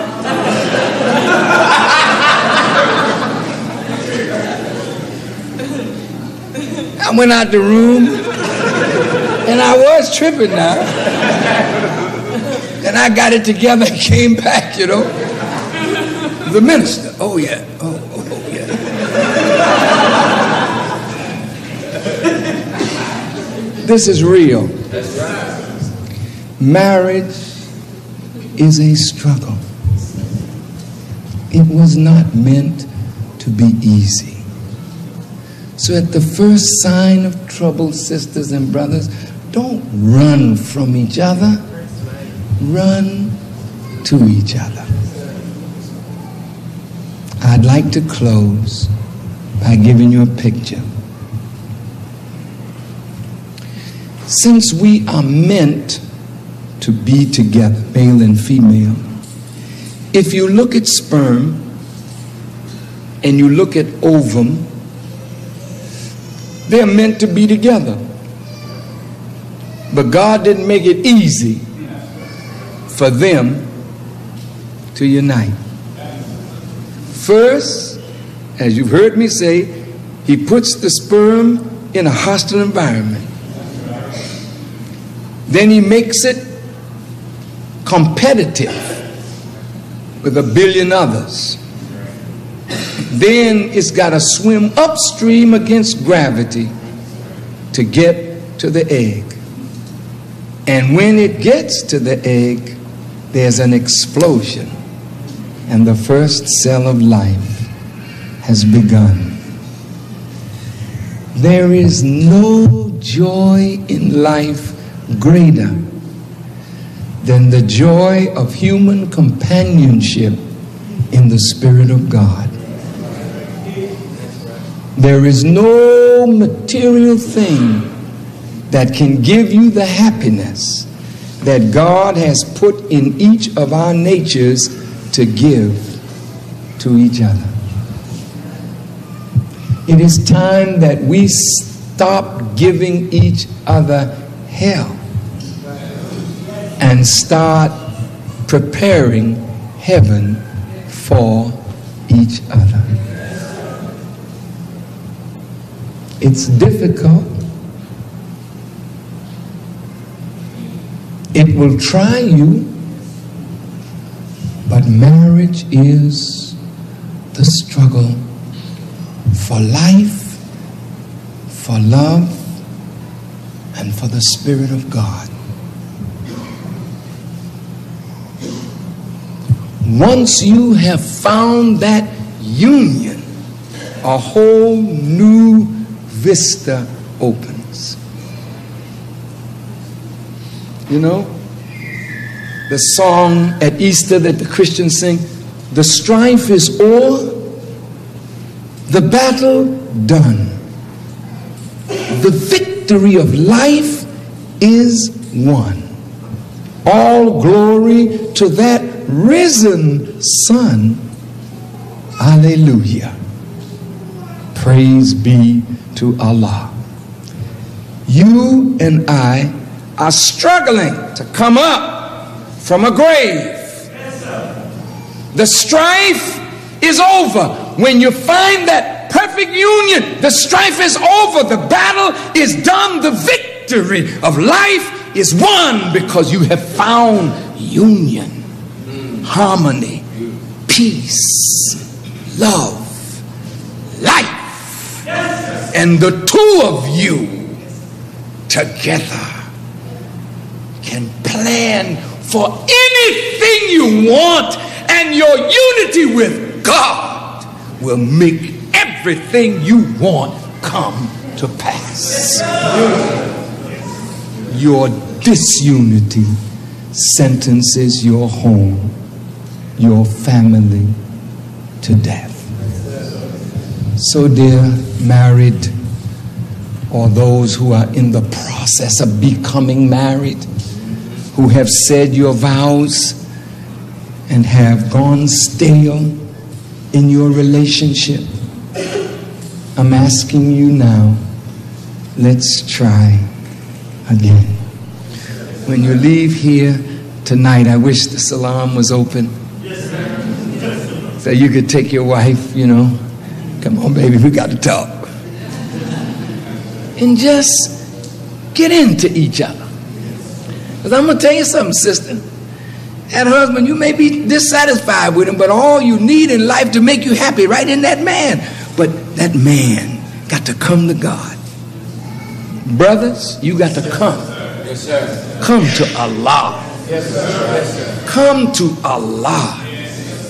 I went out the room, and I was tripping now. And I got it together and came back, you know. The minister, oh yeah, oh yeah. This is real. Marriage is a struggle. It was not meant to be easy. So at the first sign of trouble, sisters and brothers, don't run from each other. Run to each other. I'd like to close by giving you a picture. Since we are meant to be together, male and female, if you look at sperm and you look at ovum, they're meant to be together. But God didn't make it easy for them to unite. First, as you've heard me say, he puts the sperm in a hostile environment. Then he makes it competitive with 1 billion others. Then it's got to swim upstream against gravity to get to the egg. And when it gets to the egg, there's an explosion, and the first cell of life has begun. There is no joy in life greater than the joy of human companionship in the Spirit of God. There is no material thing that can give you the happiness that God has put in each of our natures to give to each other. It is time that we stop giving each other hell and start preparing heaven for each other. It's difficult. It will try you, but marriage is the struggle for life, for love, and for the Spirit of God. Once you have found that union, a whole new vista opens. You know, the song at Easter that the Christians sing, the strife is o'er, the battle done. The victory of life is won. All glory to that risen Son. Hallelujah. Praise be to Allah. You and I are struggling to come up from a grave. The strife is over. When you find that perfect union, the strife is over. The battle is done. The victory of life is won because you have found union, harmony, peace, love, life. And the two of you together can plan for anything you want, and your unity with God will make everything you want come to pass. Your disunity sentences your home, your family to death. So, dear married, or those who are in the process of becoming married, who have said your vows and have gone stale in your relationship, I'm asking you now, let's try again. When you leave here tonight, I wish the salon was open. So you could take your wife, you know, come on baby, we got to talk. And just get into each other. Because I'm going to tell you something, sister. That husband, you may be dissatisfied with him, but all you need in life to make you happy right in that man. But that man got to come to God. Brothers, you got to come. Yes, sir. Come to Allah. Yes, sir. Yes, sir. Come to Allah.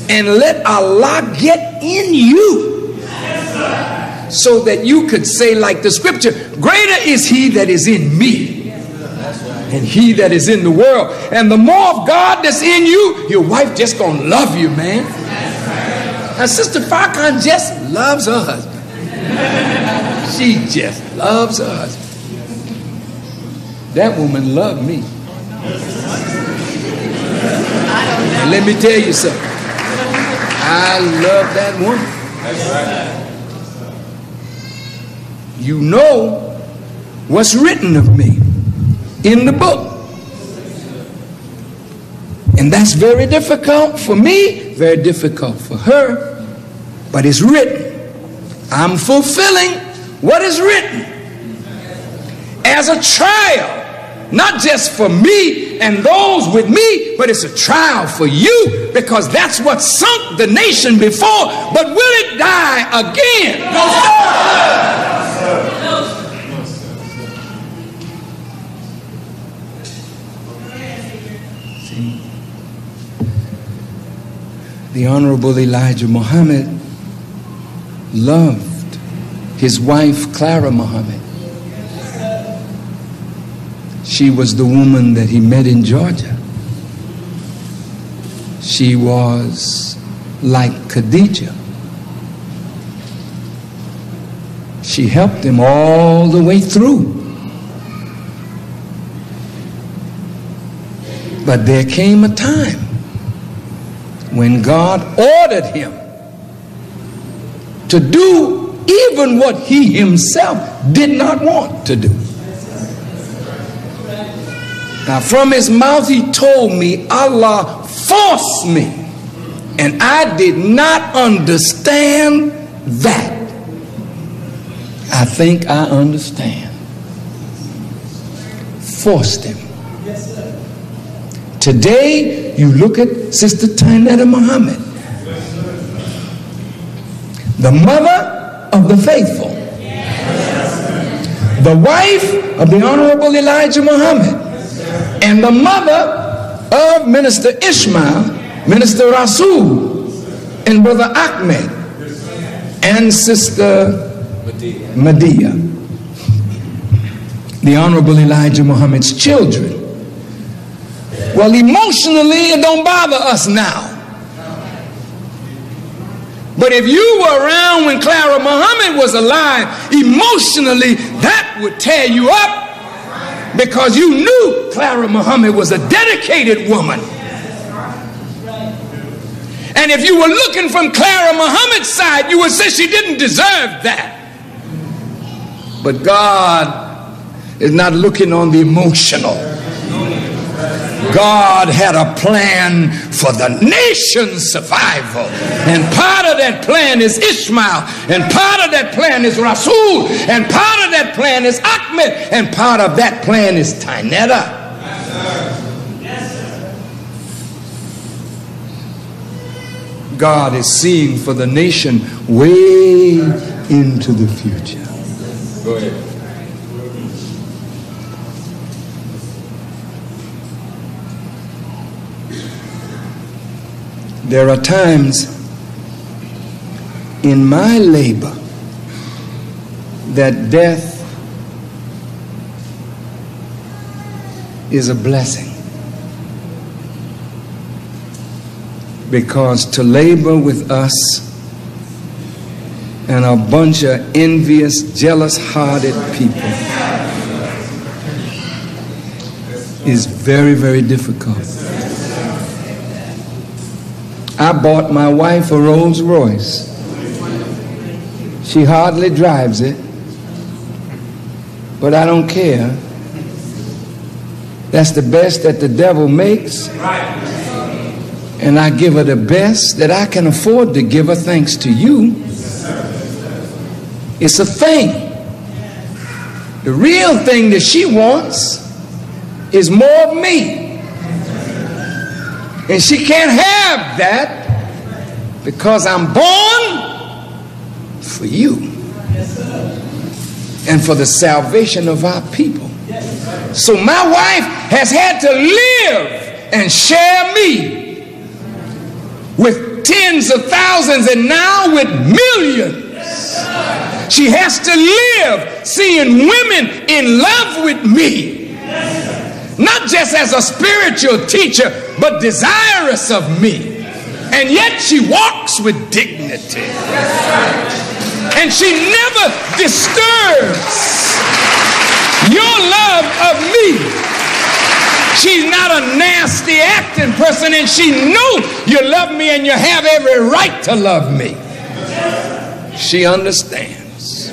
And let Allah get in you. Yes, sir. So that you could say like the scripture, greater is he that is in me and he that is in the world. And the more of God that's in you, your wife just gonna love you, man. Now Sister Farrakhan just loves her husband. She just loves her husband. That woman loved me. And let me tell you something. I love that woman. That's right. You know what's written of me in the book. And that's very difficult for me, very difficult for her, but it's written. I'm fulfilling what is written as a trial, not just for me and those with me, but it's a trial for you, because that's what sunk the nation before. But will it die again? No, sir. See, the Honorable Elijah Muhammad loved his wife Clara Muhammad. She was the woman that he met in Georgia. She was like Khadijah. She helped him all the way through. But there came a time when God ordered him to do even what he himself did not want to do. Now from his mouth he told me, Allah forced me, and I did not understand that. I think I understand. Forced him. Today you look at Sister Tynetta Muhammad, the mother of the faithful, the wife of the Honorable Elijah Muhammad, and the mother of Minister Ishmael, Minister Rasul, and Brother Ahmed, and Sister Medea, the Honorable Elijah Muhammad's children. Well, emotionally, it don't bother us now. But if you were around when Clara Muhammad was alive, emotionally, that would tear you up, because you knew Clara Muhammad was a dedicated woman. And if you were looking from Clara Muhammad's side, you would say she didn't deserve that. But God is not looking on the emotional. God had a plan for the nation's survival, and part of that plan is Ishmael, and part of that plan is Rasul, and part of that plan is Ahmed, and part of that plan is Tynetta. God is seeing for the nation way into the future. Go ahead. There are times in my labor that death is a blessing. Because to labor with us and a bunch of envious, jealous-hearted people is very, very difficult. I bought my wife a Rolls Royce. She hardly drives it, but I don't care. That's the best that the devil makes, and I give her the best that I can afford to give her thanks to you. It's a thing. The real thing that she wants is more of me. And she can't have that because I'm born for you and for the salvation of our people. So my wife has had to live and share me with tens of thousands and now with millions. She has to live seeing women in love with me, not just as a spiritual teacher, but desirous of me. And yet she walks with dignity. And she never disturbs your love of me. She's not a nasty acting person, and she knows you love me and you have every right to love me. She understands.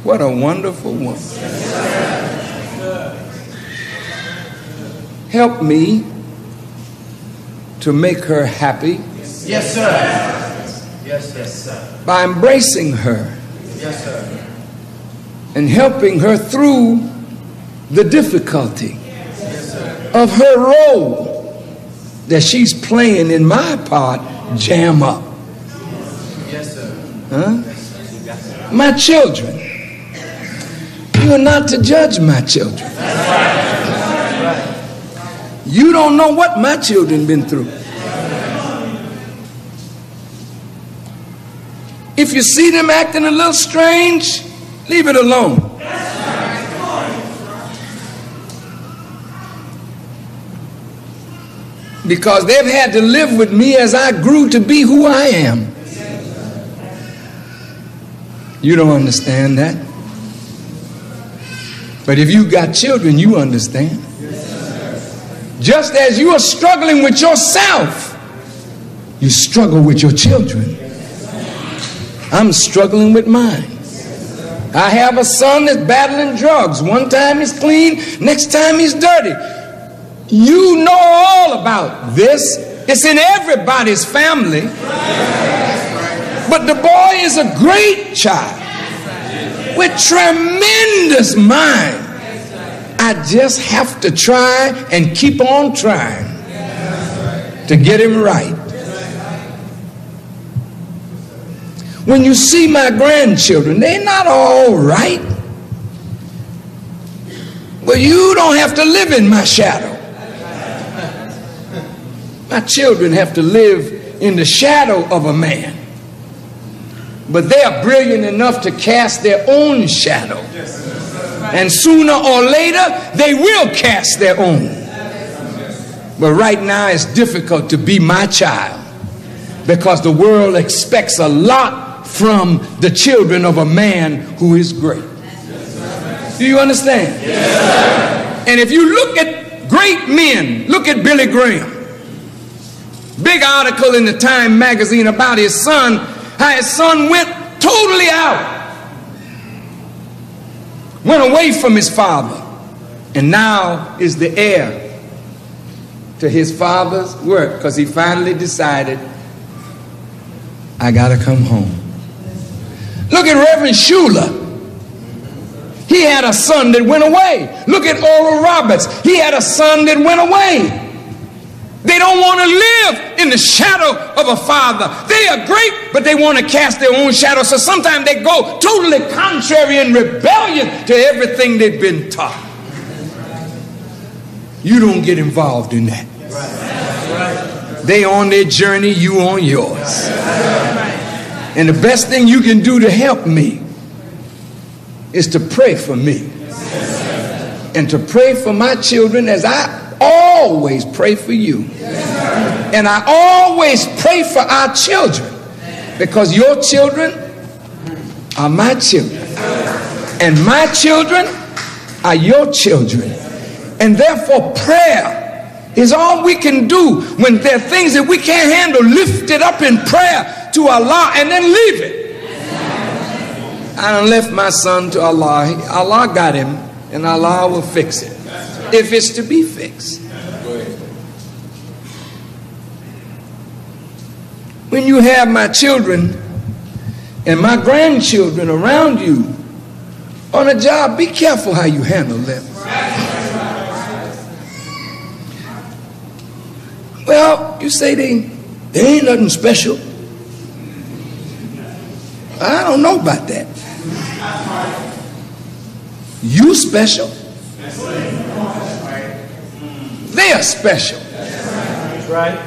What a wonderful woman. Help me to make her happy. Yes, sir. Yes, sir. By embracing her. Yes, sir. And helping her through the difficulty of her role that she's playing in my part, jam up. Yes, sir. Huh? My children. You are not to judge my children. You don't know what my children been through. If you see them acting a little strange, leave it alone. Because they've had to live with me as I grew to be who I am. You don't understand that. But if you got children, you understand. Just as you are struggling with yourself, you struggle with your children. I'm struggling with mine. I have a son that's battling drugs. One time he's clean, next time he's dirty. You know all about this. It's in everybody's family. But the boy is a great child with tremendous mind. I just have to try and keep on trying to get him right. When you see my grandchildren, they're not all right. But you don't have to live in my shadow. My children have to live in the shadow of a man. But they are brilliant enough to cast their own shadow. And sooner or later, they will cast their own. But right now, it's difficult to be my child because the world expects a lot from the children of a man who is great. Do you understand? And if you look at great men, look at Billy Graham. Big article in the Time magazine about his son, how his son went totally out. Went away from his father and now is the heir to his father's work because he finally decided, I gotta come home. Look at Reverend Schuler. He had a son that went away. Look at Oral Roberts. He had a son that went away. They don't want to live in the shadow of a father. They are great, but they want to cast their own shadow. So sometimes they go totally contrary and rebellion to everything they've been taught. You don't get involved in that. They on their journey, you on yours. And the best thing you can do to help me is to pray for me and to pray for my children as I always pray for you. And I always pray for our children because your children are my children and my children are your children. And therefore prayer is all we can do when there are things that we can't handle. Lift it up in prayer to Allah and then leave it. I done left my son to Allah. Allah got him and Allah will fix it if it's to be fixed. When you have my children and my grandchildren around you on a job, be careful how you handle them. Well, you say they ain't nothing special. I don't know about that. You special. They are special. That's right.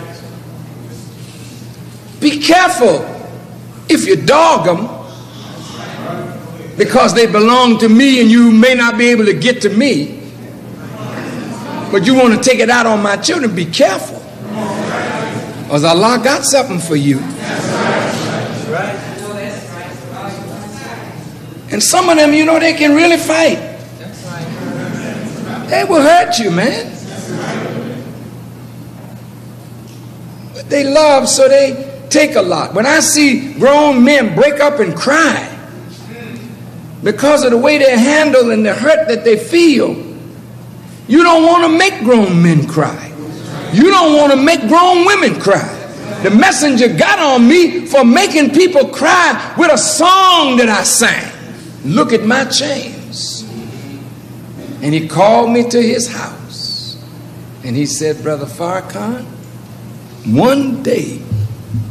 Be careful if you dog them because they belong to me and you may not be able to get to me, but you want to take it out on my children. Be careful, because Allah got something for you. And some of them, you know, they can really fight. They will hurt you, man. But they love, so they take a lot. When I see grown men break up and cry because of the way they handle and the hurt that they feel, you don't want to make grown men cry. You don't want to make grown women cry. The messenger got on me for making people cry with a song that I sang. Look at my chains. And he called me to his house and he said, Brother Farrakhan, one day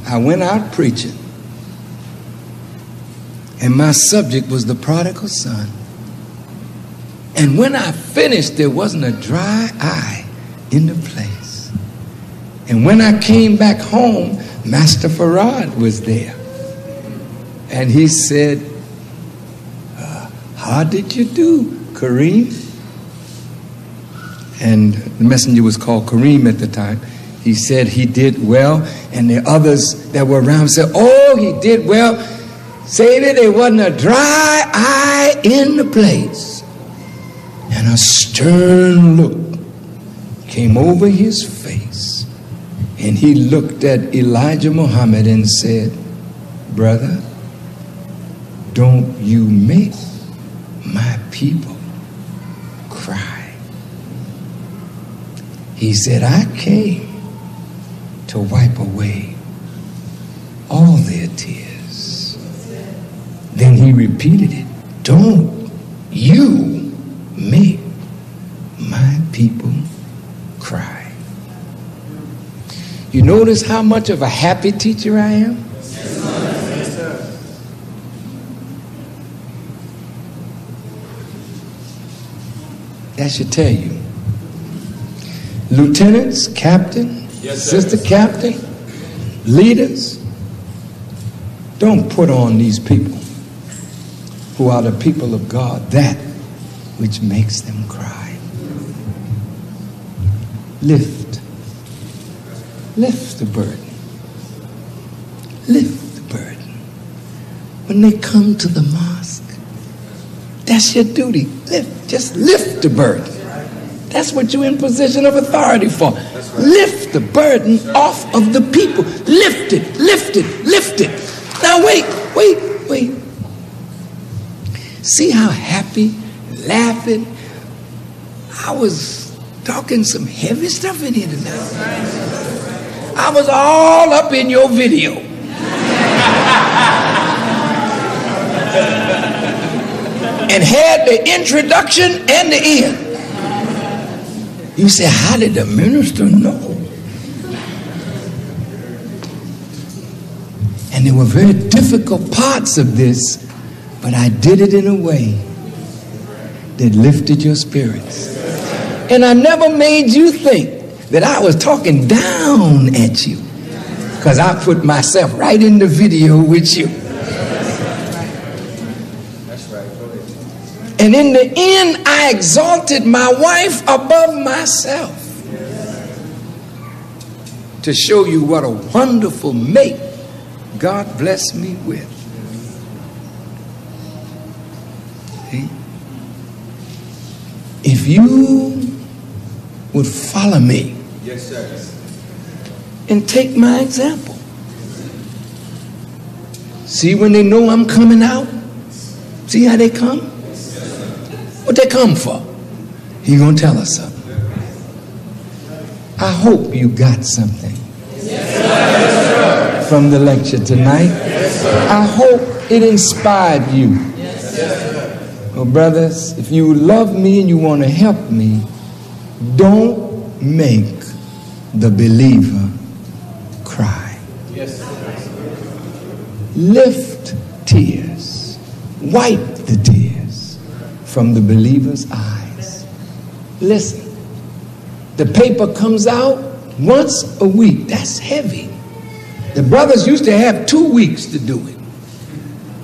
I went out preaching and my subject was the prodigal son. And when I finished, there wasn't a dry eye in the place. And when I came back home, Master Farad was there. And he said, how did you do, Kareem? And the messenger was called Kareem at the time. He said he did well, and the others that were around said, oh, he did well. Say that there wasn't a dry eye in the place. And a stern look came over his face. And he looked at Elijah Muhammad and said, brother, don't you make my people cry. He said, I came to wipe away all their tears. Then he repeated it. Don't you make my people cry. You notice how much of a happy teacher I am? That should tell you. Lieutenants, captain, sister captain, leaders, don't put on these people who are the people of God that which makes them cry. Lift the burden. Lift the burden. When they come to the mosque, that's your duty. Just lift the burden. That's what you're in position of authority for. Lift the burden off of the people. Lift it, lift it, lift it. Now wait. See how happy, laughing. I was talking some heavy stuff in here tonight. I was all up in your video. And had the introduction and the end. You say, how did the minister know? And there were very difficult parts of this, but I did it in a way that lifted your spirits. And I never made you think that I was talking down at you, because I put myself right in the video with you. And in the end, I exalted my wife above myself to show you what a wonderful mate God blessed me with. See? If you would follow me, Yes, sir. and take my example. See, when they know I'm coming out, see how they come? What they come for? He gonna tell us something. I hope you got something from the lecture tonight. I hope it inspired you. Well, brothers, if you love me and you want to help me, don't make the believer cry. Lift tears, wipe the tears from the believer's eyes. Listen, the paper comes out once a week. That's heavy. The brothers used to have 2 weeks to do it.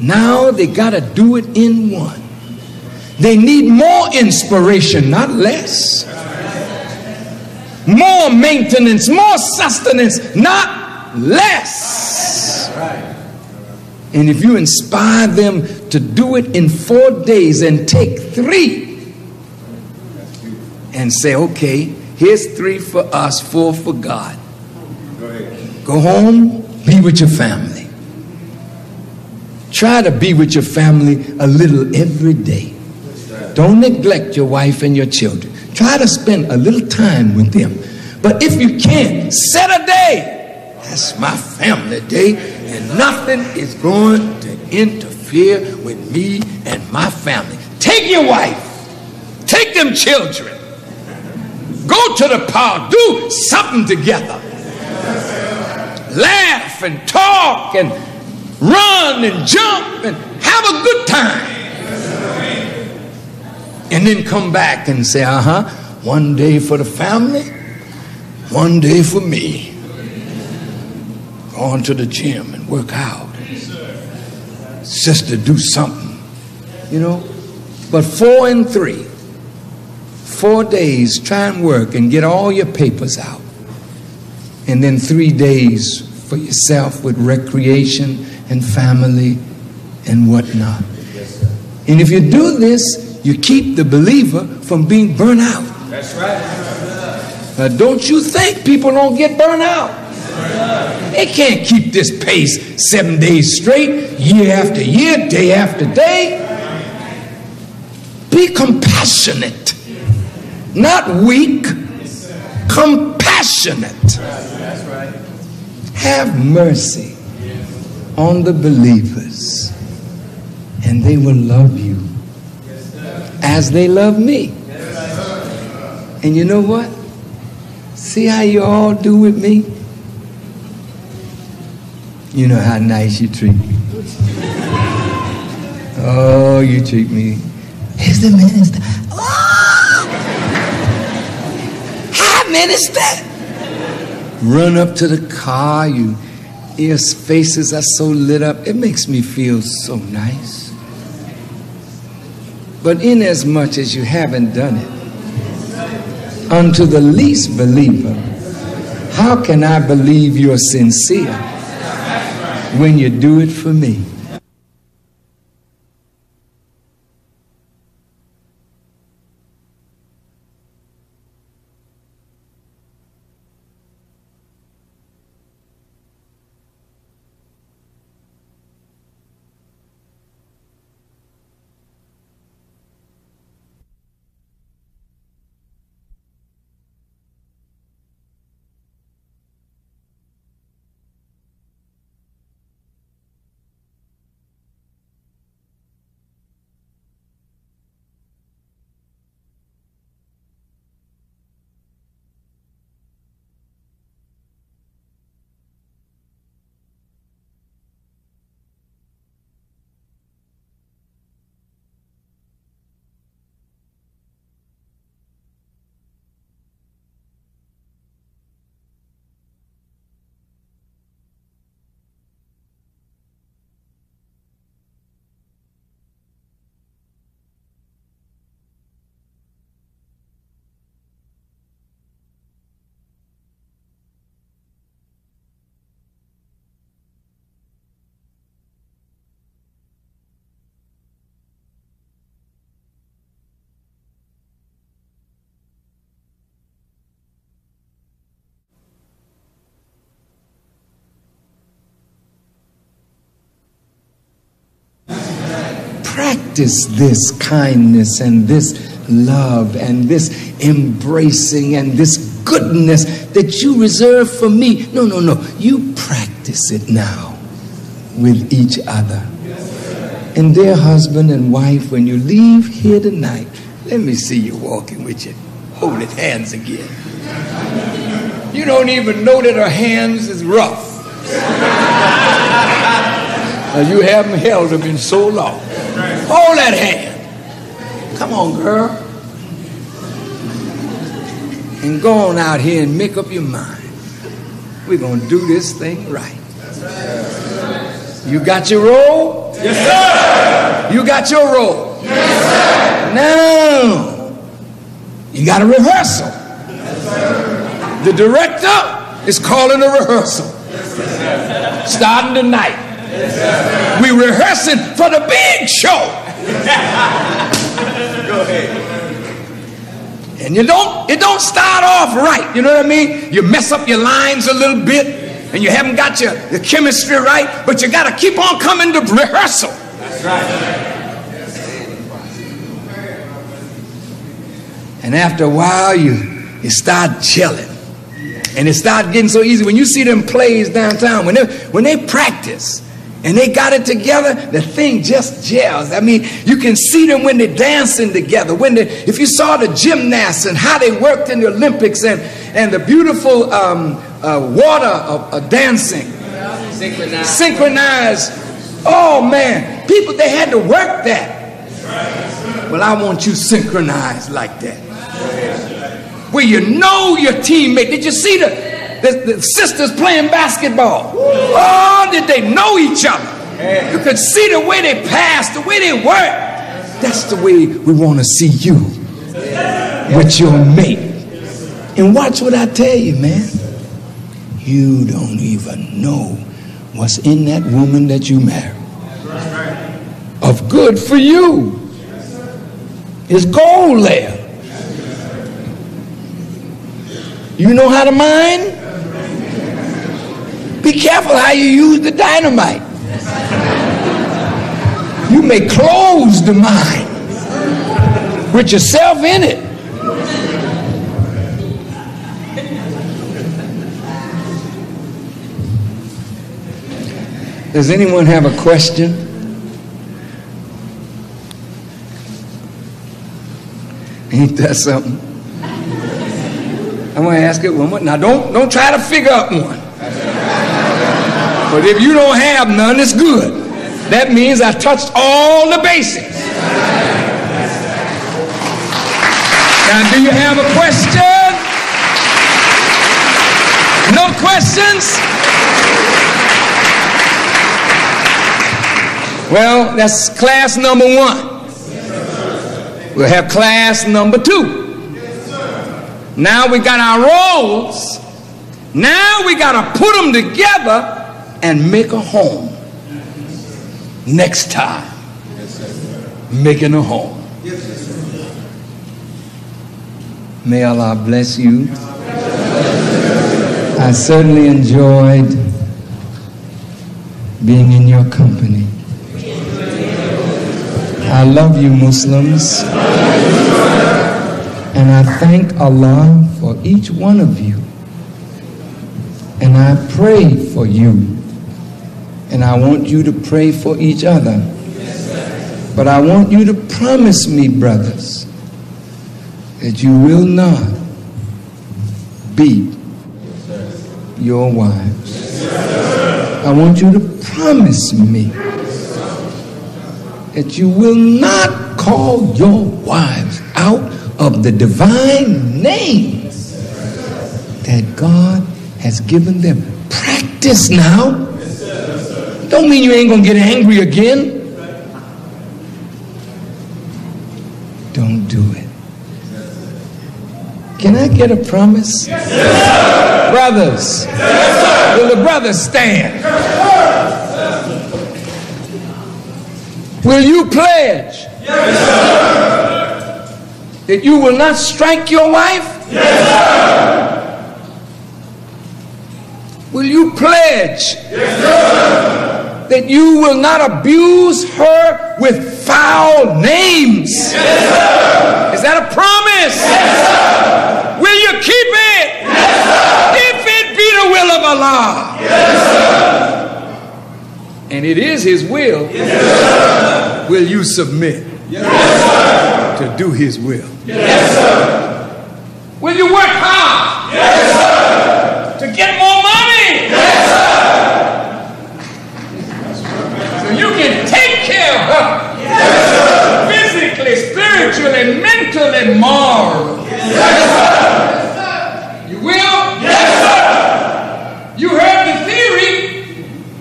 Now they got to do it in one. They need more inspiration, not less. More maintenance, more sustenance, not less. And if you inspire them to do it in 4 days and take 3 and say, okay, here's 3 for us, 4 for God. Go home, be with your family. Try to be with your family a little every day. Don't neglect your wife and your children. Try to spend a little time with them. But if you can't, set a day. That's my family day, and nothing is going to interfere with me and my family. Take your wife. Take them children. Go to the park. Do something together. Laugh and talk and run and jump and have a good time. And then come back and say, one day for the family, one day for me. Going to the gym and work out. Sister, do something. You know? But 4 and 3. 4 days, try and work and get all your papers out. And then 3 days for yourself with recreation and family and whatnot. And if you do this, you keep the believer from being burnt out. That's right. Now, don't you think people don't get burnt out? They can't keep this pace 7 days straight, year after year, day after day. Be compassionate, not weak, compassionate. Have mercy on the believers, and they will love you as they love me. And you know what? See how you all do with me? You know how nice you treat me. Oh, you treat me. Here's the minister. Oh! Hi, minister. Run up to the car. Your faces are so lit up. It makes me feel so nice. But inasmuch as you haven't done it unto the least believer, how can I believe you're sincere when you do it for me? practice this kindness and this love and this embracing and this goodness that you reserve for me. No, no, no. You practice it now with each other. And dear husband and wife, when you leave here tonight, let me see you walking with your holding hands again. You don't even know that her hands is rough. You haven't held them in so long. Hold that hand. Come on, girl. And go on out here and make up your mind. We're going to do this thing right. You got your role? Yes, sir. You got your role? Yes, sir. Now, you got a rehearsal. Yes, sir. The director is calling a rehearsal. Yes, sir. Starting tonight. Yes, sir. We're rehearsing for the big show. Go ahead. And it don't start off right. You know what I mean? You mess up your lines a little bit, and you haven't got your chemistry right, but you got to keep on coming to rehearsal. That's right. And after a while, you start gelling. And it starts getting so easy. When you see them plays downtown, when they practice and they got it together, the thing just gels. I mean, you can see them when they're dancing together. If you saw the gymnasts and how they worked in the Olympics and the beautiful water dancing, synchronized. Oh man, people, they had to work that. Well, I want you synchronized like that, where you know your teammate. Did you see the sisters playing basketball? Oh, did they know each other? You could see the way they passed, the way they worked. That's the way we want to see you with your mate. And watch what I tell you, man. You don't even know what's in that woman that you married. Of good for you. It's gold there. You know how to mine? Be careful how you use the dynamite. You may close the mine with yourself in it. Does anyone have a question? Ain't that something? I'm going to ask it one more. Now, don't try to figure out one. But if you don't have none, it's good. That means I touched all the basics. Now, do you have a question? No questions? Well, that's class number 1. We'll have class number 2. Now we got our roles. Now we got to put them together and make a home. Next time, making a home. May Allah bless you. I certainly enjoyed being in your company. I love you, Muslims. And I thank Allah for each one of you. And I pray for you. And I want you to pray for each other. But I want you to promise me, brothers, that you will not beat your wives. I want you to promise me that you will not call your wives out of the divine names that God has given them. Practice now. Don't mean you ain't gonna get angry again. Don't do it. Can I get a promise? Yes, sir. Brothers, yes, sir. will the brothers stand? Will you pledge that you will not strike your wife? Yes, sir. Will you pledge that you will not abuse her with foul names. Yes, sir. Is that a promise? Yes, sir. Will you keep it? Yes, sir. If it be the will of Allah. Yes, sir. And it is His will. Yes, sir. Will you submit? Yes, sir. To do His will? Yes, sir. Will you work hard? Yes, sir. To get more money? Yes, sir. So you can take care of her. Yes, sir. Physically, spiritually, mentally, morally. Yes, sir. You will? Yes, sir. You heard the theory.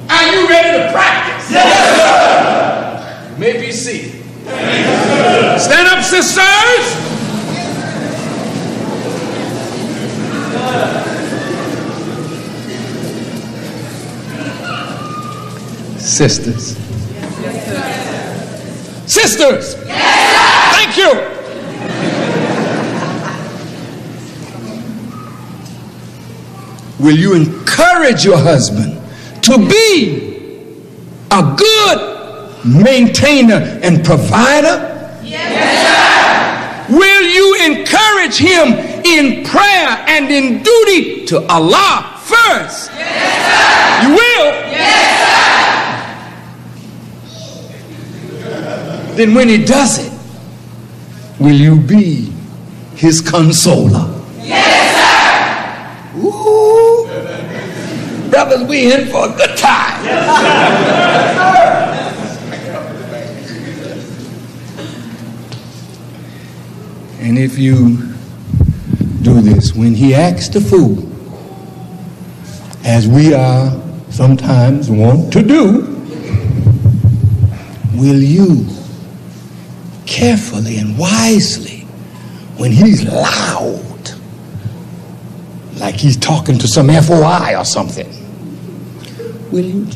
Are you ready to practice? Yes, sir. You may be seated. Stand up, sisters. Sisters. Sisters. Thank you. Will you encourage your husband to be a good maintainer and provider? Will you encourage him in prayer and in duty to Allah first? You will? Then when he does it, will you be his consoler? Ooh. Brothers, we in for a good time. And if you do this, when he acts the fool, as we are sometimes wont to do, will you carefully and wisely, when he's loud, like he's talking to some FOI or something, will you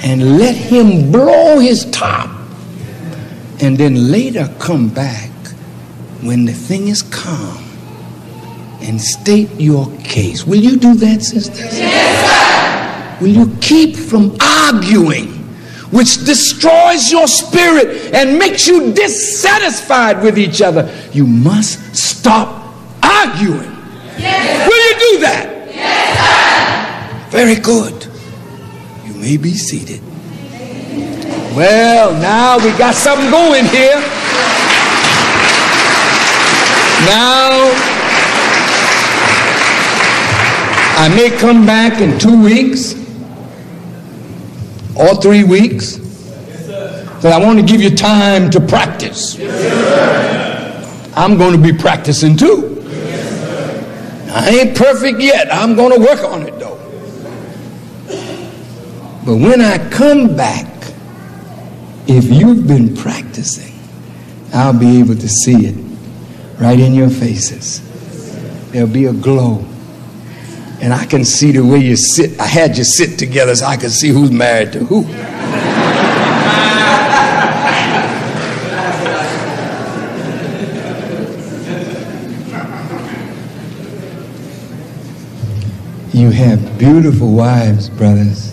and let him blow his top, and then later come back when the thing is calm and state your case? Will you do that, sisters? Yes, sir. Will you keep from arguing, which destroys your spirit and makes you dissatisfied with each other? You must stop arguing. Yes. Will you do that? Yes, sir. Very good. You may be seated. Well, now we got something going here. Now, I may come back in 2 weeks or 3 weeks, but I want to give you time to practice. I'm going to be practicing too. I ain't perfect yet. I'm going to work on it though. But when I come back, if you've been practicing, I'll be able to see it right in your faces. There'll be a glow. And I can see the way you sit. I had you sit together so I could see who's married to who. You have beautiful wives, brothers.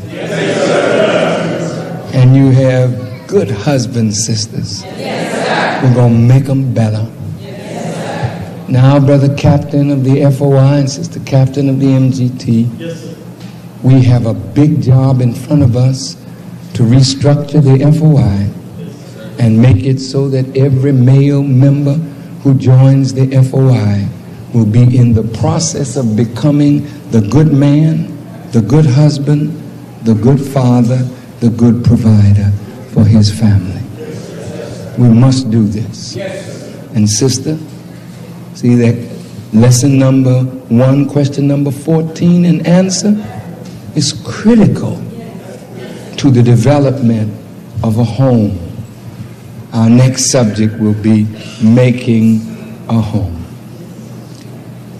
And you have good husbands, sisters. We're going to make them better. Now, brother captain of the FOI and sister captain of the MGT, we have a big job in front of us to restructure the FOI and make it so that every male member who joins the FOI will be in the process of becoming the good man, the good husband, the good father, the good provider for his family. We must do this. And sister, see that lesson number 1, question number 14 and answer is critical to the development of a home. Our next subject will be making a home.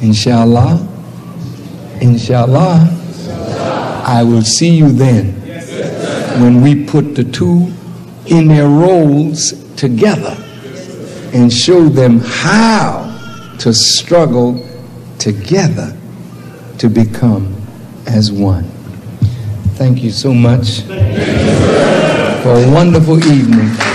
Inshallah, inshallah, I will see you then when we put the two in their roles together and show them how to struggle together to become as one. Thank you so much for a wonderful evening.